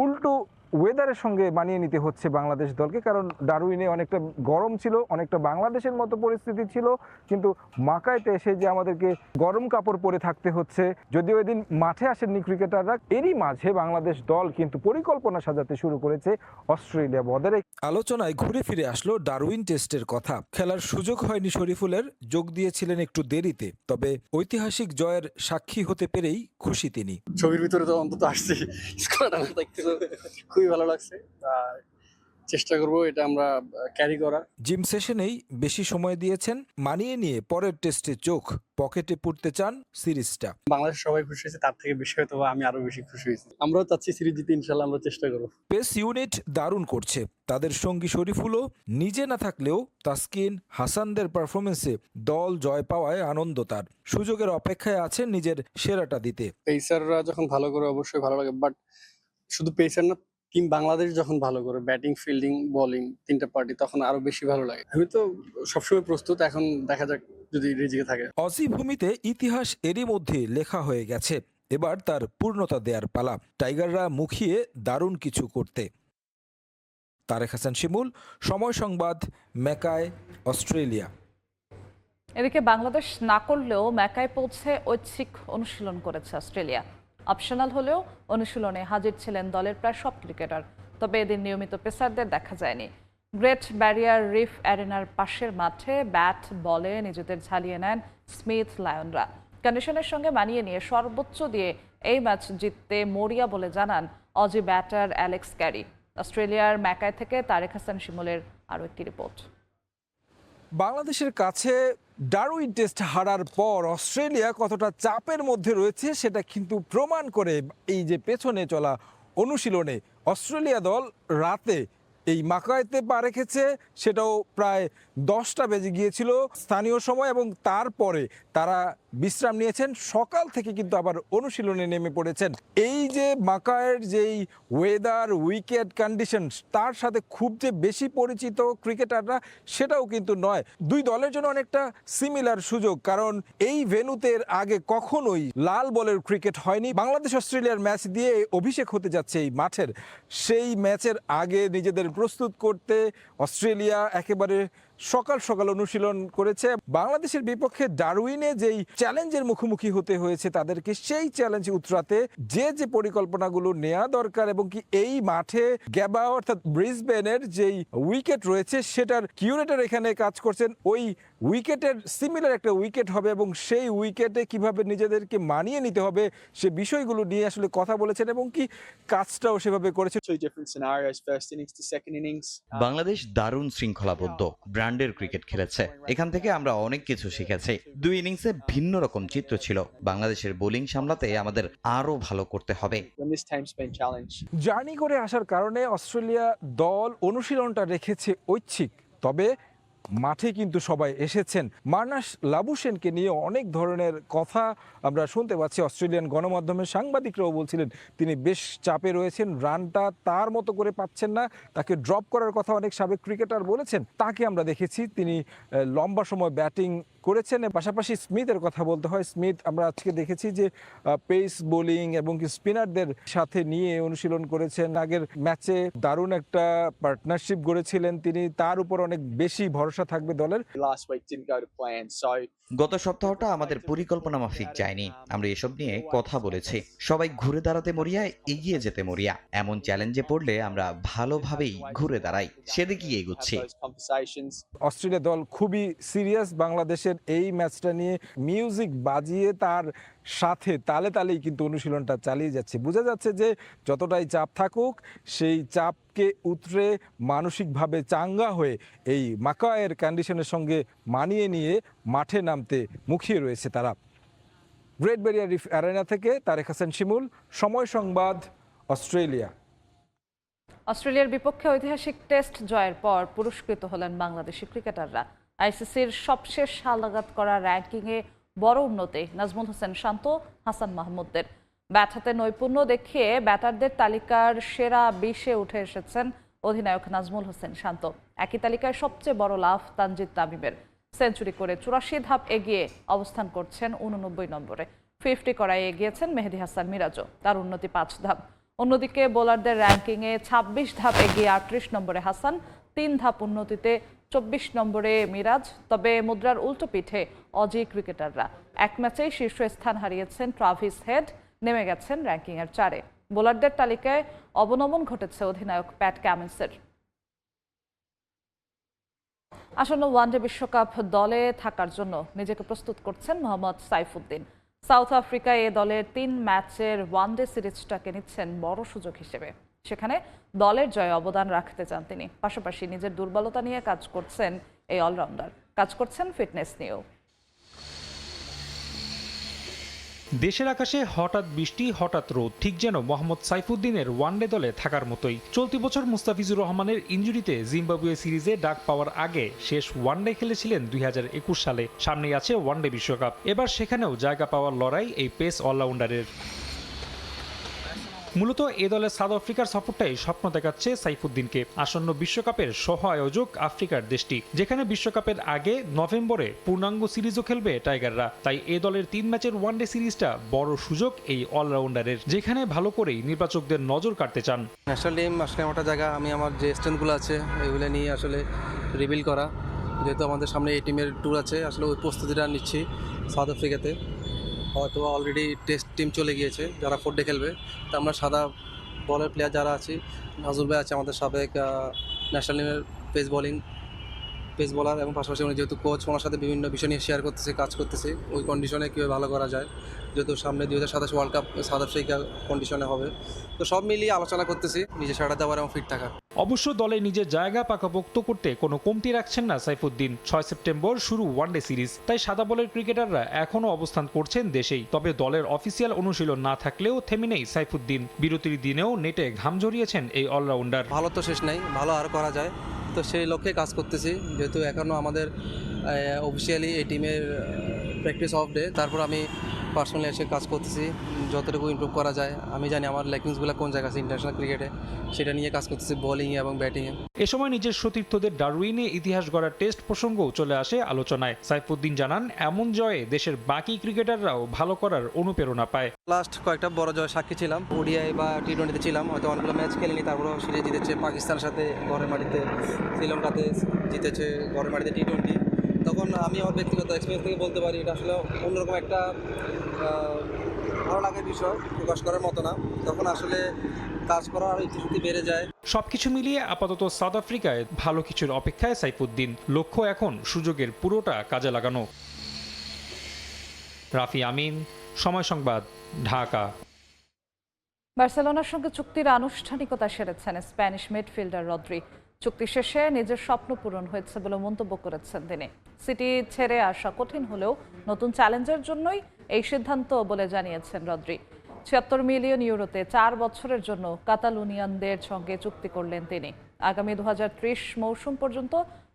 উল্টো ওয়েদারের সঙ্গে মানিয়ে নিতে হচ্ছে বাংলাদেশ দলকে, কারণ ডারউইনে অনেকটা গরম ছিল, অনেকটা বাংলাদেশের মতো পরিস্থিতি ছিল, কিন্তু মাকাইতে এসে যে আমাদেরকে গরম কাপড় পরে থাকতে হচ্ছে। যদিও এদিন মাঠে আসেননি ক্রিকেটাররা, এরই মাঝে বাংলাদেশ দল কিন্তু পরিকল্পনা সাজাতে শুরু করেছে অস্ট্রেলিয়া বদরে। আলোচনায় ঘুরে ফিরে আসলো ডারউইন টেস্টের কথা। খেলার সুযোগ হয়নি শরীফুলের, যোগ দিয়েছিলেন একটু দেরিতে। তবে ঐতিহাসিক জয়ের সাক্ষী হতে পেরেই খুশি তিনি। ছবির ভিতরে তো অন্তত আসছি, খুবই ভালো লাগছে। চেষ্টা করব এটা আমরা ক্যারি করা। জিম সেশনেই বেশি সময় দিয়েছেন, মানিয়ে নিয়ে পরের টেস্টে চোখ। পকেটে পুরতে চান সিরিজটা। বাংলাদেশ সবাই খুশি হয়েছে, তার থেকে বেশি হয়তো আমি আরো বেশি খুশি হয়েছি। আমরাও চাচ্ছি সিরিজ জিতে, ইনশাল্লাহ আমরা চেষ্টা করব। পেস ইউনিট দারুণ করছে। তাদের সঙ্গী শরীফুলও নিজে না থাকলেও তাসকিন, হাসানদের পারফরমেন্সে দল জয় পাওয়ায় আনন্দ তার। সুযোগের অপেক্ষায় আছেন নিজের সেরাটা দিতে। পেসাররা যখন ভালো করে অবশ্যই ভালো লাগে, বাট শুধু পেসার না, টিম বাংলাদেশ যখন ভালো করে ব্যাটিং, ফিল্ডিং, বোলিং তিনটা পার্টি, তখন আরো বেশি ভালো লাগে। আমি তো সবসময় প্রস্তুত, এখন দেখা যাক যদি রিজিকে থাকে। অসি ভূমিতে ইতিহাস এরই মধ্যে লেখা হয়ে গেছে। এবার তার পূর্ণতা দেওয়ার পালা, টাইগাররা মুখিয়ে দারুণ কিছু করতে। তারেক হাসান শিমুল, সময় সংবাদ, ম্যাকাই, অস্ট্রেলিয়া। এদিকে বাংলাদেশ না করলেও ম্যাকায় পৌঁছে ঐচ্ছিক অনুশীলন করেছে অস্ট্রেলিয়া। অপশনাল হলেও অনুশীলনে হাজির ছিলেন দলের প্রায় সব ক্রিকেটার। তবে এদিন নিয়মিত পেসারদের দেখা যায়নি। গ্রেট ব্যারিয়ার রিফ অ্যারেনার পাশের মাঠে ব্যাট বলে নিজেদের ঝালিয়ে নেন স্মিথ লায়নরা। কন্ডিশনের সঙ্গে মানিয়ে নিয়ে সর্বোচ্চ দিয়ে এই ম্যাচ জিততে মরিয়া বলে জানান অজি ব্যাটার অ্যালেক্স ক্যারি। অস্ট্রেলিয়ার ম্যাকায় থেকে তারেক হাসান শিমুলের আরও একটি রিপোর্ট। বাংলাদেশের কাছে ডারউইন টেস্ট হারার পর অস্ট্রেলিয়া কতটা চাপের মধ্যে রয়েছে সেটা কিন্তু প্রমাণ করে এই যে পেছনে চলা অনুশীলনে। অস্ট্রেলিয়া দল রাতে এই মাকাইতে পা রেখেছে, সেটাও প্রায় 10টা বেজে গিয়েছিল স্থানীয় সময়, এবং তারপরে তারা বিশ্রাম নিয়েছেন। সকাল থেকে কিন্তু আবার অনুশীলনে নেমে পড়েছেন। এই যে মাকায়ের যেই ওয়েদার, উইকেট কন্ডিশন, তার সাথে খুব যে বেশি পরিচিত ক্রিকেটাররা সেটাও কিন্তু নয়। দুই দলের জন্য অনেকটা সিমিলার সুযোগ, কারণ এই ভেন্যুতে আগে কখনোই লাল বলের ক্রিকেট হয়নি। বাংলাদেশ অস্ট্রেলিয়ার ম্যাচ দিয়ে অভিষেক হতে যাচ্ছে এই মাঠের। সেই ম্যাচের আগে নিজেদের প্রস্তুত করতে অস্ট্রেলিয়া একেবারে সকাল সকাল অনুশীলন করেছে। বাংলাদেশের বিপক্ষে ডারউইনে যেই চ্যালেঞ্জের মুখোমুখি হতে হয়েছে তাদেরকে, সেই চ্যালেঞ্জ উতরাতে যে পরিকল্পনাগুলো নেওয়া দরকার, এবং কি এই মাঠে গ্যাবা অর্থাৎ ব্রিসবেনের যেই উইকেট রয়েছে সেটার কিউরেটর এখানে কাজ করছেন। ওই উইকেটের সিমিলার একটা উইকেট হবে, এবং সেই উইকেটে কিভাবে নিজেদেরকে মানিয়ে নিতে হবে সে বিষয়গুলো নিয়ে আসলে কথা বলেছেন, এবং কি কাজটাও সেভাবে করেছে। বাংলাদেশ দারুণ শৃঙ্খলাবদ্ধ ব্র্যান্ডের ক্রিকেট খেলেছে। এখান থেকে আমরা অনেক কিছু শিখেছি। দুই ইনিংসে ভিন্ন রকম চিত্র ছিল। বাংলাদেশের বোলিং সামলাতে আমাদের আরো ভালো করতে হবে। জার্নি করে আসার কারণে অস্ট্রেলিয়া দল অনুশীলনটা রেখেছে ঐচ্ছিক, তবে মাঠে কিন্তু সবাই এসেছেন। মার্নাস লাবুশেনকে নিয়ে অনেক ধরনের কথা আমরা শুনতে পাচ্ছি। অস্ট্রেলিয়ান গণমাধ্যমের সাংবাদিকরাও বলছিলেন তিনি বেশ চাপে রয়েছেন, রানটা তার মতো করে পাচ্ছেন না, তাকে ড্রপ করার কথা অনেক সাবেক ক্রিকেটার বলেছেন। তাকে আমরা দেখেছি তিনি লম্বা সময় ব্যাটিং করেছেন। পাশাপাশি স্মিথের কথা বলতে হয়। স্মিথ আমরা আজকে দেখেছি যে পেস বোলিং এবং স্পিনারদের সাথে নিয়ে অনুশীলন করেছেন। আগের ম্যাচে দারুণ একটা পার্টনারশিপ গড়েছিলেন তিনি, তার উপর অনেক বেশি ভরসা থাকবে দলের। গত সপ্তাহটা আমাদের পরিকল্পনা মাফিক যায়নি। আমরা এসব নিয়ে কথা বলেছি। সবাই ঘুরে দাঁড়াতে মরিয়া, এগিয়ে যেতে মরিয়া। এমন চ্যালেঞ্জে পড়লে আমরা ভালোভাবেই ঘুরে দাঁড়াই, সেদিকেই এগুচ্ছি। অস্ট্রেলিয়া দল খুবই সিরিয়াস বাংলাদেশের এই ম্যাচটা নিয়ে। মিউজিক বাজিয়ে তার সাথে তালে তালেই কিন্তু অনুশীলনটা চালিয়ে যাচ্ছে। বোঝা যাচ্ছে যে যতটাই চাপ থাকুক সেই চাপকে উতরে মানসিকভাবে চাঙ্গা হয়ে এই মাকায়ের কন্ডিশনের সঙ্গে মানিয়ে নিয়ে মাঠে নামতে মুখিয়ে রয়েছে তারা। গ্রেট ব্যারিয়ার রিফ অ্যারেনা থেকে তারেক হাসান শিমুল, সময় সংবাদ, অস্ট্রেলিয়া। অস্ট্রেলিয়ার বিপক্ষে ঐতিহাসিক টেস্ট জয়ের পর পুরস্কৃত হলেন বাংলাদেশি ক্রিকেটাররা। আইসিসির সবশেষ হালনাগাদ করা র্যাঙ্কিংয়ে বড় উন্নতি নাজমুল হোসেন শান্ত, হাসান মাহমুদদের। ব্যাট হাতে নৈপুণ্য দেখিয়ে ব্যাটারদের তালিকার সেরা 20-এ উঠে এসেছেন অধিনায়ক নাজমুল হোসেন শান্ত। একই তালিকায় সবচেয়ে বড় লাভ তানজিদ তামিমের। সেঞ্চুরি করে 84 ধাপ এগিয়ে অবস্থান করছেন 89 নম্বরে। 50 করায় এগিয়েছেন মেহেদী হাসান মিরাজও, তার উন্নতি 5 ধাপ। অন্যদিকে বোলারদের র্যাঙ্কিংয়ে 26 ধাপ এগিয়ে 38 নম্বরে হাসান, 3 ধাপ উন্নতিতে 24 নম্বরে মিরাজ। তবে মুদ্রার উল্টো পিঠে অজি ক্রিকেটাররা। এক ম্যাচেই শীর্ষস্থান হারিয়েছেন ট্রাভিস হেড, নেমে গেছেন র্যাঙ্কিংয়ের 4-এ। বোলারদের তালিকায় অবনমন ঘটেছে অধিনায়ক প্যাট কামিন্সের। আসন্ন ওয়ানডে বিশ্বকাপ দলে থাকার জন্য নিজেকে প্রস্তুত করছেন মোহাম্মদ সাইফুদ্দিন। সাউথ আফ্রিকায় এ দলের 3 ম্যাচের ওয়ানডে সিরিজটাকে নিচ্ছেন বড় সুযোগ হিসেবে। সেখানে দলের জয়ে অবদান রাখতে চান তিনি। পাশাপাশি নিজের দুর্বলতা নিয়ে কাজ করছেন এই অলরাউন্ডার, কাজ করছেন ফিটনেস নিয়েও। দেশের আকাশে হঠাৎ বৃষ্টি, হঠাৎ রোদ, ঠিক যেন মোহাম্মদ সাইফুদ্দিনের ওয়ানডে দলে থাকার মতোই। চলতি বছর মুস্তাফিজুর রহমানের ইনজুরিতে জিম্বাবুয়ে সিরিজে ডাক পাওয়ার আগে শেষ ওয়ানডে খেলেছিলেন 2021 সালে। সামনেই আছে ওয়ানডে বিশ্বকাপ, এবার সেখানেও জায়গা পাওয়ার লড়াই এই পেস অলরাউন্ডারের। মূলত এ দলের সাউথ আফ্রিকার সফরটাই স্বপ্ন দেখাচ্ছে সাইফুদ্দিনকে। আসন্ন বিশ্বকাপের সহ আয়োজক আফ্রিকার দেশটি, যেখানে বিশ্বকাপের আগে নভেম্বরে পূর্ণাঙ্গ সিরিজও খেলবে টাইগাররা। তাই এ দলের 3 ম্যাচের ওয়ানডে সিরিজটা বড় সুযোগ এই অলরাউন্ডারের, যেখানে ভালো করেই নির্বাচকদের নজর কাটতে চান। ন্যাশনাল টিম আসলে একটা জায়গা, আমি আমার যে স্ট্রেংথগুলো আছে এগুলো নিয়ে আসলে রিবিল করা। যেহেতু আমাদের সামনে এই টিমের ট্যুর আছে, আসলে ওই প্রস্তুতিটা নিচ্ছি সাউথ আফ্রিকাতে। হয়তো অলরেডি টেস্ট টিম চলে গিয়েছে যারা 4 ডে খেলবে। তো আমরা সাদা বলের প্লেয়ার যারা আছি, নাজুল ভাই আছে আমাদের সাবেক ন্যাশনাল টিমের পেস বোলার, এবং পাশাপাশি উনি যেহেতু কোচ, ওনার সাথে বিভিন্ন বিষয় নিয়ে শেয়ার করতেছে, কাজ করতেছে ওই কন্ডিশনে কীভাবে ভালো করা যায়। যেহেতু সামনে 2027 ওয়ার্ল্ড কাপ সাউথ আফ্রিকা কন্ডিশনে হবে, তো সব মিলিয়ে আলোচনা করতেছি নিজের সাড়া দেওয়ার এবং ফিট থাকার। অবশ্য দলে নিজের জায়গা পাকাপোক্ত করতে কোনো কমতি রাখছেন না সাইফুদ্দিন। 6 সেপ্টেম্বর শুরু ওয়ানডে সিরিজ, তাই সাদা বলের ক্রিকেটাররা এখনও অবস্থান করছেন দেশেই। তবে দলের অফিসিয়াল অনুশীলন না থাকলেও থেমে নেই সাইফুদ্দিন। বিরতির দিনেও নেটে ঘাম ঝরিয়েছেন এই অলরাউন্ডার। ভালো তো শেষ নেই, ভালো আর করা যায়, তো সেই লক্ষ্যে কাজ করতেছি। যেহেতু এখনও আমাদের অফিসিয়ালি এই টিমের প্র্যাকটিস অফ ডে, তারপর আমি পার্সোনালি এসে কাজ করতেছি যতটুকু ইমপ্রুভ করা যায়। আমি জানি আমার ল্যাকিংসগুলো কোন জায়গায় আছে ইন্টারন্যাশনাল ক্রিকেটে, সেটা নিয়ে কাজ করতেছি বোলিংয়ে এবং ব্যাটিংয়ে। এ সময় নিজের সতীর্থদের ডারউইনে ইতিহাস গড়ার টেস্ট প্রসঙ্গও চলে আসে আলোচনায়। সাইফুদ্দিন জানান, এমন জয়ে দেশের বাকি ক্রিকেটাররাও ভালো করার অনুপ্রেরণা পায়। লাস্ট কয়েকটা বড় জয় সাক্ষী ছিলাম, ওডিআই বা টি20তে ছিলাম, হয়তো অনেকগুলো ম্যাচ খেলিনি, তারপরেও সিরিজ জিতেছে পাকিস্তানের সাথে ঘরের মাটিতে, শ্রীলঙ্কাতে জিতেছে ঘরের মাটিতে টি20। তখন আমি আমার ব্যক্তিগত এক্সপিরিয়েন্স থেকে বলতে পারি এটা আসলে অন্যরকম একটা ভালো লাগার বিষয়, প্রকাশ করার মতো না। তখন আসলে কাজ করার আরও ইচ্ছাশক্তি বেড়ে যায়। সবকিছু মিলিয়ে আপাতত সাউথ আফ্রিকায় ভালো কিছুর অপেক্ষায় সাইফুদ্দিন। লক্ষ্য এখন সুযোগের পুরোটা কাজে লাগানো। রাফি আমিন, সময় সংবাদ, ঢাকা। বার্সেলোনার সঙ্গে চুক্তির আনুষ্ঠানিকতা সেরেছেন স্প্যানিশ মিডফিল্ডার রদ্রি। চুক্তি শেষে নিজের স্বপ্ন পূরণ হয়েছে বলে মন্তব্য করেছেন তিনি। সিটি ছেড়ে আসা কঠিন হলেও নতুন চ্যালেঞ্জের জন্যই এই সিদ্ধান্ত বলে জানিয়েছেন রদ্রি। 76 মিলিয়ন ইউরোতে 4 বছরের জন্য কাতালুনিয়ানদের সঙ্গে চুক্তি করলেন তিনি। আগামী 2030 মৌসুম পর্যন্ত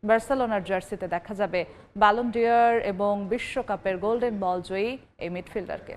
বার্সেলোনার জার্সিতে দেখা যাবে ব্যালন ডি'র এবং বিশ্বকাপের গোল্ডেন বল জয়ী এই মিডফিল্ডারকে।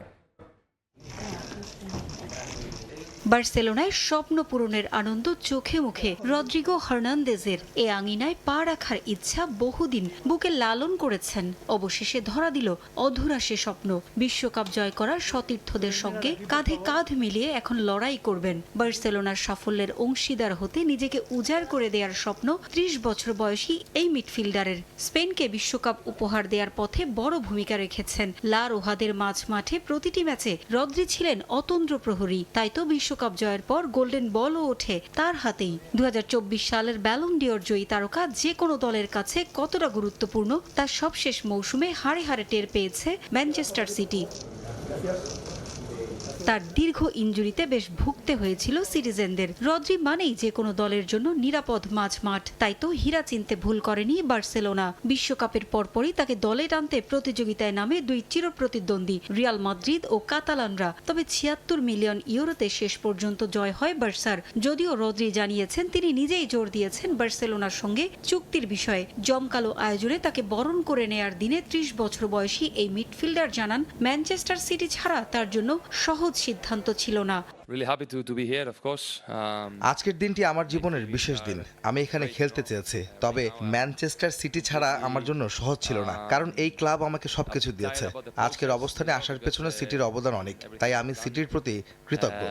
বার্সেলোনায় স্বপ্ন পূরণের আনন্দ চোখে মুখে রদ্রিগো হার্নান্দেজের। এ আঙিনায় পা রাখার ইচ্ছা বহুদিন বুকে লালন করেছেন। অবশেষে ধরা দিল অধুরা সে স্বপ্ন। বিশ্বকাপ জয় করার সতীর্থদের সঙ্গে কাঁধে কাঁধ মিলিয়ে এখন লড়াই করবেন। বার্সেলোনার সাফল্যের অংশীদার হতে নিজেকে উজাড় করে দেওয়ার স্বপ্ন 30 বছর বয়সী এই মিডফিল্ডারের। স্পেনকে বিশ্বকাপ উপহার দেওয়ার পথে বড় ভূমিকা রেখেছেন। লা রোহাদের মাঝ মাঠে প্রতিটি ম্যাচে রদ্রি ছিলেন অতন্দ্র প্রহরী। তাই তো বিশ্বকাপ জয়ের পর গোল্ডেন বলও ওঠে তার হাতেই। 2024 সালের ব্যালন ডি'র জয়ী তারকা যে কোনো দলের কাছে কতটা গুরুত্বপূর্ণ তার সবশেষ মৌসুমে হাড়ে হাড়ে টের পেয়েছে ম্যানচেস্টার সিটি। তার দীর্ঘ ইনজুরিতে বেশ ভুগতে হয়েছিল সিটিজেনদের। রদ্রি মানেই যে কোনো দলের জন্য নিরাপদ মাঝমাঠ, তাই তো হীরা চিনতে ভুল করেনি বার্সেলোনা। বিশ্বকাপের পরপরই তাকে দলে টানতে প্রতিযোগিতায় নামে দুই চিরপ্রতিদ্বন্দ্বী রিয়াল মাদ্রিদ ও কাতালানরা। তবে ৭৬ মিলিয়ন ইউরোতে শেষ পর্যন্ত জয় হয় বার্সার। যদিও রদ্রি জানিয়েছেন তিনি নিজেই জোর দিয়েছেন বার্সেলোনার সঙ্গে চুক্তির বিষয়ে। জমকালো আয়োজনে তাকে বরণ করে নেয়ার দিনে ৩০ বছর বয়সী এই মিডফিল্ডার জানান, ম্যানচেস্টার সিটি ছাড়া তার জন্য সহজ সিদ্ধান্ত ছিল না। আজকের দিনটি আমার জীবনের বিশেষ দিন। আমি এখানে খেলতে চেয়েছি, তবে ম্যানচেস্টার সিটি ছাড়া আমার জন্য সহজ ছিল না, কারণ এই ক্লাব আমাকে সবকিছু দিয়েছে। আজকের অবস্থানে আসার পেছনে সিটির অবদান অনেক, তাই আমি সিটির প্রতি কৃতজ্ঞ।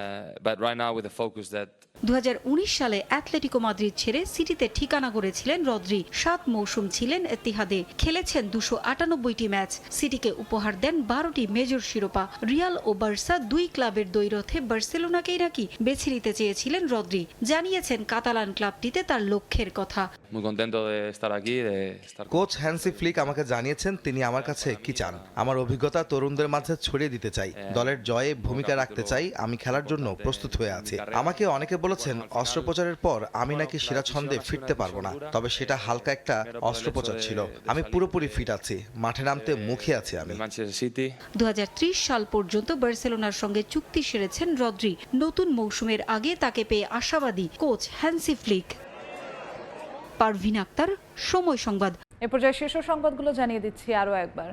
২০১৯ সালে অ্যাথলেটিকো মাদ্রিদ ছেড়ে সিটিতে ঠিকানা গড়েছিলেন রদ্রি। ৭ মৌসুম ছিলেন এতিহাদে, খেলেছেন ২৯৮টি ম্যাচ। সিটিকে উপহার দেন ১২টি মেজর শিরোপা। রিয়াল ও বার্সা দুই ক্লাবের দ্বৈরথে বার্সেলোনাকেই নাকি বেছে নিতে চেয়েছিলেন রদ্রি। জানিয়েছেন কাতালান ক্লাবটিতে তার লক্ষ্যের কথা। কোচ হ্যান্সি ফ্লিক আমাকে জানিয়েছেন তিনি আমার কাছে কি চান। আমার অভিজ্ঞতা তরুণদের মাঝে ছড়িয়ে দিতে চাই, দলের জয়ে ভূমিকা রাখতে চাই। আমি খেলার জন্য প্রস্তুত হয়ে আছি। আমাকে অনেকে বলেছেন অস্ত্রোপচারের পর আমি নাকি সেরা ছন্দে ফিরতে পারবো না, তবে সেটা হালকা একটা অস্ত্রোপচার ছিল। আমি পুরোপুরি ফিট আছি, মাঠে নামতে মুখে আছি আমি। ২০৩০ সাল পর্যন্ত বার্সেলোনার সঙ্গে চুক্তি সেরেছেন রদ্রি। নতুন মৌসুমের আগে তাকে পেয়ে আশাবাদী coach Hansi Flick. Parvin Akhtar, Somoy Sangbad. এ পর্যায়ে শীর্ষ সংবাদগুলো জানিয়ে দিচ্ছি আরও একবার।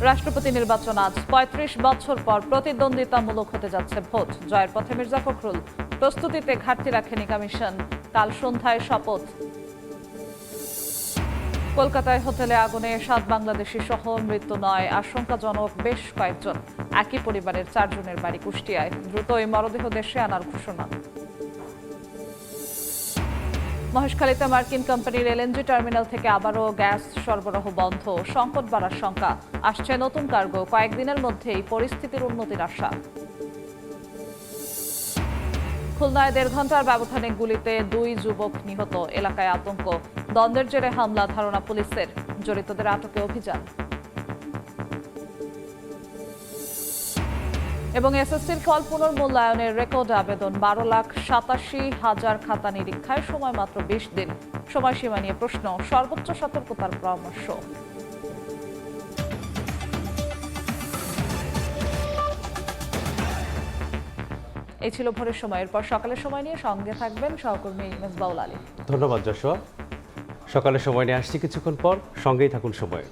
রাষ্ট্রপতি নির্বাচন আজ। ৩৫ বছর পর প্রতিদ্বন্দ্বিতামূলক হতে যাচ্ছে ভোট। জয়ের পথে মির্জা ফখরুল। প্রস্তুতিতে ঘাটতি রাখেনি কমিশন। কাল সন্ধ্যায় শপথ। কলকাতায় হোটেলে আগুনে ৭ বাংলাদেশি সহ মৃত্যু ৯, আশঙ্কাজনক বেশ কয়েকজন। একই পরিবারের ৪ জনের বাড়ি কুষ্টিয়ায়। দ্রুতই মরদেহ দেশে আনার ঘোষণা। মহেশখালীতে মার্কিন কোম্পানির এলএনজি টার্মিনাল থেকে আবারও গ্যাস সরবরাহ বন্ধ। সংকট বাড়ার শঙ্কা। আসছে নতুন কার্গো। কয়েকদিনের মধ্যেই পরিস্থিতির উন্নতির আশা। খুলনায় ১.৫ ঘন্টার ব্যবধানে গুলিতে ২ যুবক নিহত। এলাকায় আতঙ্ক। দ্বন্দ্বের জেরে হামলা, ধারণা পুলিশের। জড়িতদের আটকে অভিযান। এবং এসএসসির ফল পুনর্মূল্যায়নের রেকর্ড আবেদন। ১২,৮৭,০০০ খাতা নিরীক্ষায় সময় মাত্র ২০ দিন। সময়সীমা নিয়ে প্রশ্ন। সর্বোচ্চ সতর্কতার পরামর্শ। এই ছিল ভোরের সময়। এরপর সকালের সময় নিয়ে সঙ্গে থাকবেন সহকর্মী মেজবাউল আলী। ধন্যবাদ যশোয়া। সকালের সময় নিয়ে আসছি কিছুক্ষণ পর, সঙ্গেই থাকুন সময়।